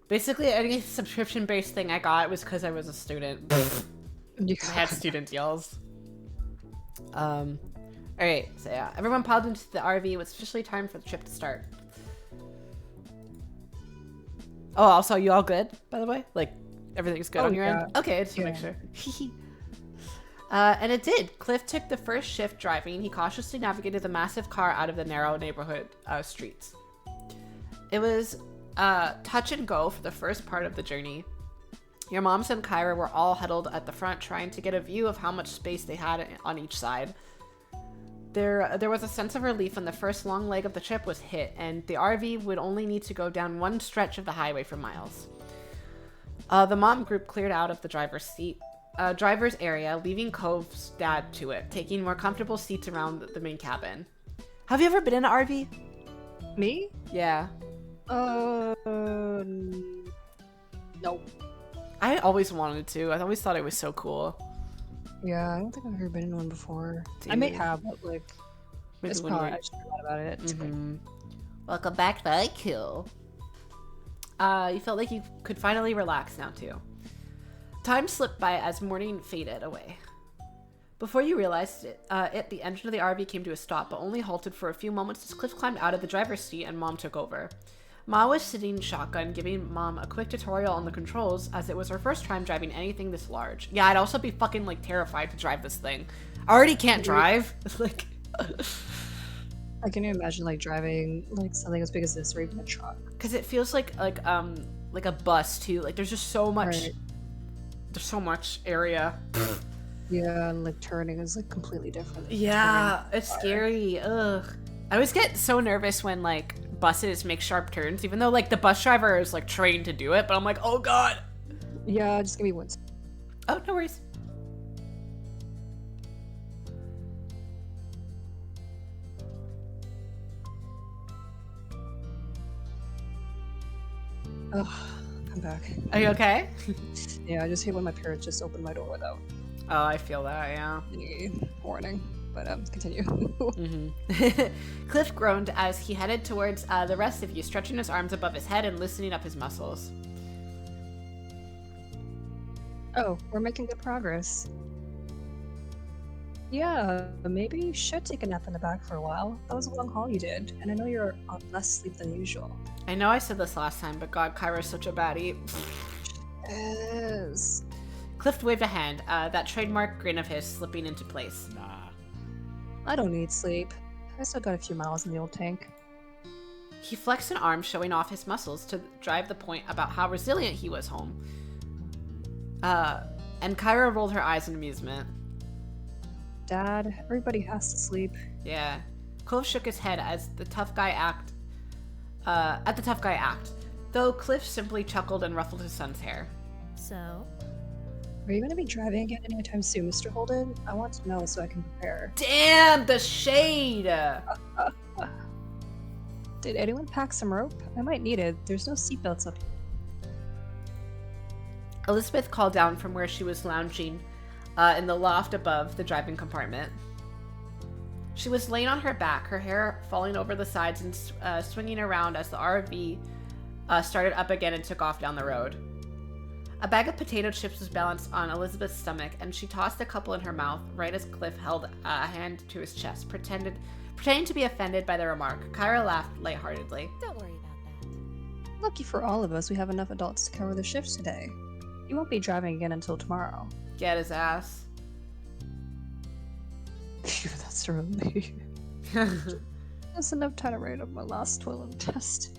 Basically, any subscription-based thing I got was because I was a student. I had student deals. Alright, so yeah. Everyone piled into the RV. It was officially time for the trip to start. Oh, also, you all good, by the way? Like, everything's good on your end? Okay, just to make sure. And it did. Cliff took the first shift driving. He cautiously navigated the massive car out of the narrow neighborhood streets. It was touch and go for the first part of the journey. Your moms and Kyra were all huddled at the front trying to get a view of how much space they had on each side. There was a sense of relief when the first long leg of the trip was hit, and the RV would only need to go down one stretch of the highway for miles. The mom group cleared out of the driver's area, leaving Cove's dad to it, taking more comfortable seats around the main cabin. Have you ever been in an RV? Me? Yeah. Nope. I always wanted to. I always thought it was so cool. Yeah, I don't think I've ever been in one before. Dude. I may have, but like, Maybe it's when probably, we- I just forgot about it. It's Welcome back to IQ. You felt like you could finally relax now too. Time slipped by as morning faded away. Before you realized it, the engine of the RV came to a stop, but only halted for a few moments as Cliff climbed out of the driver's seat and Mom took over. Ma was sitting shotgun, giving Mom a quick tutorial on the controls, as it was her first time driving anything this large. Yeah, I'd also be fucking, like, terrified to drive this thing. I already can't drive. Like... I can imagine, like, driving, like, something as big as this or even a truck. Because it feels like a bus, too. Like, there's just so much... Right. There's so much area. Yeah, and, like, turning is, like, completely different. Yeah, it's scary. Ugh. I always get so nervous when, like, buses make sharp turns, even though, like, the bus driver is, like, trained to do it, but I'm like, oh god! Yeah, just give me one. Oh, no worries. Ugh, I'm back. Are you okay? Yeah, I just hate when my parents just open my door without Oh, I feel that, yeah. any warning. But continue. Cliff groaned as he headed towards the rest of you, stretching his arms above his head and loosening up his muscles. Oh, we're making good progress. Yeah, maybe you should take a nap in the back for a while. That was a long haul you did, and I know you're on less sleep than usual. I know I said this last time, but god, Kyra's such a baddie. Yes. Cliff waved a hand, that trademark grin of his slipping into place. Nah. I don't need sleep. I still got a few miles in the old tank. He flexed an arm, showing off his muscles to drive the point about how resilient he was home. And Kyra rolled her eyes in amusement. Dad, everybody has to sleep. Yeah. Cliff shook his head as the tough guy at the tough guy act, though Cliff simply chuckled and ruffled his son's hair. So, Are you going to be driving again anytime soon, Mr. Holden? I want to know so I can prepare. Damn, the shade! Did anyone pack some rope? I might need it. There's no seatbelts up. Elizabeth called down from where she was lounging in the loft above the driving compartment. She was laying on her back, her hair falling over the sides and swinging around as the RV started up again and took off down the road. A bag of potato chips was balanced on Elizabeth's stomach, and she tossed a couple in her mouth right as Cliff held a hand to his chest, pretending to be offended by the remark. Kyra laughed lightheartedly. Don't worry about that. Lucky for all of us, we have enough adults to cover the shifts today. You won't be driving again until tomorrow. Get his ass. Phew, that's a relief. That's enough time to write up my last toilet test.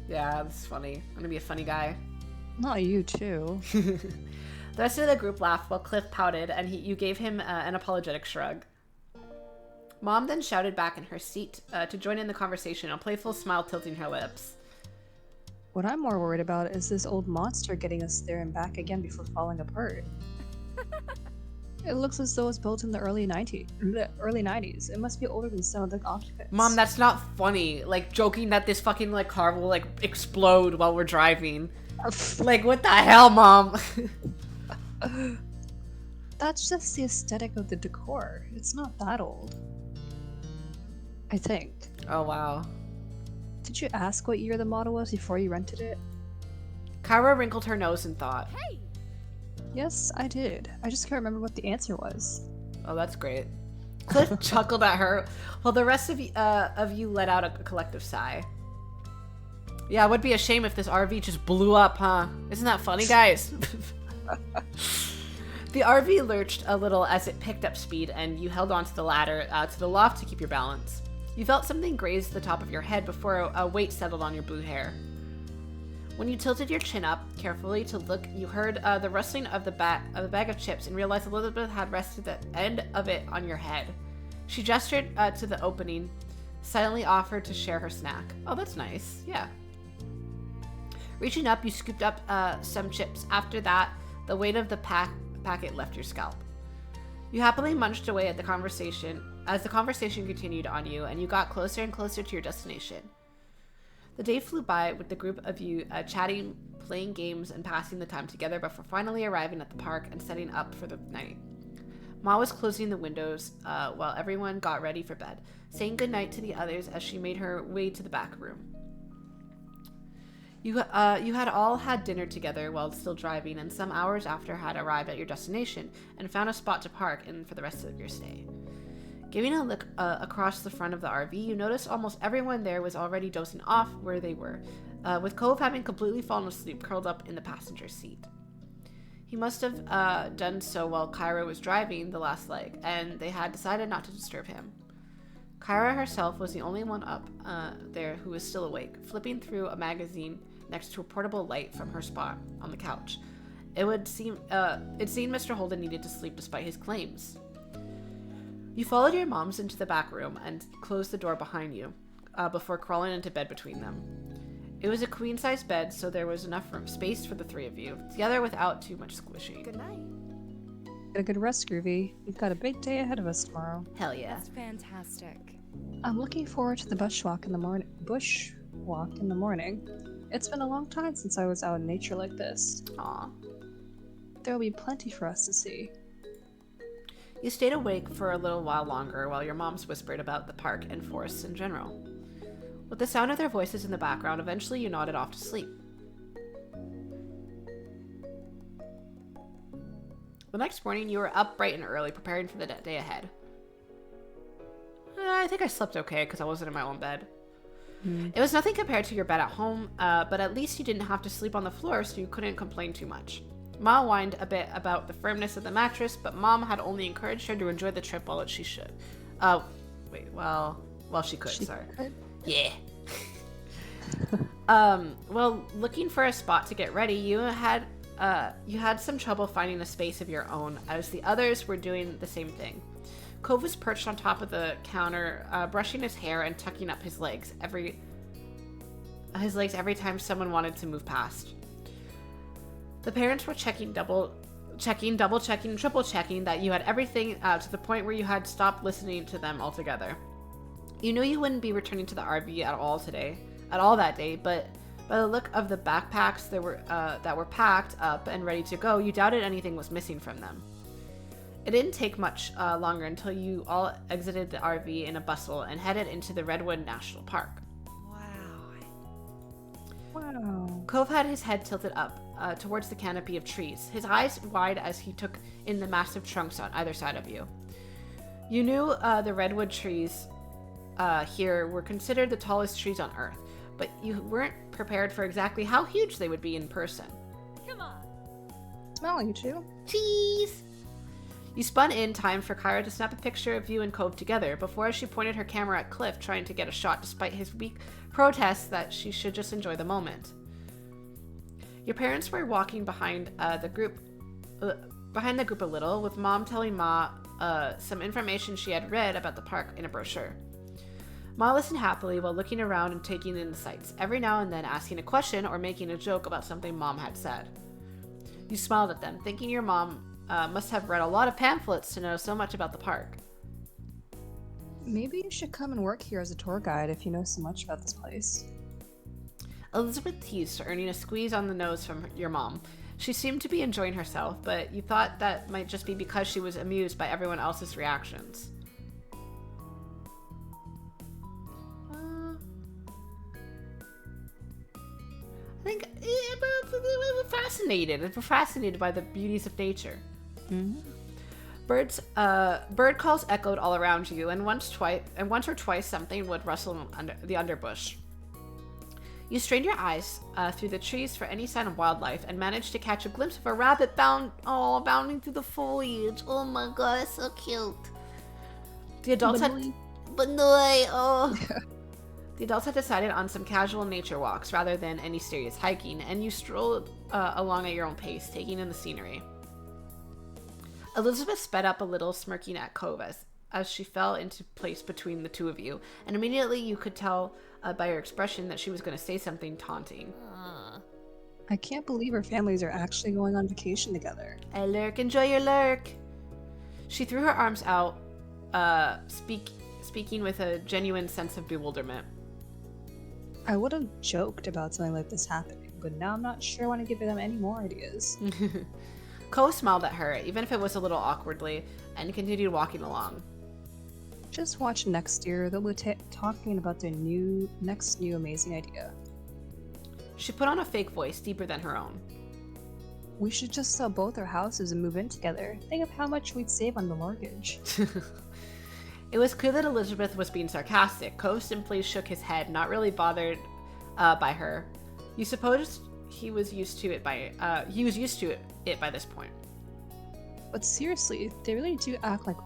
Yeah, that's funny. I'm gonna be a funny guy. Not you, too. The rest of the group laughed while Cliff pouted, and you gave him an apologetic shrug. Mom then shouted back in her seat to join in the conversation, a playful smile tilting her lips. What I'm more worried about is this old monster getting us there and back again before falling apart. It looks as though it's built in the early 90s. It must be older than some of the occupants. Mom, that's not funny. Like, joking that this fucking, like, car will, like, explode while we're driving. Like, what the hell, Mom? That's just the aesthetic of the decor. It's not that old. I think. Oh, wow. Did you ask what year the model was before you rented it? Kyra wrinkled her nose and thought. Hey! Yes, I did. I just can't remember what the answer was. Oh, that's great. Cliff chuckled at her, while the rest of you let out a collective sigh. Yeah, it would be a shame if this RV just blew up, huh? Isn't that funny, guys? The RV lurched a little as it picked up speed, and you held onto the ladder to the loft to keep your balance. You felt something graze the top of your head before a weight settled on your blue hair. When you tilted your chin up carefully to look, you heard the rustling of the bag of chips and realized Elizabeth had rested the end of it on your head. She gestured to the opening, silently offered to share her snack. Oh, that's nice. Yeah. Reaching up, you scooped up some chips. After that, the weight of the packet left your scalp. You happily munched away at the conversation as the conversation continued on you, and you got closer and closer to your destination. The day flew by with the group of you chatting, playing games, and passing the time together before finally arriving at the park and setting up for the night. Ma was closing the windows while everyone got ready for bed, saying goodnight to the others as she made her way to the back room. You had all had dinner together while still driving, and some hours after had arrived at your destination and found a spot to park in for the rest of your stay. Giving a look across the front of the RV, you noticed almost everyone there was already dozing off where they were, with Cove having completely fallen asleep curled up in the passenger seat. He must have done so while Kyra was driving the last leg, and they had decided not to disturb him. Kyra herself was the only one up there who was still awake, flipping through a magazine next to a portable light from her spot on the couch. It seemed Mr. Holden needed to sleep despite his claims. You followed your moms into the back room and closed the door behind you before crawling into bed between them. It was a queen-size bed, so there was enough space for the three of you, together without too much squishing. Good night. Get a good rest, Groovy. We've got a big day ahead of us tomorrow. Hell yeah. That's fantastic. I'm looking forward to the bushwalk in the morning. It's been a long time since I was out in nature like this. Aw. There will be plenty for us to see. You stayed awake for a little while longer while your moms whispered about the park and forests in general. With the sound of their voices in the background, eventually you nodded off to sleep. The next morning, you were up bright and early, preparing for the day ahead. I think I slept okay because I wasn't in my own bed. It was nothing compared to your bed at home, but at least you didn't have to sleep on the floor, so you couldn't complain too much. Ma whined a bit about the firmness of the mattress, but Mom had only encouraged her to enjoy the trip while she should. She could, sorry. Yeah. Well, looking for a spot to get ready, you had some trouble finding a space of your own, as the others were doing the same thing. Cove was perched on top of the counter, brushing his hair and tucking up his legs every time someone wanted to move past. The parents were double checking, triple checking that you had everything to the point where you had stopped listening to them altogether. You knew you wouldn't be returning to the RV at all that day, but By the look of the backpacks that were packed up and ready to go, you doubted anything was missing from them. It didn't take much longer until you all exited the RV in a bustle and headed into the Redwood National Park. Wow. Cove had his head tilted up towards the canopy of trees, his eyes wide as he took in the massive trunks on either side of you. You knew the redwood trees here were considered the tallest trees on Earth, but you weren't prepared for exactly how huge they would be in person. Come on. Smell you too. Cheese! You spun in time for Kyra to snap a picture of you and Cove together before she pointed her camera at Cliff, trying to get a shot despite his weak protests that she should just enjoy the moment. Your parents were walking behind the group a little, with Mom telling Ma some information she had read about the park in a brochure. Ma listened happily while looking around and taking in the sights, every now and then asking a question or making a joke about something Mom had said. You smiled at them, thinking your mom must have read a lot of pamphlets to know so much about the park. Maybe you should come and work here as a tour guide if you know so much about this place. Elizabeth teased, earning a squeeze on the nose from your mom. She seemed to be enjoying herself, but you thought that might just be because she was amused by everyone else's reactions. I think we're fascinated by the beauties of nature. Mm-hmm. Bird calls echoed all around you, and once or twice something would rustle under the underbush. You strained your eyes through the trees for any sign of wildlife and managed to catch a glimpse of a rabbit bounding through the foliage. Oh my god, it's so cute. The adults The adults had decided on some casual nature walks rather than any serious hiking, and you strolled along at your own pace, taking in the scenery. Elizabeth sped up a little, smirking at Cove as she fell into place between the two of you, and immediately you could tell by her expression that she was going to say something taunting. I can't believe our families are actually going on vacation together. Hey, Lurk, enjoy your lurk. She threw her arms out, speaking with a genuine sense of bewilderment. I would have joked about something like this happening, but now I'm not sure I want to give them any more ideas. Cole smiled at her, even if it was a little awkwardly, and continued walking along. Just watch next year. They'll be talking about their next new amazing idea. She put on a fake voice deeper than her own. We should just sell both our houses and move in together. Think of how much we'd save on the mortgage. It was clear that Elizabeth was being sarcastic. Cove simply shook his head, not really bothered by her. You supposed he was used to it by this point. But seriously, they really do act like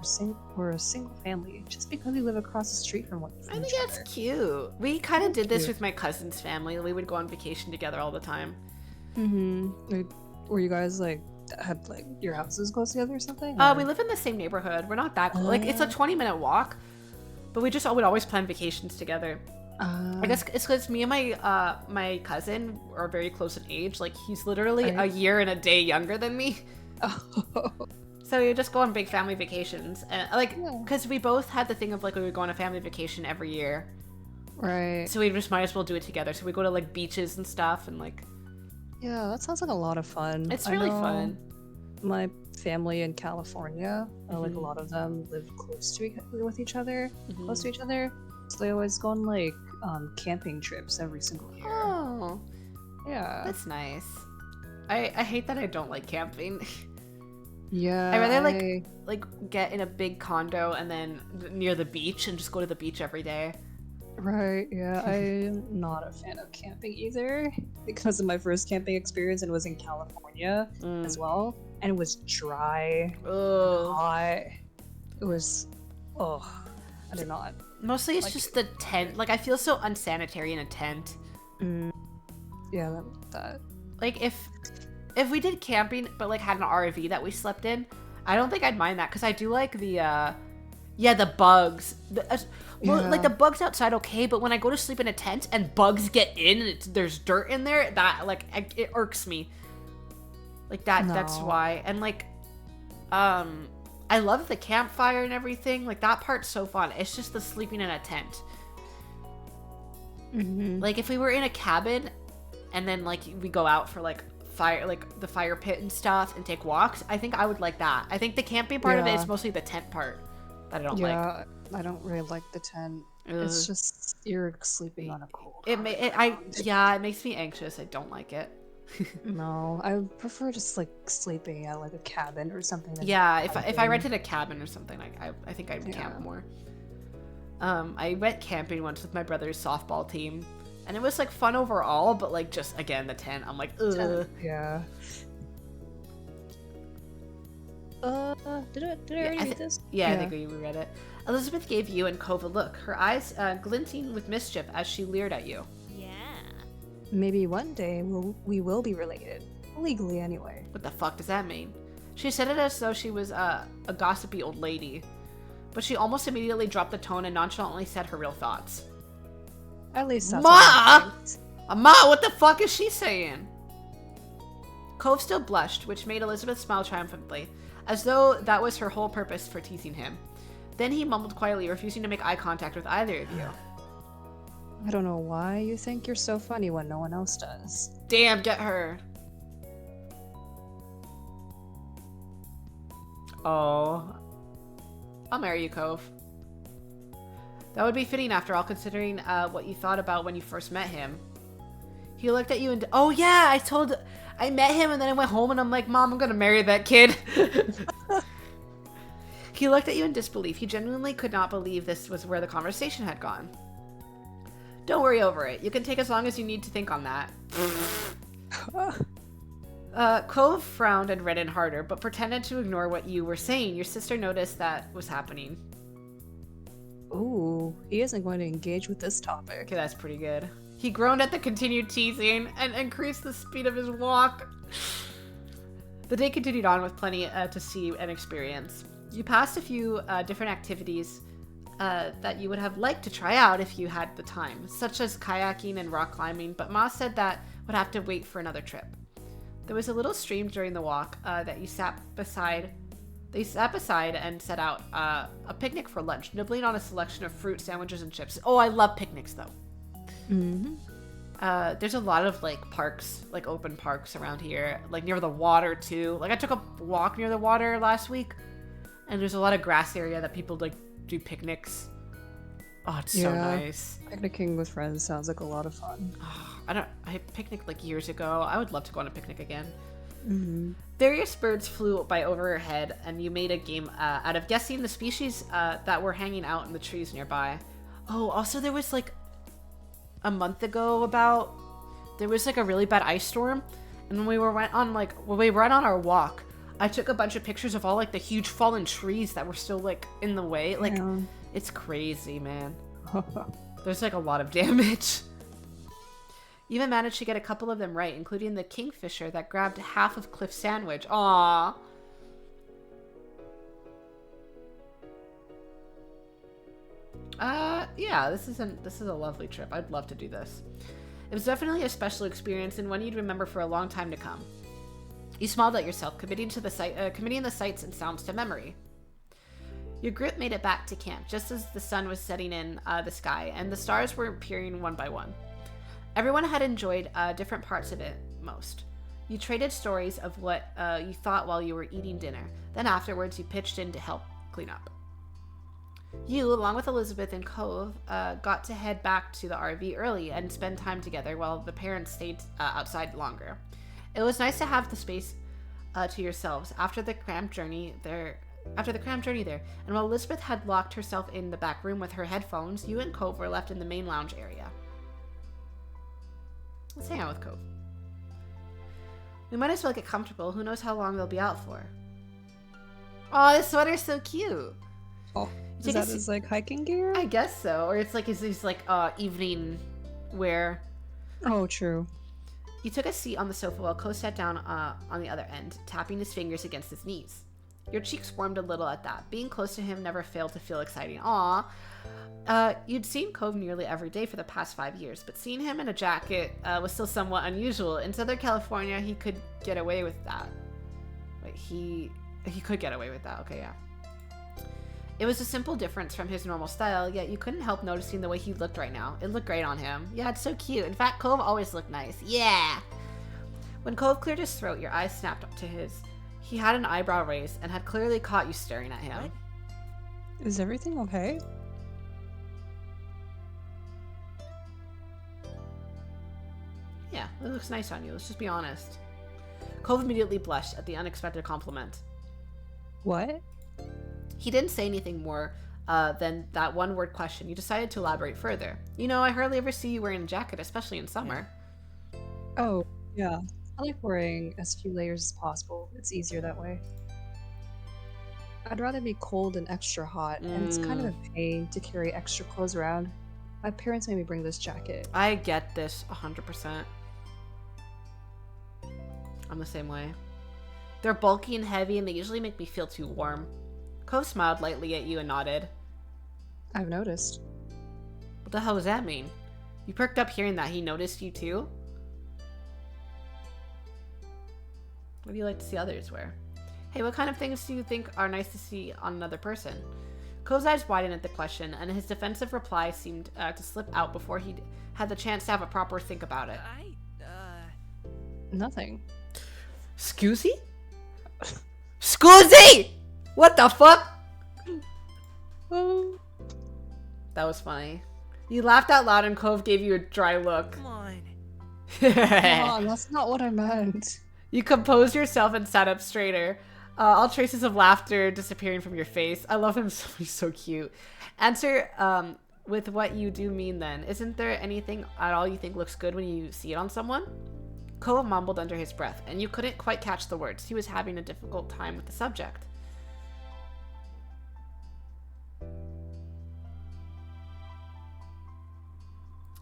we're a single family just because we live across the street from each other. I think that's cute. We kind of did this with my cousin's family. We would go on vacation together all the time. Mm-hmm. Were you guys had your houses close together or something? We live in the same neighborhood. We're not that close. It's a 20-minute walk, but we would always plan vacations together. I guess it's because me and my cousin are very close in age. Like, he's literally a year and a day younger than me. Oh. So we just go on big family vacations, and because we both had the thing of we would go on a family vacation every year, right? So we just might as well do it together. So we go to beaches and stuff, and yeah, that sounds like a lot of fun. It's really fun. My family in California, a lot of them live close to each other, so they always go on like camping trips every single year. Oh, yeah, that's nice. I hate that I don't like camping. Yeah, I rather get in a big condo and then near the beach and just go to the beach every day. Right, yeah, I'm not a fan of camping either because of my first camping experience, and it was in California as well, and it was dry, hot. It was, I did not. Mostly it's just the tent. I feel so unsanitary in a tent. Yeah, that. If we did camping but had an RV that we slept in, I don't think I'd mind that because I do like the bugs. The bugs outside okay, but when I go to sleep in a tent and bugs get in and there's dirt in there, that it irks me. That's why. And I love the campfire and everything. That part's so fun. It's just the sleeping in a tent. If we were in a cabin, and then like we go out for like fire, like the fire pit and stuff, and take walks. I think I would like that. I think the camping part of it is mostly the tent part that I don't like. Yeah, I don't really like the tent. It's just you're sleeping on a cold. It makes me anxious. I don't like it. No, I prefer just like sleeping at like a cabin or something. Yeah, if I rented a cabin or something, like I think I'd camp more. I went camping once with my brother's softball team, and it was like fun overall, but like just again the tent, I'm like, ugh. Yeah. Did I already read this? Yeah, I think we read it. Elizabeth gave you and Cove a look, her eyes glinting with mischief as she leered at you. Yeah. Maybe one day we will be related. Legally, anyway. What the fuck does that mean? She said it as though she was a gossipy old lady, but she almost immediately dropped the tone and nonchalantly said her real thoughts. At least that's Ma! Ma, what the fuck is she saying? Cove still blushed, which made Elizabeth smile triumphantly, as though that was her whole purpose for teasing him. Then he mumbled quietly, refusing to make eye contact with either of you. I don't know why you think you're so funny when no one else does. Damn, get her. Oh. I'll marry you, Cove. That would be fitting after all, considering what you thought about when you first met him. He looked at you and... Oh, yeah, I met him and then I went home and I'm like, Mom, I'm gonna marry that kid. He looked at you in disbelief. He genuinely could not believe this was where the conversation had gone. Don't worry over it. You can take as long as you need to think on that. Cove frowned and reddened harder, but pretended to ignore what you were saying. Your sister noticed that was happening. Ooh, he isn't going to engage with this topic. Okay, that's pretty good. He groaned at the continued teasing and increased the speed of his walk. The day continued on with plenty to see and experience. You passed a few different activities that you would have liked to try out if you had the time, such as kayaking and rock climbing, but Ma said that would have to wait for another trip. There was a little stream during the walk that you sat beside. They sat beside and set out a picnic for lunch, nibbling on a selection of fruit, sandwiches, and chips. Oh, I love picnics, though. Mm-hmm. There's a lot of like parks, like open parks around here, like near the water too. Like I took a walk near the water last week, and there's a lot of grass area that people like do picnics. Oh, it's so nice. Picnicking with friends sounds like a lot of fun. I picnicked like years ago. I would love to go on a picnic again. Mm-hmm. Various birds flew by over your head, and you made a game out of guessing the species that were hanging out in the trees nearby. Oh, also there was like a month ago there was like a really bad ice storm, and when we went on our walk, I took a bunch of pictures of all like the huge fallen trees that were still like in the way. Like it's crazy, man. There's like a lot of damage. You even managed to get a couple of them right, including the kingfisher that grabbed half of Cliff's sandwich. Aww. Yeah, this is a lovely trip. I'd love to do this. It was definitely a special experience and one you'd remember for a long time to come. You smiled at yourself, committing the sights and sounds to memory. Your group made it back to camp just as the sun was setting in the sky, and the stars were appearing one by one. Everyone had enjoyed different parts of it most. You traded stories of what you thought while you were eating dinner. Then afterwards, you pitched in to help clean up. You, along with Elizabeth and Cove, got to head back to the RV early and spend time together while the parents stayed outside longer. It was nice to have the space to yourselves after the cramped journey there. And while Elizabeth had locked herself in the back room with her headphones, you and Cove were left in the main lounge area. Let's hang out with Cove. We might as well get comfortable. Who knows how long they'll be out for. Oh, this sweater's so cute. Oh, is that his like hiking gear? I guess so. Or it's like his like evening wear. Oh, true. You took a seat on the sofa while Cove sat down on the other end, tapping his fingers against his knees. Your cheeks warmed a little at that. Being close to him never failed to feel exciting. Aww. You'd seen Cove nearly every day for the past 5 years, but seeing him in a jacket was still somewhat unusual. In Southern California, he could get away with that. Wait, he could get away with that. Okay, yeah. It was a simple difference from his normal style, yet you couldn't help noticing the way he looked right now. It looked great on him. Yeah, it's so cute. In fact, Cove always looked nice. Yeah! When Cove cleared his throat, your eyes snapped up to his. He had an eyebrow raised and had clearly caught you staring at him. Is everything okay? Yeah, it looks nice on you. Let's just be honest. Cove immediately blushed at the unexpected compliment. What? He didn't say anything more than that one-word question. You decided to elaborate further. You know, I hardly ever see you wearing a jacket, especially in summer. Oh, yeah. I like wearing as few layers as possible. It's easier that way. I'd rather be cold than extra hot, and it's kind of a pain to carry extra clothes around. My parents made me bring this jacket. I get this 100%. I'm the same way. They're bulky and heavy, and they usually make me feel too warm. Cove smiled lightly at you and nodded. I've noticed. What the hell does that mean? You perked up hearing that. He noticed you too? What do you like to see others wear? Hey, what kind of things do you think are nice to see on another person? Cove's eyes widened at the question, and his defensive reply seemed to slip out before he had the chance to have a proper think about it. Nothing. Scoozy? Scoozy! What the fuck? Oh. That was funny. You laughed out loud and Cove gave you a dry look. Come on. Mom, that's not what I meant. You composed yourself and sat up straighter. All traces of laughter disappearing from your face. I love him so he's so cute. Answer with what you do mean then. Isn't there anything at all you think looks good when you see it on someone? Cove mumbled under his breath, and you couldn't quite catch the words. He was having a difficult time with the subject.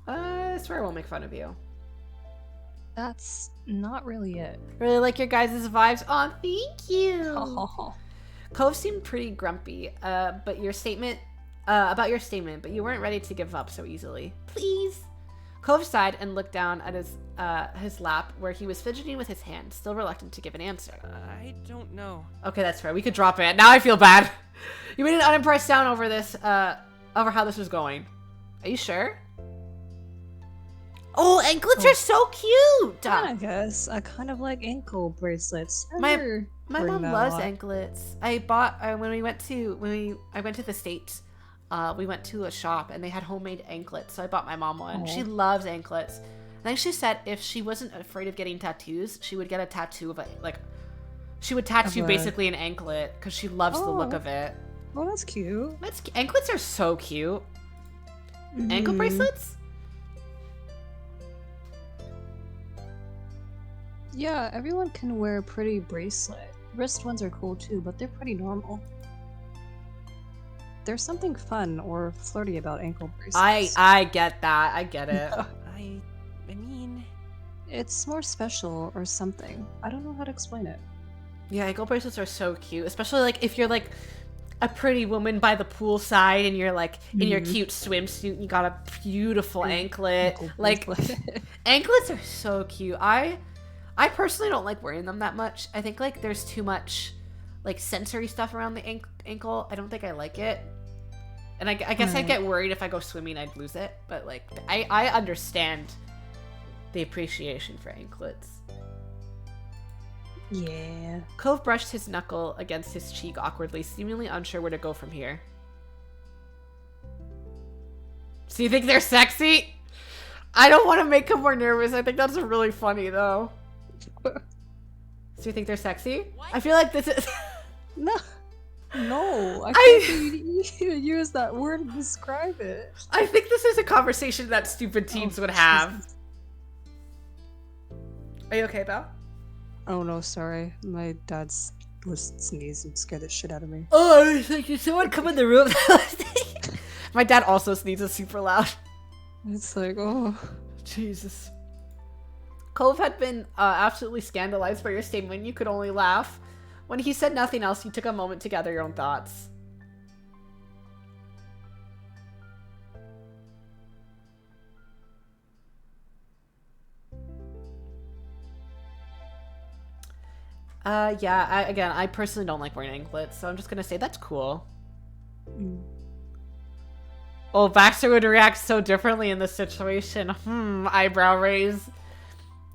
I swear I won't make fun of you. That's not really it. Really like your guys' vibes. Aw, thank you. Oh. Cove seemed pretty grumpy, about your statement, but you weren't ready to give up so easily. Please. Cove sighed and looked down at his lap, where he was fidgeting with his hand, still reluctant to give an answer. I don't know. Okay, that's fair. We could drop it. Now I feel bad. You made an unimpressed sound over this, over how this was going. Are you sure? Oh, anklets are so cute! Yeah, I guess. I kind of like ankle bracelets. My mom loves anklets. I bought when I went to the States. We went to a shop and they had homemade anklets, so I bought my mom one. She loves anklets. I think she said if she wasn't afraid of getting tattoos, she would get a tattoo of it. Like, she would tattoo basically an anklet because she loves the look of it. Oh, that's cute. Anklets are so cute. Ankle bracelets? Yeah, everyone can wear a pretty bracelet. Wrist ones are cool too, but they're pretty normal. There's something fun or flirty about ankle bracelets. I get that. I get it. I mean... It's more special or something. I don't know how to explain it. Yeah, ankle bracelets are so cute, especially like if you're like a pretty woman by the poolside and you're like in your cute swimsuit and you got a beautiful anklet. Like, anklets are so cute. I personally don't like wearing them that much. I think like there's too much like sensory stuff around the ankle. I don't think I like it. And I guess I'd get worried if I go swimming I'd lose it. But like I understand the appreciation for anklets. Yeah. Cove brushed his knuckle against his cheek awkwardly, seemingly unsure where to go from here. So you think they're sexy? I don't want to make him more nervous. I think that's really funny though. So you think they're sexy? What? I feel like this is... No, I can't believe you use that word to describe it. I think this is a conversation that stupid teens would have. Jesus. Are you okay, Belle? Oh no, sorry. My dad was sneezed and scared the shit out of me. Oh, it's like, did someone come in the room? My dad also sneezes super loud. It's like, oh. Jesus. Cove had been absolutely scandalized by your statement. You could only laugh. When he said nothing else, you took a moment to gather your own thoughts. Yeah, I personally don't like wearing anklets, so I'm just gonna say that's cool. Oh, Baxter would react so differently in this situation. Eyebrow raise.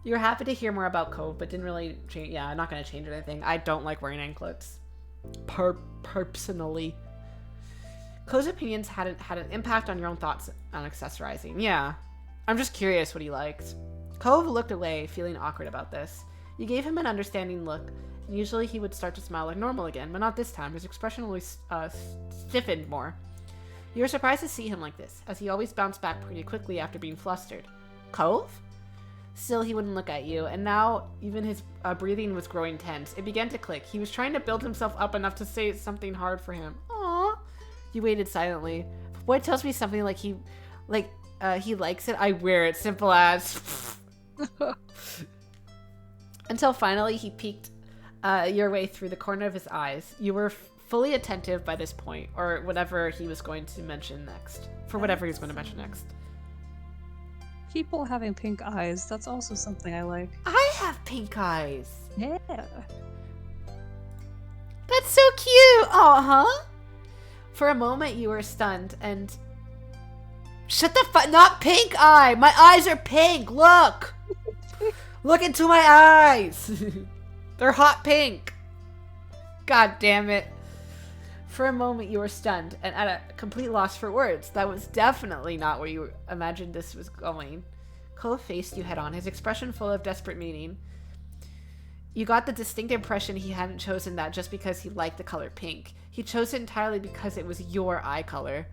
You're happy to hear more about Cove, but didn't really change. Yeah, I'm not going to change anything. I don't like wearing anklets. Personally. Cove's opinions had an impact on your own thoughts on accessorizing. Yeah. I'm just curious what he likes. Cove looked away, feeling awkward about this. You gave him an understanding look, and usually he would start to smile like normal again, but not this time. His expression only stiffened more. You were surprised to see him like this, as he always bounced back pretty quickly after being flustered. Cove? Still, he wouldn't look at you, and now even his breathing was growing tense. It began to click. He was trying to build himself up enough to say something hard for him. Aww. You waited silently. Boy tells me something like he likes it. I wear it. Simple as. Until finally he peeked your way through the corner of his eyes. You were fully attentive by this point, or whatever he was going to mention next. For whatever he was going to mention next. People having pink eyes, that's also something I like. I have pink eyes. Yeah. That's so cute. Uh-huh. For a moment you were stunned and... Shut the fuck... Not pink eye! My eyes are pink! Look! Look into my eyes! They're hot pink! God damn it. For a moment you were stunned and at a complete loss for words. That was definitely not where you imagined this was going. Cove faced you head on, his expression full of desperate meaning. You got the distinct impression he hadn't chosen that just because he liked the color pink. He chose it entirely because it was your eye color.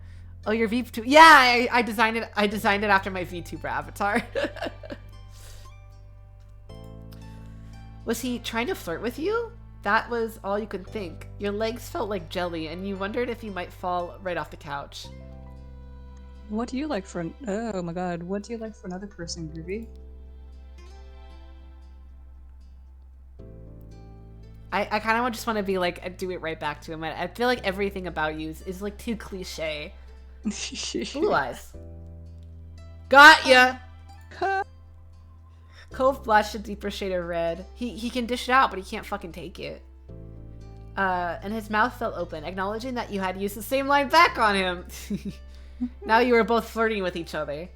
Oh, your VTuber. Yeah, I designed it. I designed it after my VTuber avatar. Was he trying to flirt with you? That was all you could think. Your legs felt like jelly, and you wondered if you might fall right off the couch. What do you like for oh my god, what do you like for another person, Groovy? I kind of just want to be like, do it right back to him. I feel like everything about you is like too cliche. Blue eyes. Got ya! Cove blushed a deeper shade of red. He can dish it out, but he can't fucking take it. And his mouth fell open, acknowledging that you had used the same line back on him. Now you were both flirting with each other.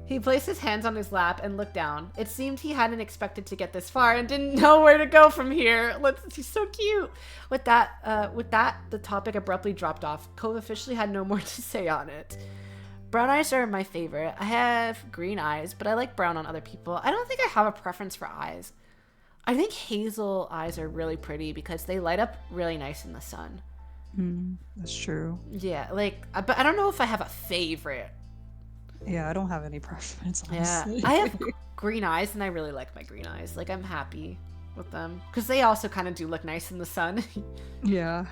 He placed his hands on his lap and looked down. It seemed he hadn't expected to get this far and didn't know where to go from here. He's so cute. With that, the topic abruptly dropped off. Cove officially had no more to say on it. Brown eyes are my favorite. I have green eyes, but I like brown on other people. I don't think I have a preference for eyes. I think hazel eyes are really pretty because they light up really nice in the sun. That's true. Yeah, but I don't know if I have a favorite. Yeah, I don't have any preference, honestly. Yeah, I have green eyes, and I really like my green eyes. Like, I'm happy with them. Because they also kind of do look nice in the sun. Yeah.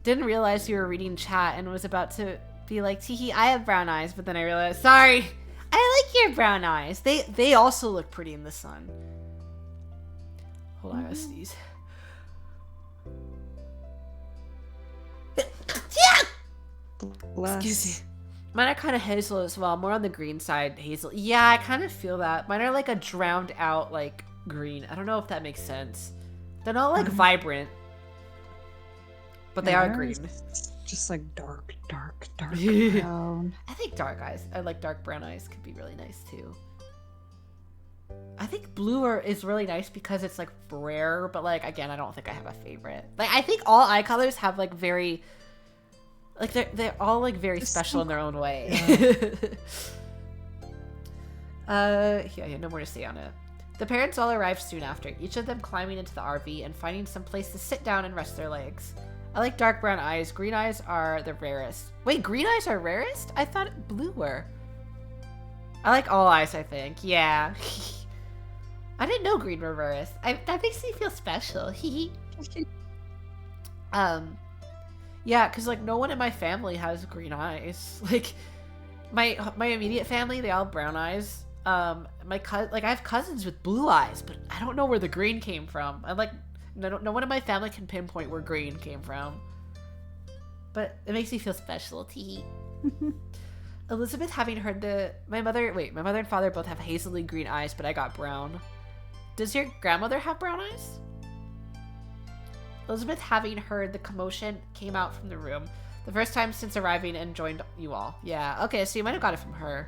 Didn't realize you were reading chat and was about to be like, teehee, I have brown eyes. But then I realized, sorry, I like your brown eyes. They also look pretty in the sun. Hold on, I gotta sneeze. Bless. Excuse me. Mine are kind of hazel as well. More on the green side, hazel. Yeah, I kind of feel that. Mine are like a drowned out, like, green. I don't know if that makes sense. They're not, like, vibrant. But they are green. Just, like, dark brown. I think dark eyes. I like dark brown eyes. Could be really nice, too. I think blue is really nice because it's, like, rare. But, like, again, I don't think I have a favorite. Like, I think all eye colors have, like, very... Like, they're all, like, very special in their own way. Yeah, no more to say on it. The parents all arrived soon after, each of them climbing into the RV and finding some place to sit down and rest their legs. I like dark brown eyes. Green eyes are the rarest. Wait, green eyes are rarest? I thought blue were. I like all eyes, I think. Yeah. I didn't know green were rarest. That makes me feel special. Yeah, because, like, no one in my family has green eyes. Like, my immediate family, they all have brown eyes. I have cousins with blue eyes, but I don't know where the green came from. I'm like, no one in my family can pinpoint where green came from. But it makes me feel special. Tee. Elizabeth, having heard my mother and father both have hazily green eyes, but I got brown. Does your grandmother have brown eyes? Elizabeth, having heard the commotion, came out from the room. The first time since arriving and joined you all. Yeah, okay, so you might have got it from her.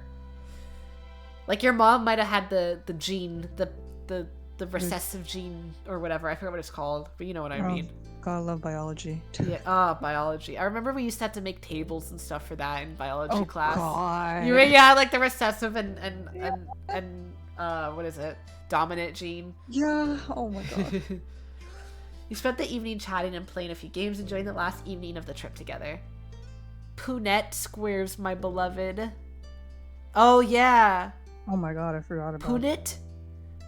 Like, your mom might have had the gene, the recessive gene, or whatever. I forget what it's called, but you know what I mean. Gotta love biology. Yeah, biology. I remember we used to have to make tables and stuff for that in biology class. God. Yeah, like the recessive and what is it? Dominant gene. Yeah. Oh my god. You spent the evening chatting and playing a few games, enjoying the last evening of the trip together. Poonette squares, my beloved. Oh yeah. Oh my god, I forgot about Poonette.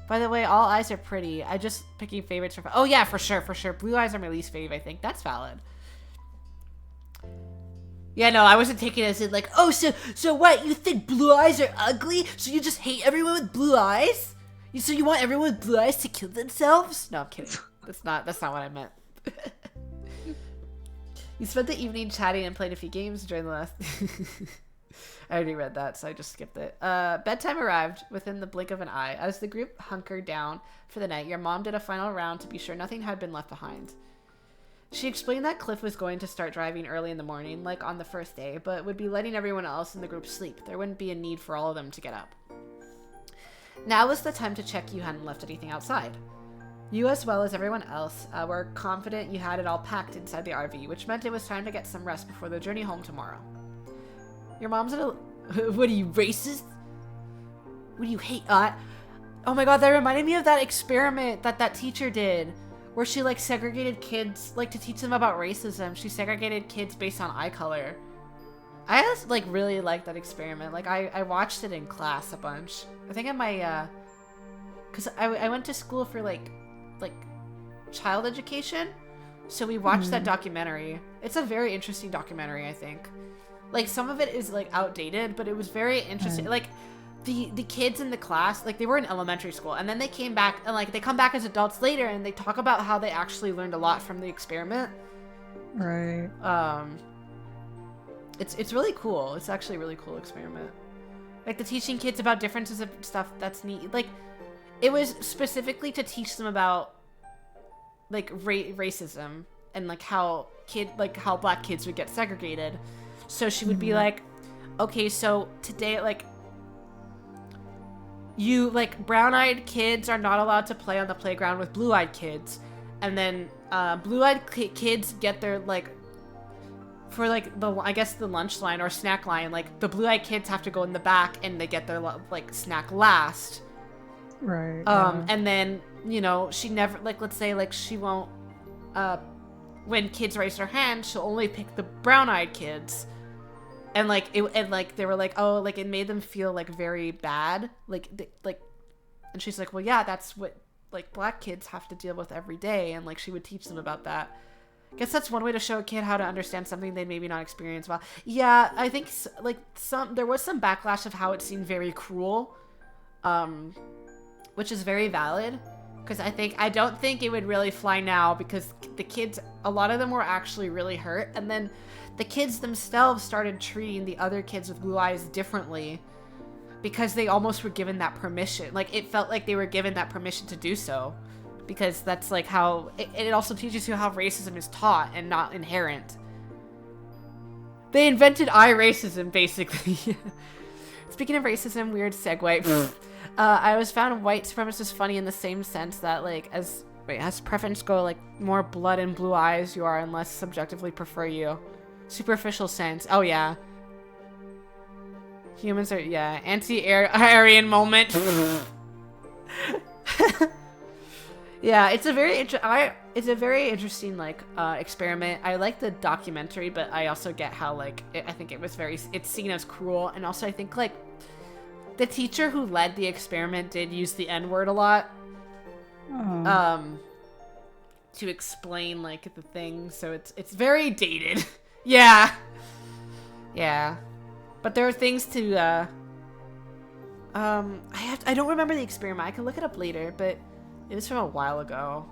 By the way, all eyes are pretty. I just picking favorites for. Oh yeah, for sure. Blue eyes are my least fave. I think that's valid. Yeah, no, I wasn't taking it as in like, oh, so what? You think blue eyes are ugly? So you just hate everyone with blue eyes? So you want everyone with blue eyes to kill themselves? No, I'm kidding. That's not what I meant. You spent the evening chatting and playing a few games during the last. I already read that, so I just skipped it. Bedtime arrived within the blink of an eye. As the group hunkered down for the night, your mom did a final round to be sure nothing had been left behind. She explained that Cliff was going to start driving early in the morning, like on the first day, but would be letting everyone else in the group sleep. There wouldn't be a need for all of them to get up. Now was the time to check you hadn't left anything outside. You, as well as everyone else, were confident you had it all packed inside the RV, which meant it was time to get some rest before the journey home tomorrow. Your mom's what are you, racist? What do you hate? Oh my god, that reminded me of that experiment that teacher did, where she like segregated kids, like to teach them about racism. She segregated kids based on eye color. I just like really liked that experiment. Like I watched it in class a bunch. I think in my cause I went to school for like child education, so we watched that documentary. It's a very interesting documentary, I think. Like, some of it is, like, outdated, but it was very interesting. Like, the kids in the class, like, they were in elementary school, and then they came back, and, like, they come back as adults later, and they talk about how they actually learned a lot from the experiment. Right. It's really cool. It's actually a really cool experiment. Like, the teaching kids about differences of stuff, that's neat. Like, it was specifically to teach them about, like, racism, and, like, how black kids would get segregated. So she would be like, okay, so today, like, you, like, brown-eyed kids are not allowed to play on the playground with blue-eyed kids. And then blue-eyed kids get their, like, for, like, I guess the lunch line or snack line, like, the blue-eyed kids have to go in the back and they get their, like, snack last. Right. And then, you know, she never, like, let's say, like, she won't, when kids raise their hand, she'll only pick the brown-eyed kids. And like they were like, oh, like it made them feel like very bad, like, and she's like, well, yeah, that's what like black kids have to deal with every day, and like she would teach them about that. I guess that's one way to show a kid how to understand something they maybe not experience well. Yeah, I think like there was some backlash of how it seemed very cruel, which is very valid, because I don't think it would really fly now, because the kids, a lot of them were actually really hurt, and then the kids themselves started treating the other kids with blue eyes differently because they almost were given that permission. Like, it felt like they were given that permission to do so, because that's like how it also teaches you how racism is taught and not inherent. They invented racism, basically. Speaking of racism, weird segue. I always found white supremacists funny in the same sense that, like, as preference go, like, more blood and blue eyes you are and less subjectively prefer you. Superficial sense. Oh, yeah. Humans are, yeah. Anti-Aryan moment. Yeah, it's a very interesting, like, experiment. I like the documentary, but I also get how, like, I think it's seen as cruel. And also, I think, like, the teacher who led the experiment did use the N-word a lot. To explain, like, the thing. So it's very dated. Yeah. Yeah. But there are things to, I don't remember the experiment. I can look it up later, but it was from a while ago.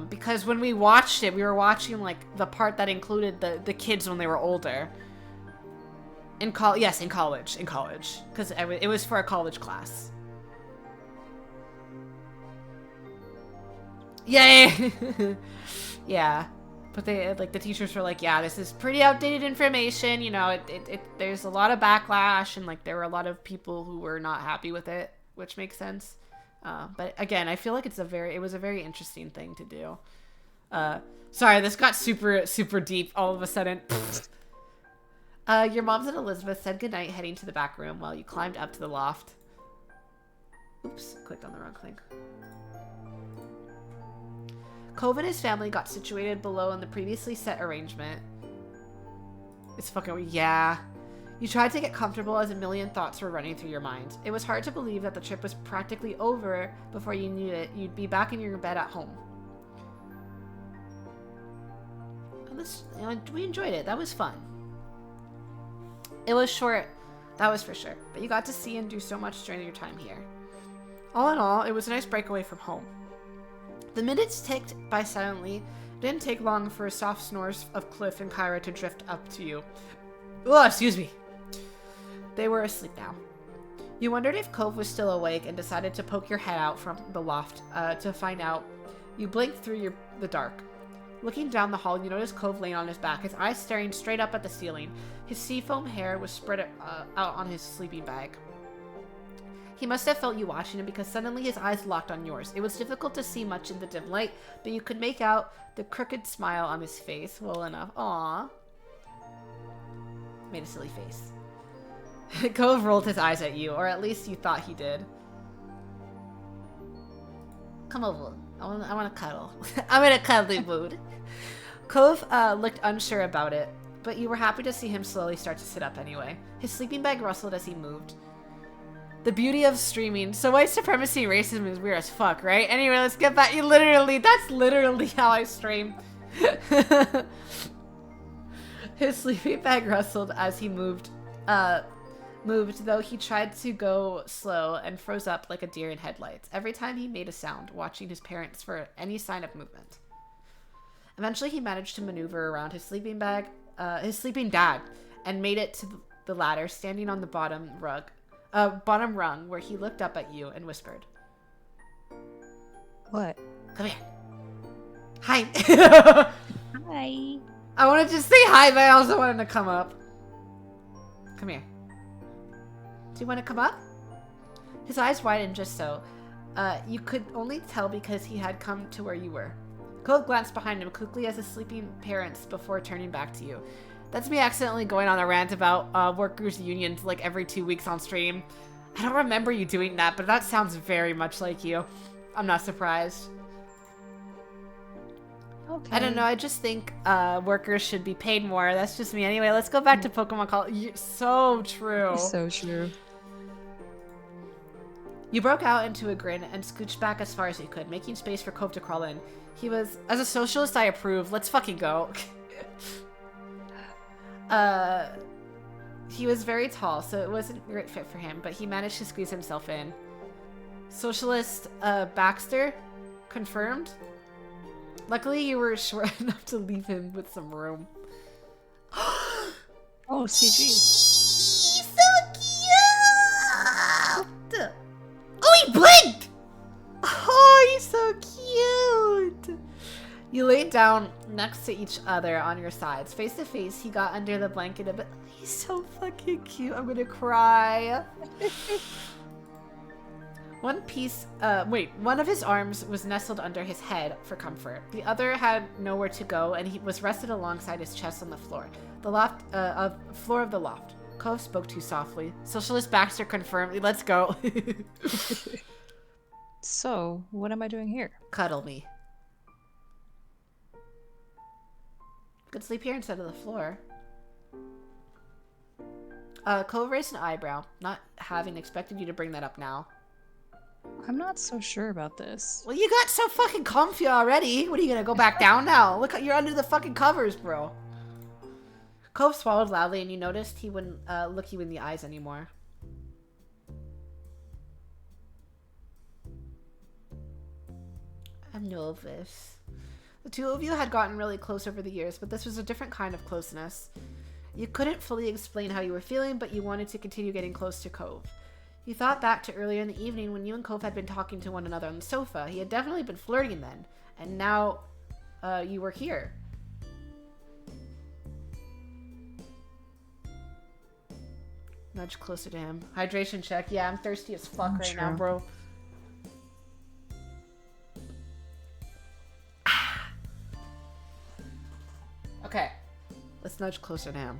Because when we watched it, we were watching, like, the part that included the kids when they were older. In college. Because it was for a college class. Yay! Yeah. But they, like, the teachers were like, yeah, this is pretty outdated information. You know, there's a lot of backlash, and, like, there were a lot of people who were not happy with it, which makes sense. But again, I feel like it was a very interesting thing to do. Sorry, this got super, super deep all of a sudden. Your moms and Elizabeth said goodnight, heading to the back room while you climbed up to the loft. Oops, clicked on the wrong thing. Cove and his family got situated below in the previously set arrangement. It's fucking, yeah. You tried to get comfortable as a million thoughts were running through your mind. It was hard to believe that the trip was practically over before you knew it. You'd be back in your bed at home. And this, you know, we enjoyed it. That was fun. It was short, that was for sure. But you got to see and do so much during your time here. All in all, it was a nice breakaway from home. The minutes ticked by silently. It didn't take long for soft snores of Cliff and Kyra to drift up to you. Oh, excuse me. They were asleep now. You wondered if Cove was still awake and decided to poke your head out from the loft to find out. You blinked through the dark. Looking down the hall, you noticed Cove laying on his back, his eyes staring straight up at the ceiling. His seafoam hair was spread out on his sleeping bag. He must have felt you watching him because suddenly his eyes locked on yours. It was difficult to see much in the dim light, but you could make out the crooked smile on his face well enough. Aww. Made a silly face. Cove rolled his eyes at you, or at least you thought he did. Come over. I want to cuddle. I'm in a cuddly mood. Cove looked unsure about it, but you were happy to see him slowly start to sit up anyway. His sleeping bag rustled as he moved. The beauty of streaming. So white supremacy racism is weird as fuck, right? Anyway, let's get back. That's literally how I stream. His sleeping bag rustled as he moved, though he tried to go slow and froze up like a deer in headlights every time he made a sound, watching his parents for any sign of movement. Eventually, he managed to maneuver around his sleeping dad, and made it to the ladder, standing on the bottom rung, where he looked up at you and whispered, What? "Come here." Hi. Hi. I wanted to say hi, but I also wanted to come up. Come here. Do you want to come up? His eyes widened just so. You could only tell because he had come to where you were. Cole glanced behind him quickly as his sleeping parents before turning back to you. That's me accidentally going on a rant about workers' unions like every 2 weeks on stream. I don't remember you doing that, but that sounds very much like you. I'm not surprised. Okay. I don't know, I just think workers should be paid more. That's just me. Anyway, let's go back to Pokemon Call. So true. So true. You broke out into a grin and scooched back as far as you could, making space for Cove to crawl in. He was, as a socialist, I approve. Let's fucking go. He was very tall, so it wasn't a great fit for him, but he managed to squeeze himself in. Socialist, Baxter? Confirmed? Luckily, you were short enough to leave him with some room. Oh, CG. He's so cute! Oh, he blinked! Oh, he's so cute! You laid down next to each other on your sides. Face to face, he got under the blanket a bit. He's so fucking cute. I'm gonna cry. One of his arms was nestled under his head for comfort. The other had nowhere to go, and he was rested alongside his chest on the floor. Floor of the loft. Cove spoke too softly. Socialist Baxter confirmed. Let's go. So, what am I doing here? Cuddle me. Could sleep here instead of the floor. Cove raised an eyebrow, not having expected you to bring that up now. I'm not so sure about this. Well, you got so fucking comfy already. What are you gonna go back down now? Look, you're under the fucking covers, bro. Cove swallowed loudly, and you noticed he wouldn't look you in the eyes anymore. I'm nervous. The two of you had gotten really close over the years, but this was a different kind of closeness. You couldn't fully explain how you were feeling, but you wanted to continue getting close to Cove. You thought back to earlier in the evening when you and Cove had been talking to one another on the sofa. He had definitely been flirting then, and now you were here. Nudge closer to him. Hydration check. Yeah, I'm thirsty as fuck right now, True. bro. Okay. Let's nudge closer to him.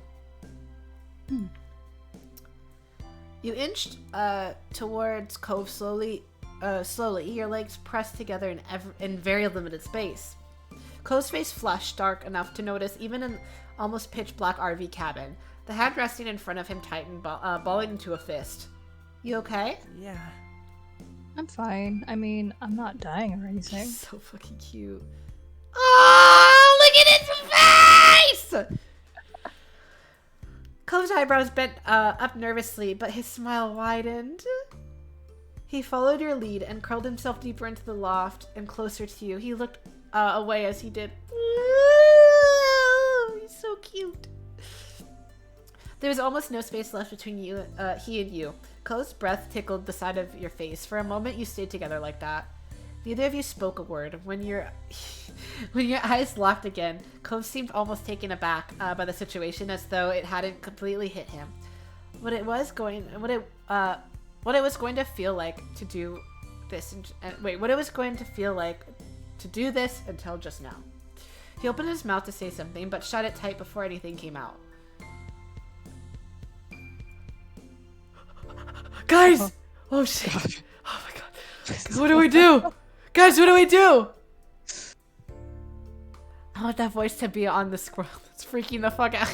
You inched towards Cove slowly, your legs pressed together in very limited space. Cove's face flushed, dark enough to notice even in almost pitch black RV cabin. The hand resting in front of him tightened, balling into a fist. You okay? Yeah. I'm fine. I mean, I'm not dying or anything. So fucking cute. Oh, look at his face! Cove's eyebrows bent up nervously, but his smile widened. He followed your lead and curled himself deeper into the loft and closer to you. He looked away as he did. Ooh, he's so cute. There was almost no space left between he and you. Cove's breath tickled the side of your face. For a moment, you stayed together like that. Neither of you spoke a word. When your eyes locked again, Cove seemed almost taken aback by the situation, as though it hadn't completely hit him. What it was going to feel like to do this. What it was going to feel like to do this until just now. He opened his mouth to say something, but shut it tight before anything came out. Guys! Oh shit! Oh my god! What do we do? Guys, what do we do? I want that voice to be on the scroll. It's freaking the fuck out.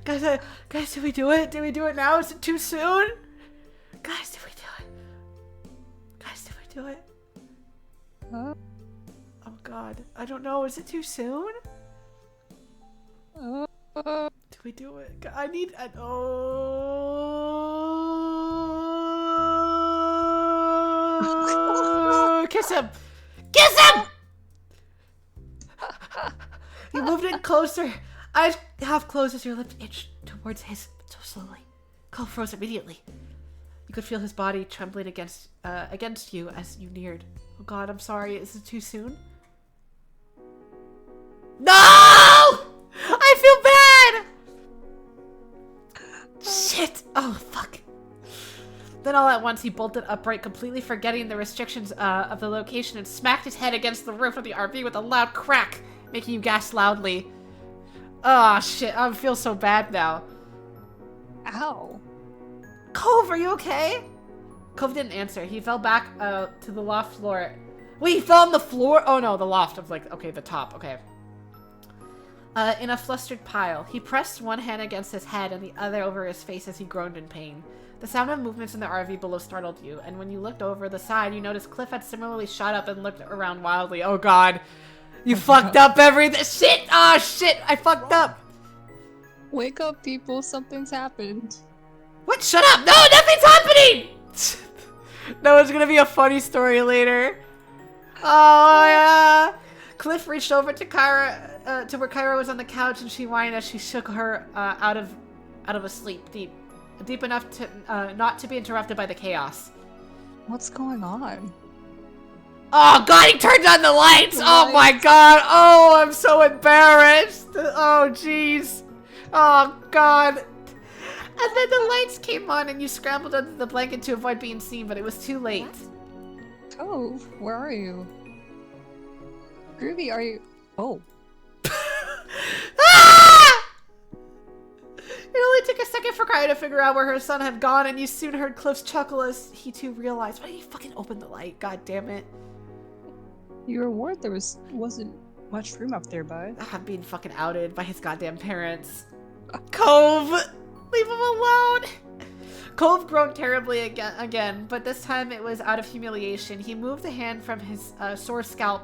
Guys, do we do it? Do we do it now? Is it too soon? Guys, do we do it? Guys, do we do it? Huh? Oh god. I don't know. Is it too soon? Do we do it? I need... Oh! Kiss him! Kiss him! You moved in closer. Eyes half closed as your lips inched towards his, but so slowly. Cole froze immediately. You could feel his body trembling against you as you neared. Oh god, I'm sorry. Is it too soon? No! I feel bad! Shit! Oh, fuck. Then all at once he bolted upright, completely forgetting the restrictions of the location, and smacked his head against the roof of the RV with a loud crack, making you gasp loudly. Oh, shit. I feel so bad now. Ow. Cove, are you okay? Cove didn't answer. He fell back to the loft floor. Wait, he fell on the floor? Oh no, the loft of okay, the top. Okay. In a flustered pile. He pressed one hand against his head and the other over his face as he groaned in pain. The sound of movements in the RV below startled you, and when you looked over the side, you noticed Cliff had similarly shot up and looked around wildly. Oh god. You fucked up everything. Shit! Oh shit! I fucked up! Wake up, people. Something's happened. What? Shut up! No, nothing's happening! No, it's gonna be a funny story later. Oh, yeah. Cliff reached over to Kyra, to where Kyra was on the couch, and she whined as she shook her out of a sleep, deep enough to not to be interrupted by the chaos. What's going on? Oh god, he turned on the lights! Oh my god! Oh, I'm so embarrassed! Oh jeez! Oh god! And then the lights came on and you scrambled under the blanket to avoid being seen, but it was too late. Cove, where are you? Groovy, are you? Oh. Ah! It only took a second for Kaya to figure out where her son had gone, and you soon heard Cliff's chuckle as he too realized. Why did he fucking open the light? God damn it. You were warned there wasn't much room up there, bud. I'm being fucking outed by his goddamn parents. Cove! Leave him alone! Cove groaned terribly again, but this time it was out of humiliation. He moved the hand from his sore scalp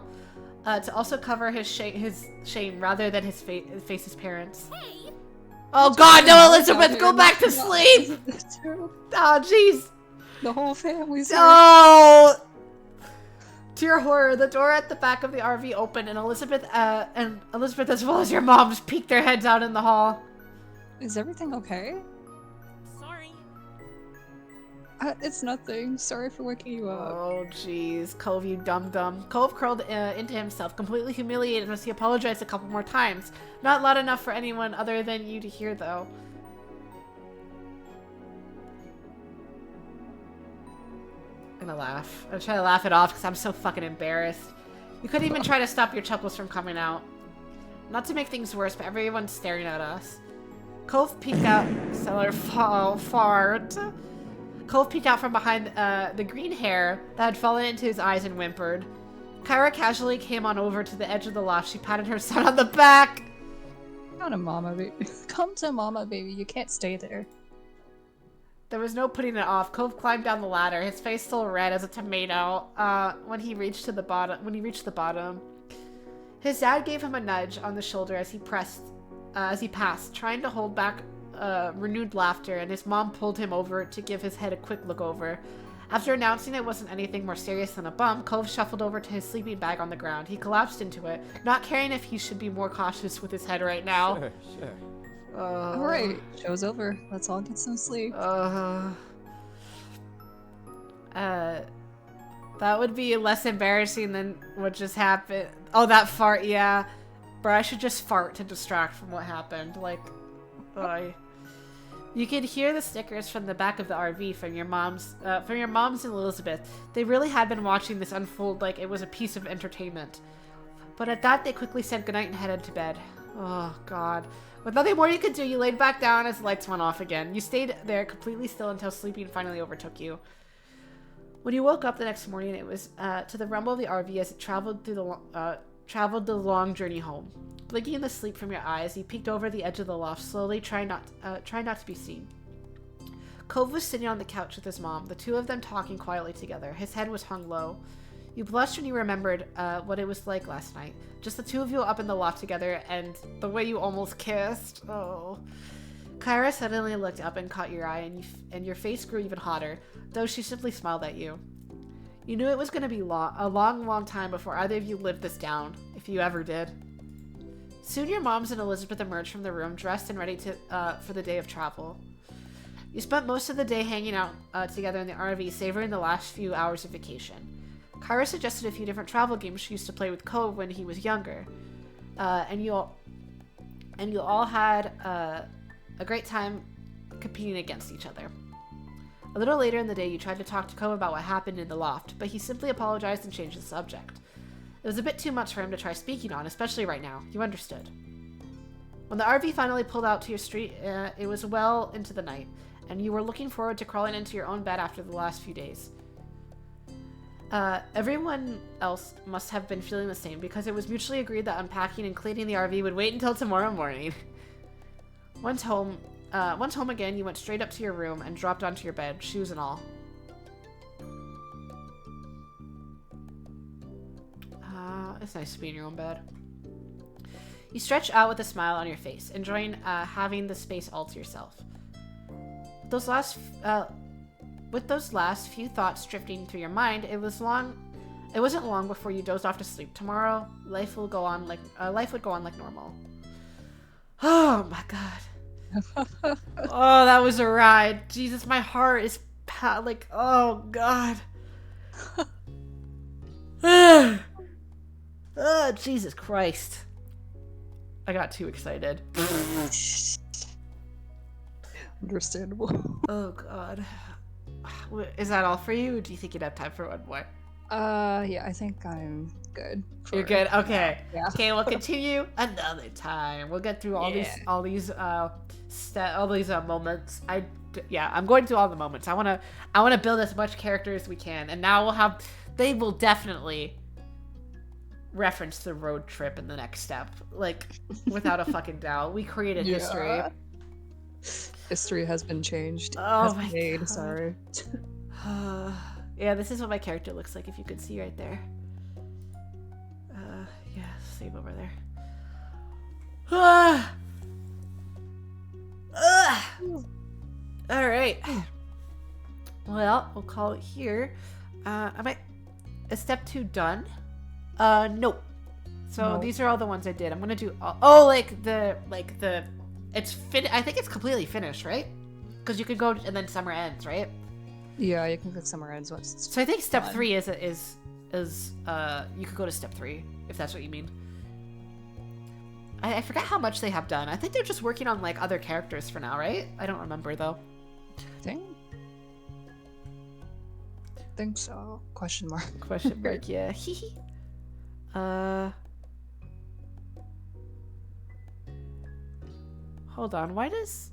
to also cover his shame rather than face his parents. Hey! Oh god, no, Elizabeth, go back to sleep! Oh, jeez. The whole family's here. Oh! To your horror, the door at the back of the RV opened, and Elizabeth as well as your mom just peeked their heads out in the hall. Is everything okay? Sorry. It's nothing. Sorry for waking you up. Oh, jeez. Cove, you dum-dum. Cove curled into himself, completely humiliated as he apologized a couple more times. Not loud enough for anyone other than you to hear, though. gonna laugh. I'm trying to laugh it off because I'm so fucking embarrassed. You couldn't even try to stop your chuckles from coming out. Not to make things worse, but everyone's staring at us. Cove peeked out. Cellar fart. Cove peeked out from behind the green hair that had fallen into his eyes and whimpered. Kyra casually came on over to the edge of the loft. She patted her son on the back. Come to mama, baby. Come to mama, baby. You can't stay there. There was no putting it off. Cove climbed down the ladder, his face still red as a tomato. When he reached the bottom, his dad gave him a nudge on the shoulder as he passed, trying to hold back renewed laughter, and his mom pulled him over to give his head a quick look over. After announcing it wasn't anything more serious than a bump, Cove shuffled over to his sleeping bag on the ground. He collapsed into it, not caring if he should be more cautious with his head right now. Sure. Alright, show's over. Let's all get some sleep. That would be less embarrassing than what just happened. Oh, that fart, yeah. Bro, I should just fart to distract from what happened. Like, you could hear the stickers from the back of the RV from your moms and Elizabeth. They really had been watching this unfold like it was a piece of entertainment. But at that, they quickly said goodnight and headed to bed. Oh, God. With nothing more you could do, you laid back down as the lights went off again. You stayed there completely still until sleeping finally overtook you. When you woke up the next morning, it was to the rumble of the RV as it traveled the long journey home. Blinking in the sleep from your eyes, you peeked over the edge of the loft, slowly trying not to be seen. Cove was sitting on the couch with his mom, the two of them talking quietly together. His head was hung low. You blushed when you remembered what it was like last night. Just the two of you up in the loft together, and the way you almost kissed. Oh. Kyra suddenly looked up and caught your eye, and your face grew even hotter, though she simply smiled at you. You knew it was going to be a long time before either of you lived this down, if you ever did. Soon your moms and Elizabeth emerged from the room, dressed and ready for the day of travel. You spent most of the day hanging out together in the RV, savoring the last few hours of vacation. Kyra suggested a few different travel games she used to play with Cove when he was younger, and you all had a great time competing against each other. A little later in the day, you tried to talk to Cove about what happened in the loft, but he simply apologized and changed the subject. It was a bit too much for him to try speaking on, especially right now. You understood. When the RV finally pulled out to your street, it was well into the night, and you were looking forward to crawling into your own bed after the last few days. Everyone else must have been feeling the same, because it was mutually agreed that unpacking and cleaning the RV would wait until tomorrow morning. Once home again, you went straight up to your room and dropped onto your bed, shoes and all. It's nice to be in your own bed. You stretched out with a smile on your face, enjoying having the space all to yourself. With those last few thoughts drifting through your mind, it wasn't long before you dozed off to sleep. Tomorrow, life would go on like normal. Oh my god. Oh, that was a ride. Jesus, my heart is oh god. Jesus Christ. I got too excited. Understandable. Oh god. Is that all for you, or do you think you'd have time for one more? Yeah, I think I'm good. You're good? Okay. Yeah. Okay, we'll continue another time. We'll get through all these moments. I'm going through all the moments. I wanna build as much character as we can, and now they will definitely reference the road trip in the next step, like without a fucking doubt. We created history. History has been changed. Oh my god. Sorry. Yeah, this is what my character looks like if you could see right there. Yeah, save over there. Alright. Well, we'll call it here. Is step 2 done? Nope. So these are all the ones I did. I'm gonna do I think it's completely finished, right? Because you could go and then summer ends, right? Yeah, you can click summer ends once. So I think step 3 is you could go to step 3 if that's what you mean. I forget how much they have done. I think they're just working on like other characters for now, right? I don't remember though. Think think so. Question mark. Question mark, yeah. Hold on, why does...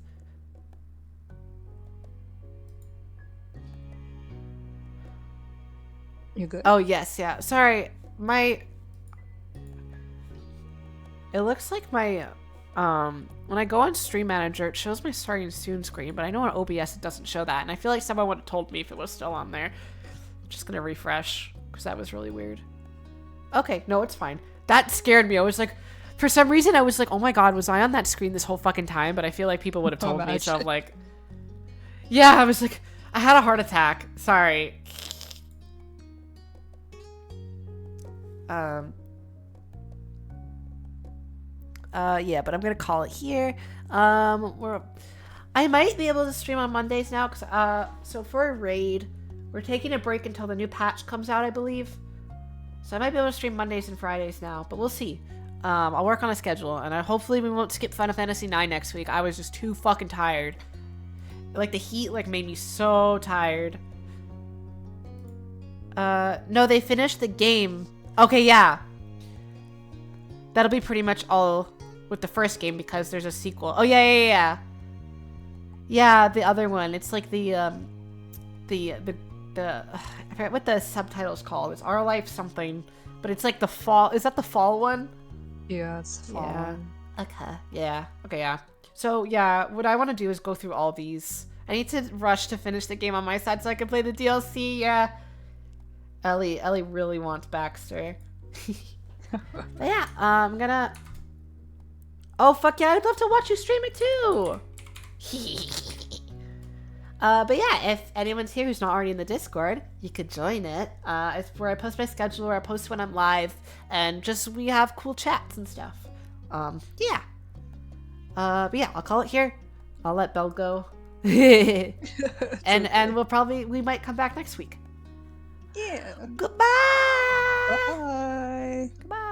You good? Oh, yes, yeah. Sorry, my... It looks like my... When I go on Stream Manager, it shows my starting soon screen, but I know on OBS it doesn't show that, and I feel like someone would have told me if it was still on there. Just gonna refresh, because that was really weird. Okay, no, it's fine. That scared me. I was like... For some reason, I was like, oh my god, was I on that screen this whole fucking time? But I feel like people would have told me, so I'm like... Yeah, I was like... I had a heart attack. Sorry. Yeah, but I'm gonna call it here. I might be able to stream on Mondays now, cause so for a raid, we're taking a break until the new patch comes out, I believe. So I might be able to stream Mondays and Fridays now, but we'll see. I'll work on a schedule, and hopefully we won't skip Final Fantasy IX next week. I was just too fucking tired. Like, the heat, like, made me so tired. No, they finished the game. Okay, yeah. That'll be pretty much all with the first game, because there's a sequel. Oh, yeah. Yeah, the other one. It's like I forget what the subtitle's called. It's Our Life something. But it's like the fall. Is that the fall one? Yeah, it's fall. Yeah. Okay. Yeah. Okay, yeah. So, yeah, what I want to do is go through all these. I need to rush to finish the game on my side so I can play the DLC, yeah. Ellie really wants Baxter. But yeah, I'm gonna... Oh, fuck yeah, I'd love to watch you stream it too! But yeah, if anyone's here who's not already in the Discord, you could join it. It's where I post my schedule, where I post when I'm live, and just we have cool chats and stuff. Yeah. But yeah, I'll call it here. I'll let Belle go. and we might come back next week. Yeah. Goodbye! Bye. Goodbye!